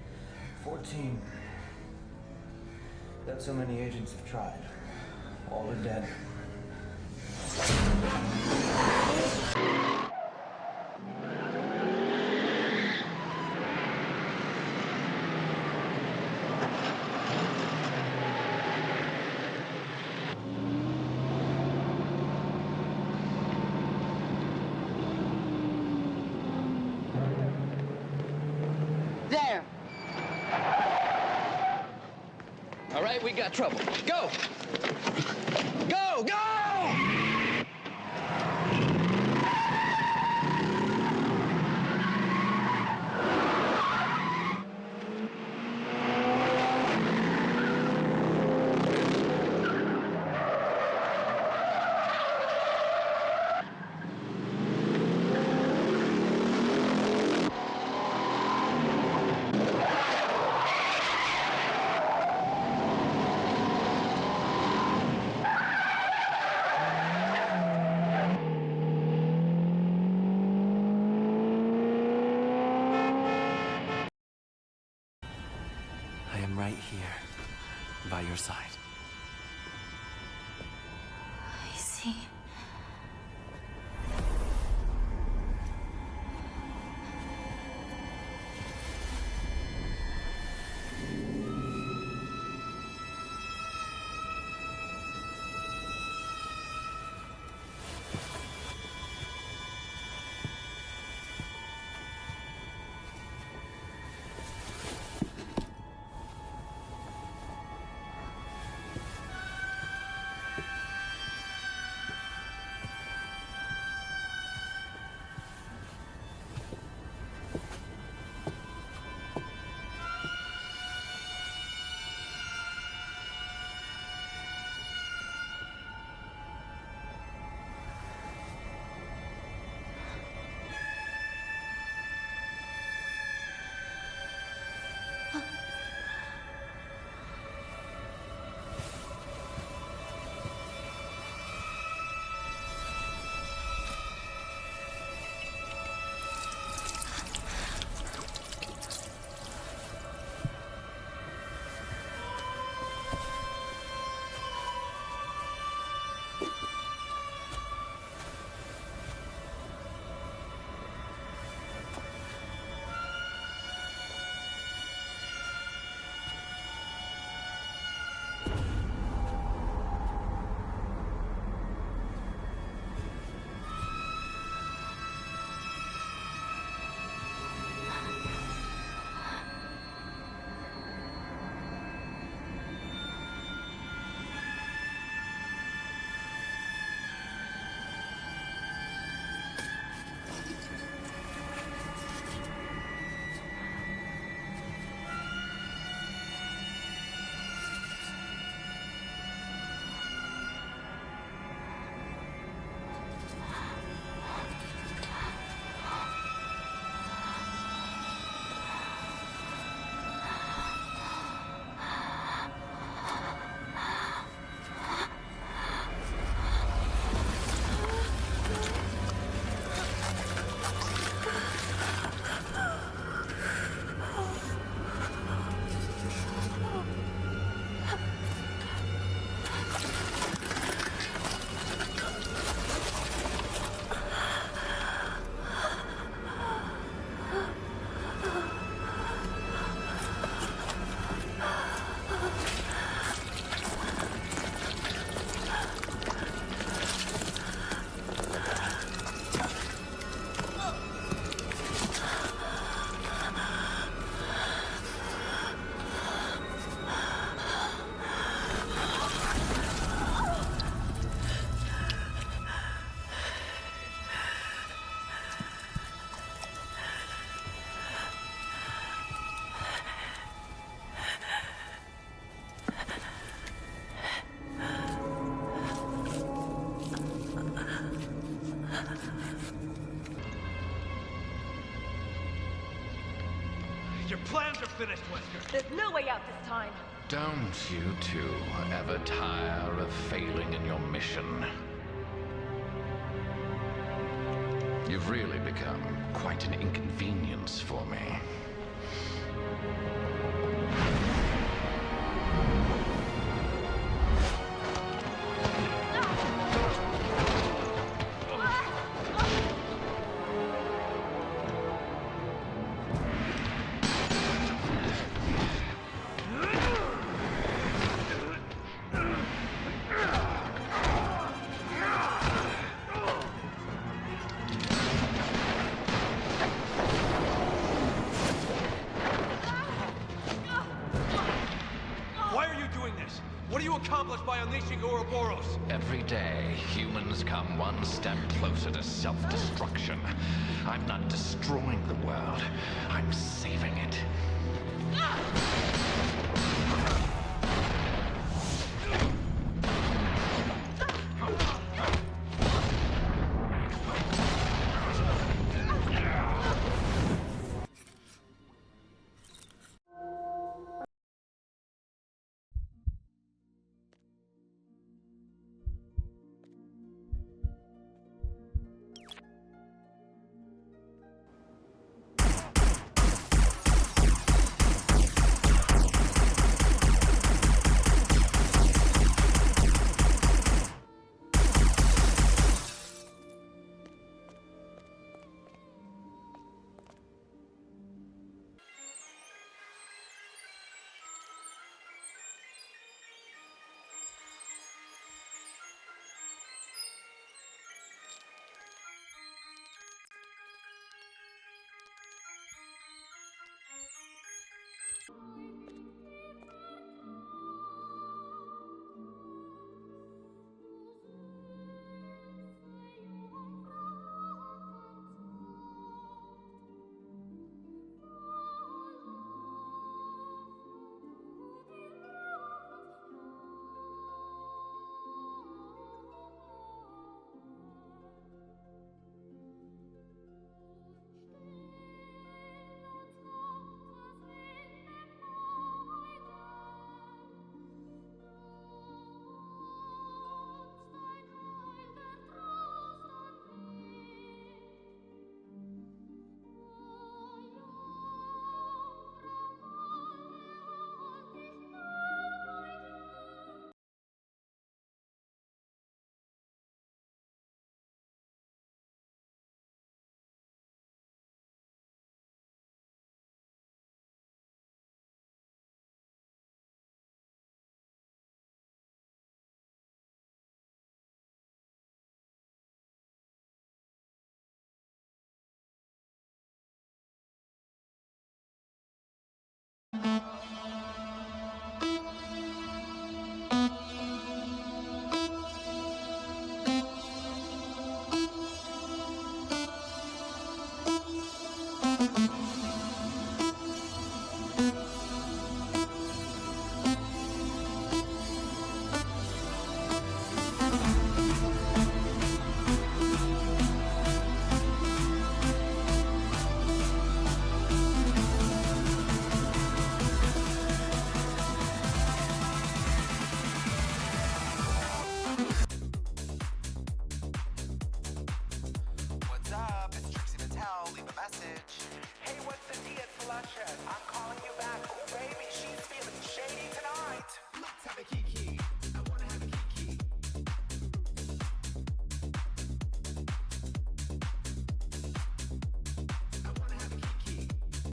14. That's how many agents have tried. All are dead. There! All right, we got trouble. Go! Go! Go! I am right here, by your side. I see. Your plans are finished, Wesker. There's no way out this time. Don't you two ever tire of failing in your mission? You've really become quite an inconvenience for me. Every day, humans come one step closer to self-destruction. I'm not destroying the world. I'm